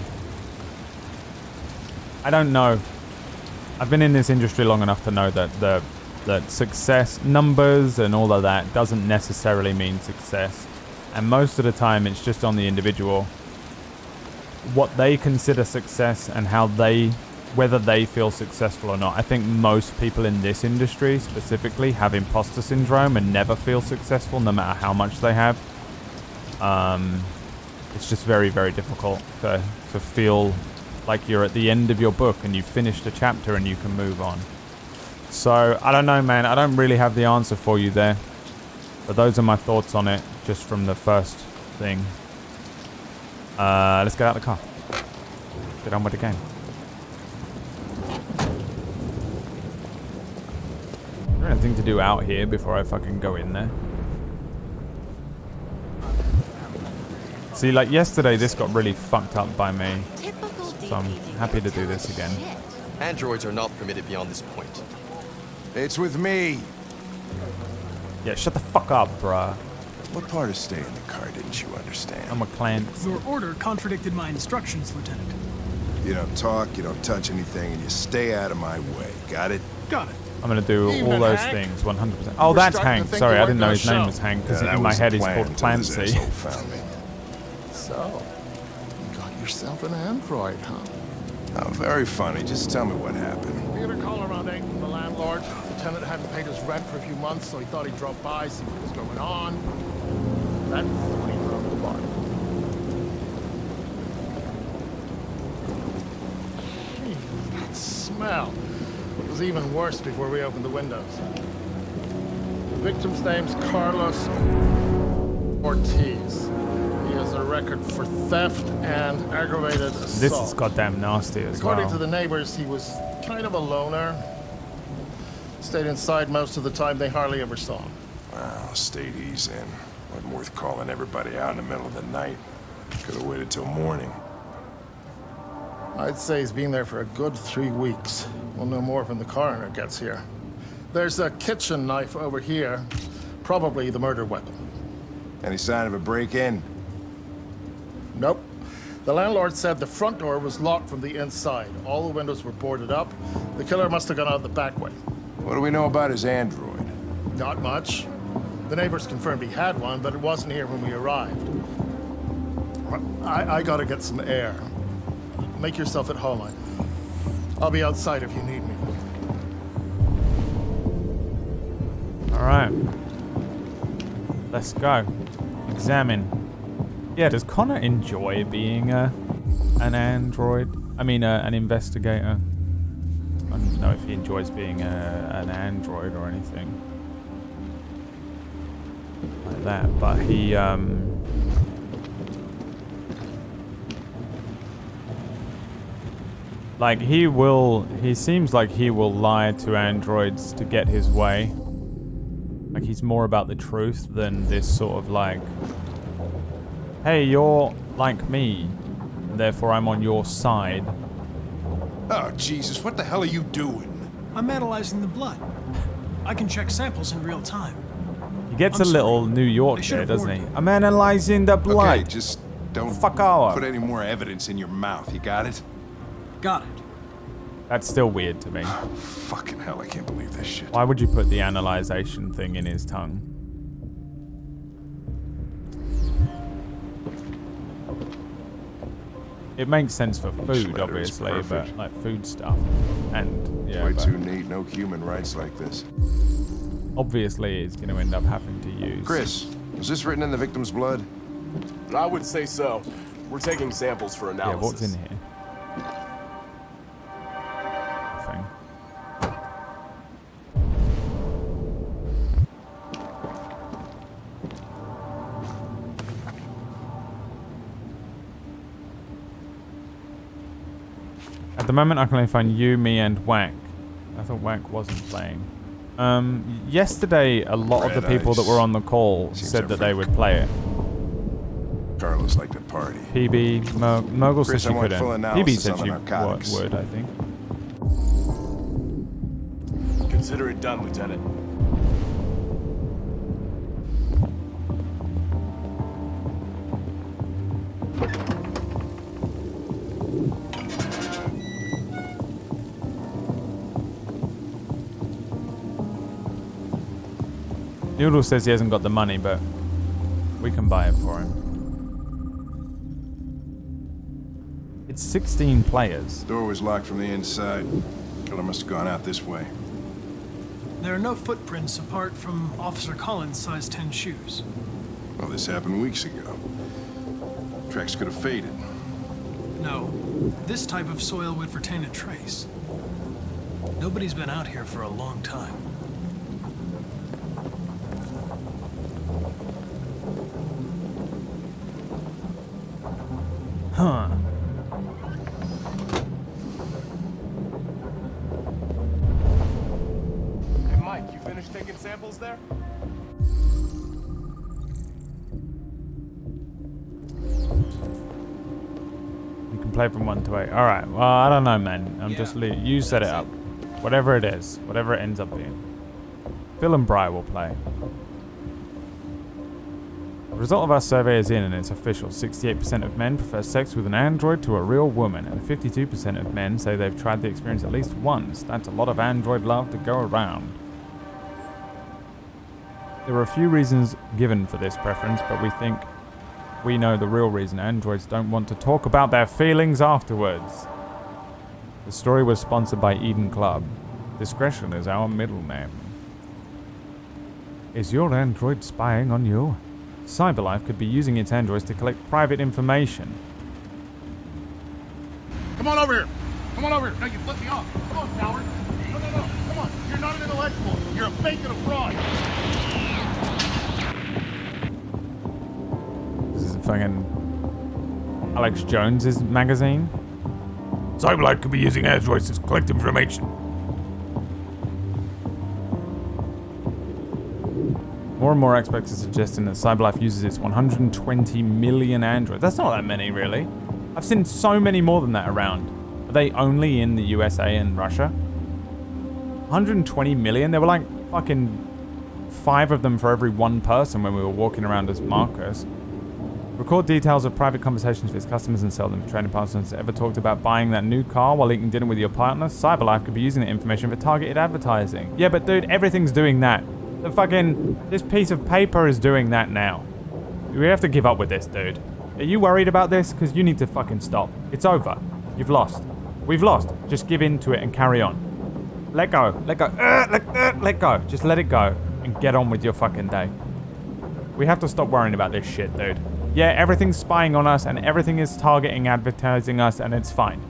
I don't know. I've been in this industry long enough to know that that success, numbers and all of that doesn't necessarily mean success. And most of the time, it's just on the individual. What they consider success and how whether they feel successful or not. I think most people in this industry specifically have imposter syndrome and never feel successful no matter how much they have. It's just very, very difficult to feel like you're at the end of your book and you've finished a chapter and you can move on. So, I don't know, man. I don't really have the answer for you there. But those are my thoughts on it, just from the first thing. Let's get out of the car. Get on with the game. there anything to do out here before I fucking go in there? See, like yesterday, this got really fucked up by me. So I'm happy to do this again. Androids are not permitted beyond this point. It's with me. Yeah, shut the fuck up, bruh. What part of staying in the car didn't you understand? I'm a client. Your order contradicted my instructions, Lieutenant. You don't talk, you don't touch anything, and you stay out of my way. Got it? Got it. I'm gonna do all Evening, those Hank. things 100%. Oh, that's Hank. Sorry, I didn't know his name was Hank because in my head he's called Clancy. Found me. So, you got yourself an android, huh? Oh, very funny. Just tell me what happened. We got a call around 8 from the landlord. The tenant hadn't paid his rent for a few months, so he thought he'd drop by, see what was going on. That's when he broke the bar. That smell. It was even worse before we opened the windows. The victim's name's Carlos Ortiz. He has a record for theft and aggravated assault. This is goddamn nasty as well. According to the neighbors, he was kind of a loner. Stayed inside most of the time. They hardly ever saw him. Wow, stayed easy in. Wasn't worth calling everybody out in the middle of the night. Could have waited till morning. I'd say he's been there for a good 3 weeks. We'll know more when the coroner gets here. There's a kitchen knife over here. Probably the murder weapon. Any sign of a break-in? Nope. The landlord said the front door was locked from the inside. All the windows were boarded up. The killer must have gone out the back way. What do we know about his android? Not much. The neighbors confirmed he had one, but it wasn't here when we arrived. I gotta get some air. Make yourself at home. I'll be outside if you need me. Alright. Let's go. Examine. Yeah, does Connor enjoy being an android? I mean, an investigator. I don't know if he enjoys being an android or anything like that, but he like he seems like he will lie to androids to get his way. Like he's more about the truth than this sort of like, hey, you're like me, therefore I'm on your side. Oh, Jesus, what the hell are you doing? I'm analyzing the blood. I can check samples in real time. He gets a little New York there, doesn't he? I'm analyzing the blood. Okay, just don't fuck off. Put any more evidence in your mouth, you got it? Got it. That's still weird to me. Fucking hell, I can't believe this shit. Why would you put the analyzation thing in his tongue? It makes sense for food, obviously, but like food stuff. And yeah. Way too neat, no human rights like this. Obviously, it's going to end up having to use. Chris, was this written in the victim's blood? I would say so. We're taking samples for analysis. Yeah, what's in here? Nothing. At the moment, I can only find you, me, and Whack. I thought Whack wasn't playing. Yesterday, a lot of the people that were on the call said that they would play it. Carlos liked to party. PB, Mogul said she couldn't. full PB analysis said on the she narcotics. would, I think. Consider it done, Lieutenant. Noodle says he hasn't got the money, but we can buy it for him. It's 16 players. Door was locked from the inside. Killer must have gone out this way. There are no footprints apart from Officer Collins' size 10 shoes. Well, this happened weeks ago. Tracks could have faded. No, this type of soil would retain a trace. Nobody's been out here for a long time. Huh. Hey, Mike, you finished? Finish taking samples there? You can play from 1 to 8. Alright, well, I don't know, man. You set it up. Whatever it is. Whatever it ends up being. Phil and Bri will play. The result of our survey is in and it's official. 68% of men prefer sex with an android to a real woman, and 52% of men say they've tried the experience at least once. That's a lot of android love to go around. There are a few reasons given for this preference, but we think we know the real reason. Androids don't want to talk about their feelings afterwards. The story was sponsored by Eden Club. Discretion is our middle name. Is your android spying on you? Cyberlife could be using its androids to collect private information. Come on over here. Come on over here. No, you flipped me off. Come on, coward. No. Come on. You're not an intellectual. You're a fake and a fraud. This is fucking Alex Jones's magazine. Cyberlife could be using androids to collect information. More and more experts are suggesting that Cyberlife uses its 120 million androids. That's not that many, really. I've seen so many more than that around. Are they only in the USA and Russia? 120 million? There were like fucking 5 of them for every 1 person when we were walking around as Marcus. Record details of private conversations with its customers and sell them to trading partners. Ever talked about buying that new car while eating dinner with your partner? Cyberlife could be using that information for targeted advertising. Yeah, but dude, everything's doing that. This piece of paper is doing that now. We have to give up with this, dude. Are you worried about this? Because you need to fucking stop. It's over. You've lost. We've lost. Just give in to it and carry on. Let go. Let go. Let go. Just let it go and get on with your fucking day. We have to stop worrying about this shit, dude. Yeah, everything's spying on us and everything is targeting advertising us and it's fine.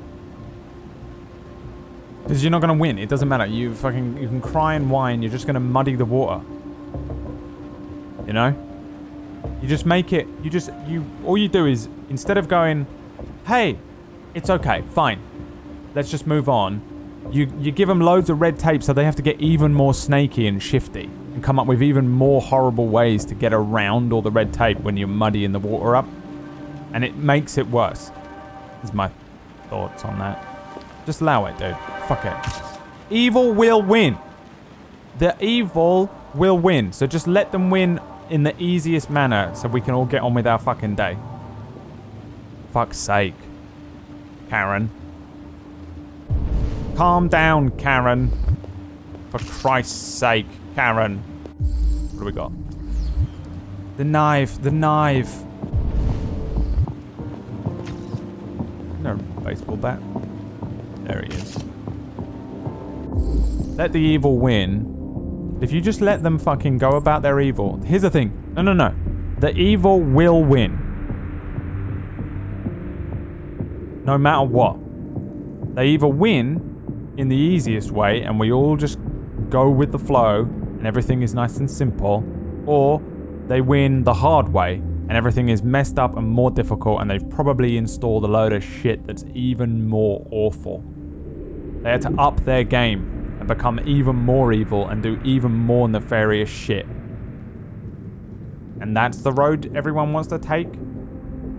Because you're not going to win. It doesn't matter. You can cry and whine. You're just going to muddy the water. You know? You just make it, all you do is, instead of going, hey, it's okay, fine, let's just move on. You give them loads of red tape so they have to get even more snaky and shifty and come up with even more horrible ways to get around all the red tape when you're muddying the water up. And it makes it worse. Is my thoughts on that. Just allow it, dude. Fuck it. Evil will win. The evil will win. So just let them win in the easiest manner so we can all get on with our fucking day. Fuck's sake. Karen. Calm down, Karen. For Christ's sake, Karen. What do we got? The knife. The knife. No baseball bat. There he is. Let the evil win. If you just let them fucking go about their evil. Here's the thing. No. The evil will win. No matter what. They either win in the easiest way and we all just go with the flow and everything is nice and simple, or they win the hard way and everything is messed up and more difficult and they've probably installed a load of shit that's even more awful. They had to up their game and become even more evil and do even more nefarious shit. And that's the road everyone wants to take?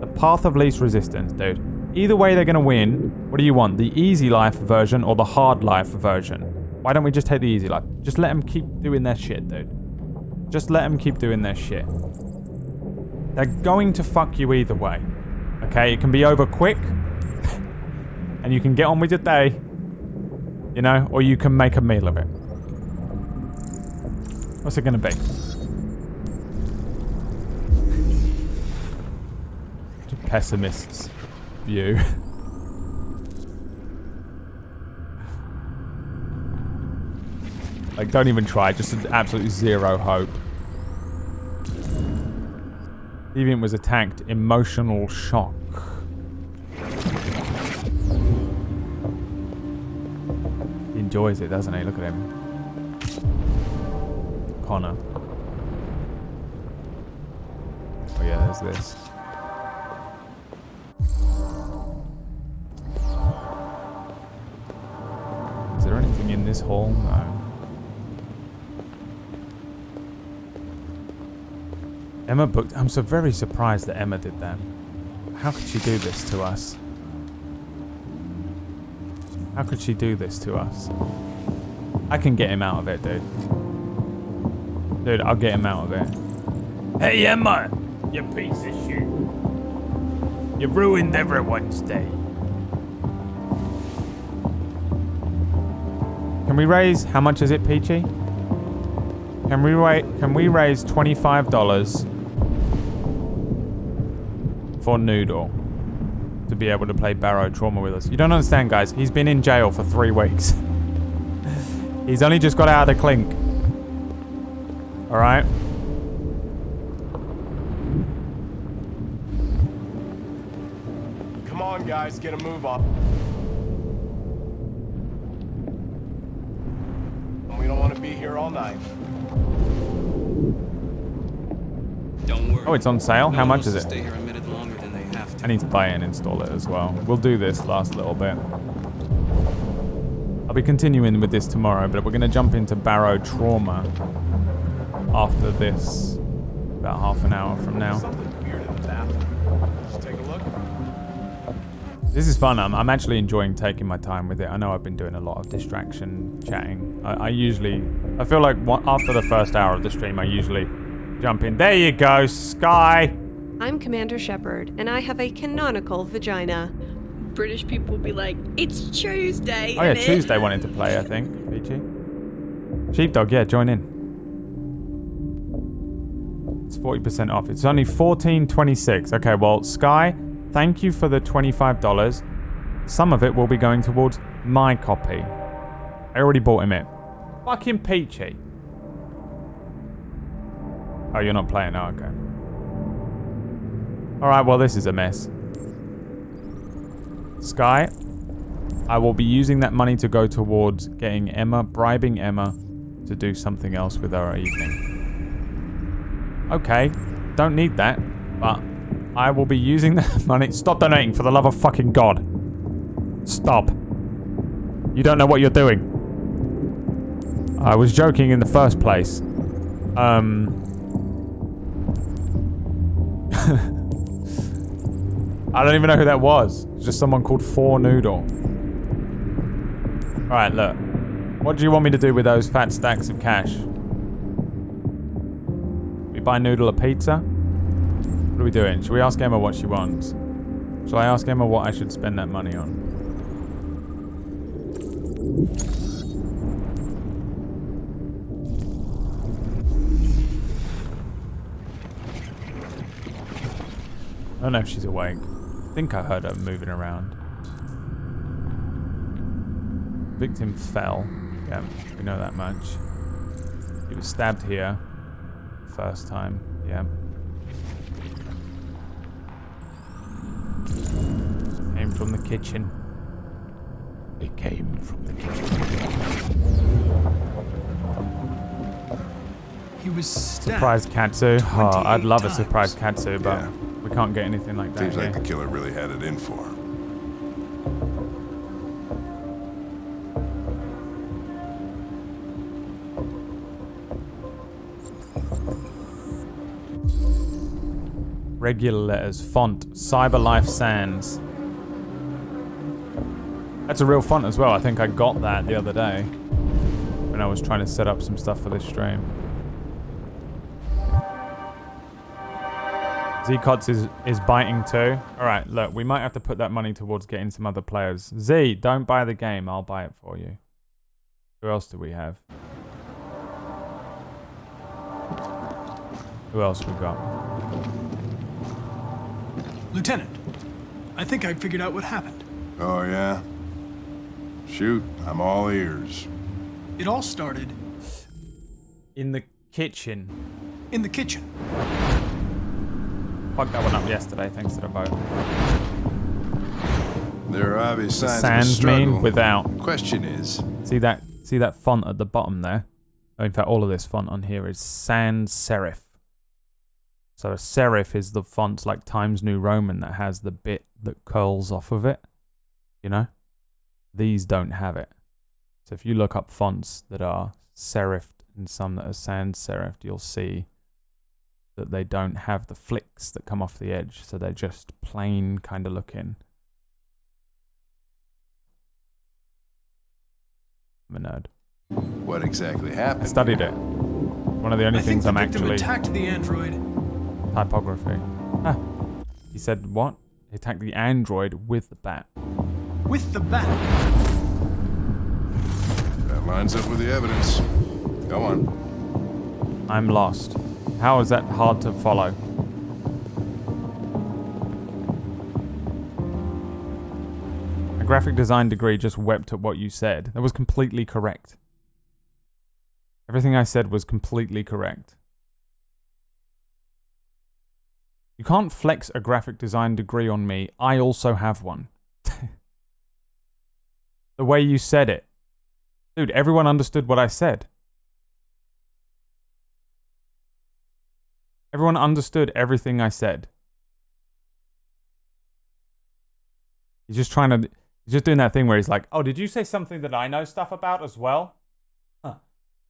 The path of least resistance, dude. Either way they're gonna win. What do you want? The easy life version or the hard life version? Why don't we just take the easy life? Just let them keep doing their shit, dude. Just let them keep doing their shit. They're going to fuck you either way. Okay, it can be over quick. And you can get on with your day. You know, or you can make a meal of it. What's it gonna be? Such a pessimist's view. Like, don't even try. Just absolutely zero hope. Deviant was attacked. Emotional shock. He enjoys it, doesn't he? Look at him. Connor. Oh yeah, there's this. Is there anything in this hall? No. Emma booked. I'm so very surprised that Emma did that. How could she do this to us? How could she do this to us? I can get him out of it, dude. Dude, I'll get him out of it. Hey, Emma! You piece of shit. You ruined everyone's day. Can we raise... How much is it, Peachy? Can we raise $25 for Noodle to be able to play Barrow Trauma with us? You don't understand, guys. He's been in jail for 3 weeks. He's only just got out of the clink. Alright? Come on, guys, get a move on. We don't want to be here all night. Don't worry. Oh, it's on sale? How much is it? Stay here a minute longer than they have to. I need to buy it and install it as well. We'll do this last little bit. I'll be continuing with this tomorrow, but we're going to jump into Barrow Trauma after this, about half an hour from now. Something weird in the bathroom. Just take a look. This is fun. I'm actually enjoying taking my time with it. I know I've been doing a lot of distraction chatting. I feel like after the first hour of the stream, I usually jump in. There you go, Sky. I'm Commander Shepard, and I have a canonical vagina. British people will be like, it's Tuesday. Oh yeah, innit?" Tuesday wanted to play, I think. Peachy. Sheepdog, yeah, join in. It's 40% off. It's only $14.26. Okay, well, Sky, thank you for the $25. Some of it will be going towards my copy. I already bought him it. Fucking Peachy. Oh, you're not playing? Oh, okay. Alright, well, this is a mess. Sky, I will be using that money to go towards getting Emma, bribing Emma to do something else with our evening. Okay, don't need that, but I will be using that money. Stop donating, for the love of fucking God. Stop. You don't know what you're doing. I was joking in the first place. I don't even know who that was. It's just someone called 4Noodle. Alright, look. What do you want me to do with those fat stacks of cash? We buy Noodle a pizza? What are we doing? Should we ask Emma what she wants? Shall I ask Emma what I should spend that money on? I don't know if she's awake. I think I heard her moving around. Victim fell. Yeah, we know that much. He was stabbed here. First time. Yeah. Came from the kitchen. It came from the kitchen. He was stabbed. Surprise Katsu. Oh, I'd love a surprise Katsu, but we can't get anything like that. Seems like here. the killer really had it in for him. Regular letters, font, Cyberlife Sans. That's a real font as well. I think I got that the other day when I was trying to set up some stuff for this stream. Z-Cots is biting too. Alright, look, we might have to put that money towards getting some other players. Z, don't buy the game. I'll buy it for you. Who else do we have? Who else we got? Lieutenant, I think I figured out what happened. Oh, yeah? Shoot, I'm all ears. It all started... in the kitchen. In the kitchen. Fucked that one up yesterday, thanks to the vote. There are obvious signs of a Sans struggle. mean without. Question is... See that font at the bottom there? Oh, in fact, all of this font on here is sans serif. So a serif is the font like Times New Roman that has the bit that curls off of it. You know? These don't have it. So if you look up fonts that are serifed and some that are sans serifed, you'll see that they don't have the flicks that come off the edge, so they're just plain kind of looking. I'm a nerd. What exactly happened? I studied it. One of the only things I'm actually... attacked the android. Typography. Ah. He said what? He attacked the android with the bat. With the bat? That lines up with the evidence. Go on. I'm lost. How is that hard to follow? A graphic design degree just wept at what you said. That was completely correct. Everything I said was completely correct. You can't flex a graphic design degree on me. I also have one. The way you said it. Dude, everyone understood what I said. Everyone understood everything I said. He's just doing that thing where he's like, oh, did you say something that I know stuff about as well? Huh.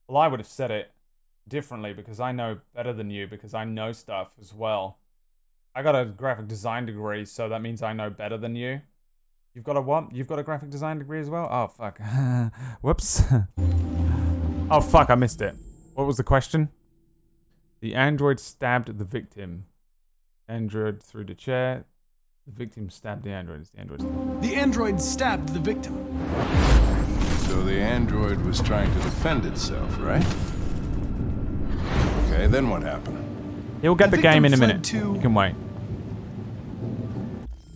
Well, I would have said it differently because I know better than you because I know stuff as well. I got a graphic design degree, so that means I know better than you. You've got a what? You've got a graphic design degree as well? Oh, fuck. Whoops. Oh, fuck, I missed it. What was the question? The android stabbed the victim. Android threw the chair. The victim stabbed the android. It's the android. The android stabbed the victim. So the android was trying to defend itself, right? Okay, then what happened? He'll get the game in a minute. You can wait.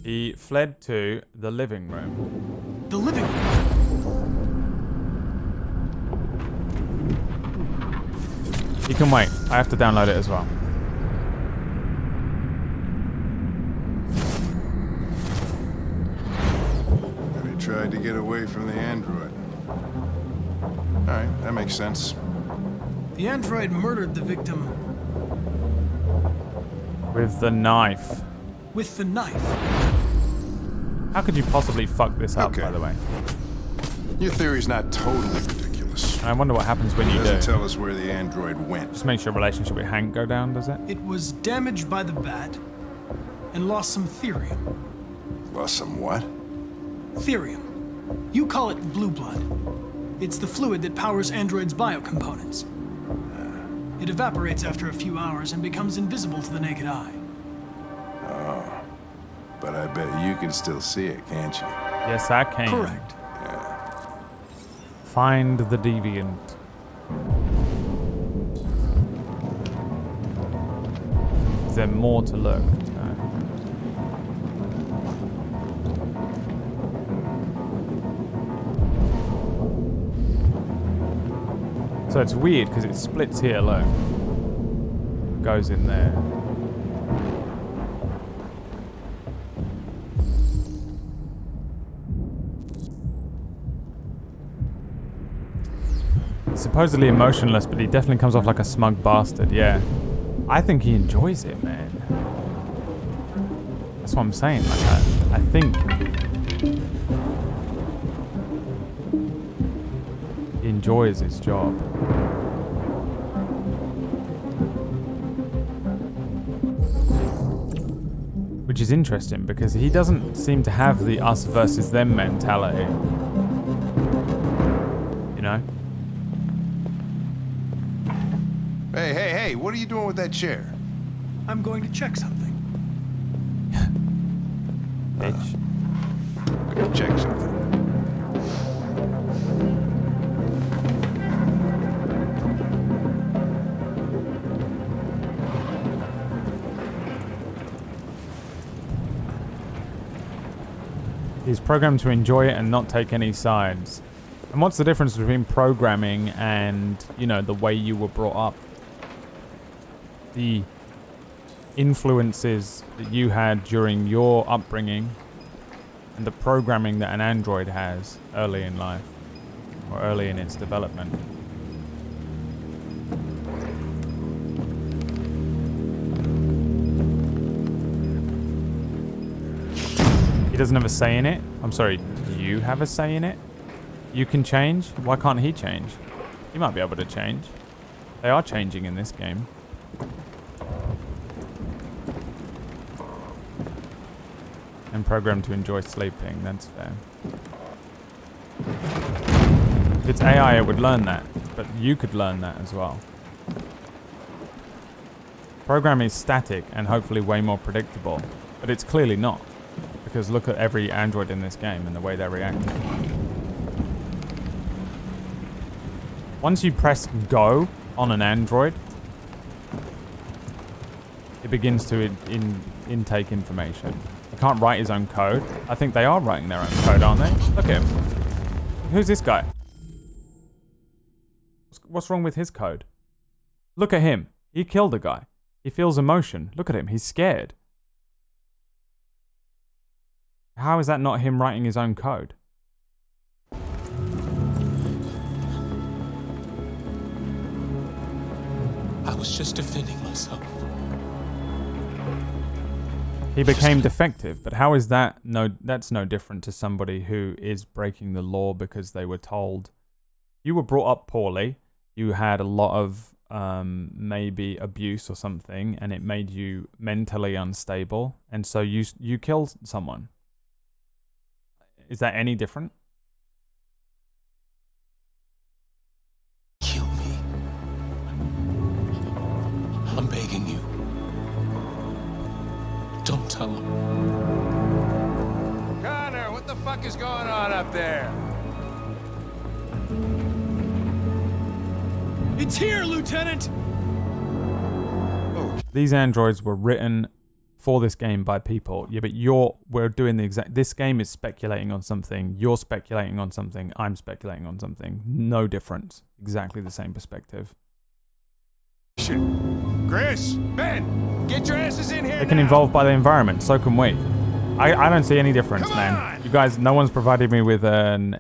He fled to the living room. The living room? He can wait. I have to download it as well. He tried to get away from the android. Alright, that makes sense. The android murdered the victim. With the knife. With the knife. How could you possibly fuck this up, by the way? Your theory's not totally ridiculous. I wonder what happens when you do. It doesn't tell us where the android went. Just makes your relationship with Hank go down, does it? It was damaged by the bat and lost some therium. Lost some what? Therium. You call it blue blood. It's the fluid that powers androids' biocomponents. It evaporates after a few hours and becomes invisible to the naked eye. Oh. But I bet you can still see it, can't you? Yes, I can. Correct. Yeah. Find the deviant. Is there more to look? No. So it's weird because it splits here, look. Goes in there. Supposedly emotionless, but he definitely comes off like a smug bastard, yeah. I think he enjoys it, man. That's what I'm saying, like, I think he enjoys his job. Which is interesting, because he doesn't seem to have the us versus them mentality. You know? Hey, what are you doing with that chair? I'm going to check something. Bitch. I'm gonna check something. He's programmed to enjoy it and not take any sides. And what's the difference between programming and, you know, the way you were brought up? The influences that you had during your upbringing and the programming that an android has early in life or early in its development. He doesn't have a say in it. I'm sorry, do you have a say in it? You can change? Why can't he change? He might be able to change. They are changing in this game. and programmed to enjoy sleeping. That's fair. If it's AI, it would learn that, but you could learn that as well. Program is static and hopefully way more predictable, but it's clearly not, because look at every android in this game and the way they're reacting. Once you press go on an android, it begins to intake information. He can't write his own code. I think they are writing their own code, aren't they? Look at him. Who's this guy? What's wrong with his code? Look at him. He killed a guy. He feels emotion. Look at him. He's scared. How is that not him writing his own code? I was just defending myself. He became defective, but how is that that's no different to somebody who is breaking the law because they were told you were brought up poorly, you had a lot of maybe abuse or something, and it made you mentally unstable, and so you killed someone. Is that any different? Kill me. I'm begging you. Don't tell him. Connor, what the fuck is going on up there? It's here, Lieutenant! These androids were written for this game by people. Yeah, but we're doing the exact... This game is speculating on something. You're speculating on something. I'm speculating on something. No difference. Exactly the same perspective. Chris, Ben, get your asses in here. They can evolve by the environment. So can we. I don't see any difference, man. You guys, no one's provided me with an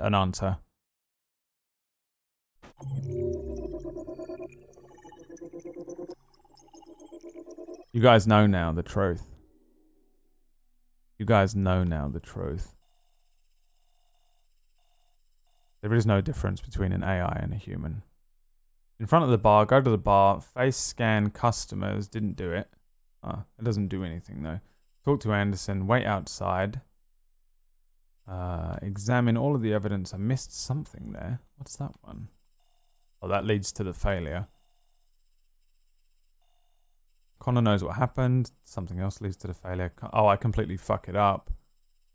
answer. You guys know now the truth. You guys know now the truth. There is no difference between an AI and a human. In front of the bar, go to the bar, face scan customers, didn't do it. It doesn't do anything though. Talk to Anderson, wait outside. Examine all of the evidence. I missed something there. What's that one? Oh, that leads to the failure. Connor knows what happened. Something else leads to the failure. Oh, I completely fuck it up.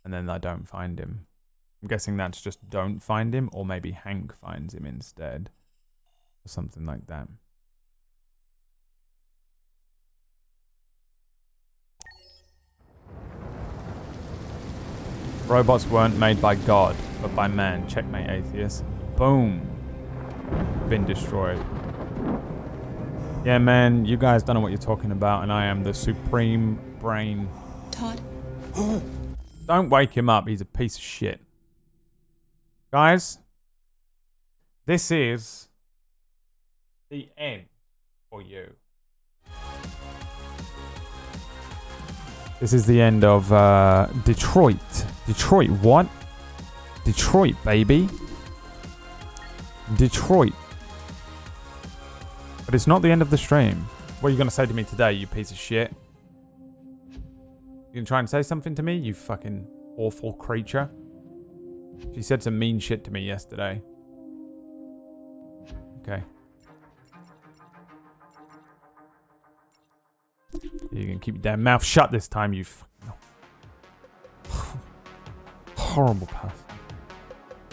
And then I don't find him. I'm guessing that's just don't find him, or maybe Hank finds him instead. Or something like that. Robots weren't made by God, but by man. Checkmate, atheist. Boom. Been destroyed. Yeah, man, you guys don't know what you're talking about, and I am the supreme brain. Todd? Don't wake him up, he's a piece of shit. Guys, this is the end for you. This is the end of Detroit. Detroit, what? Detroit, baby. Detroit. But it's not the end of the stream. What are you going to say to me today, you piece of shit? You going to try and say something to me, you fucking awful creature? She said some mean shit to me yesterday. Okay. You can keep your damn mouth shut this time, you fucking... Horrible person.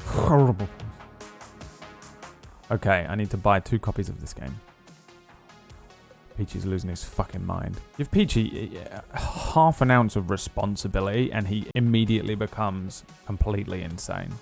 Horrible person. Okay, I need to buy 2 copies of this game. Peachy's losing his fucking mind. Give Peachy half an ounce of responsibility and he immediately becomes completely insane.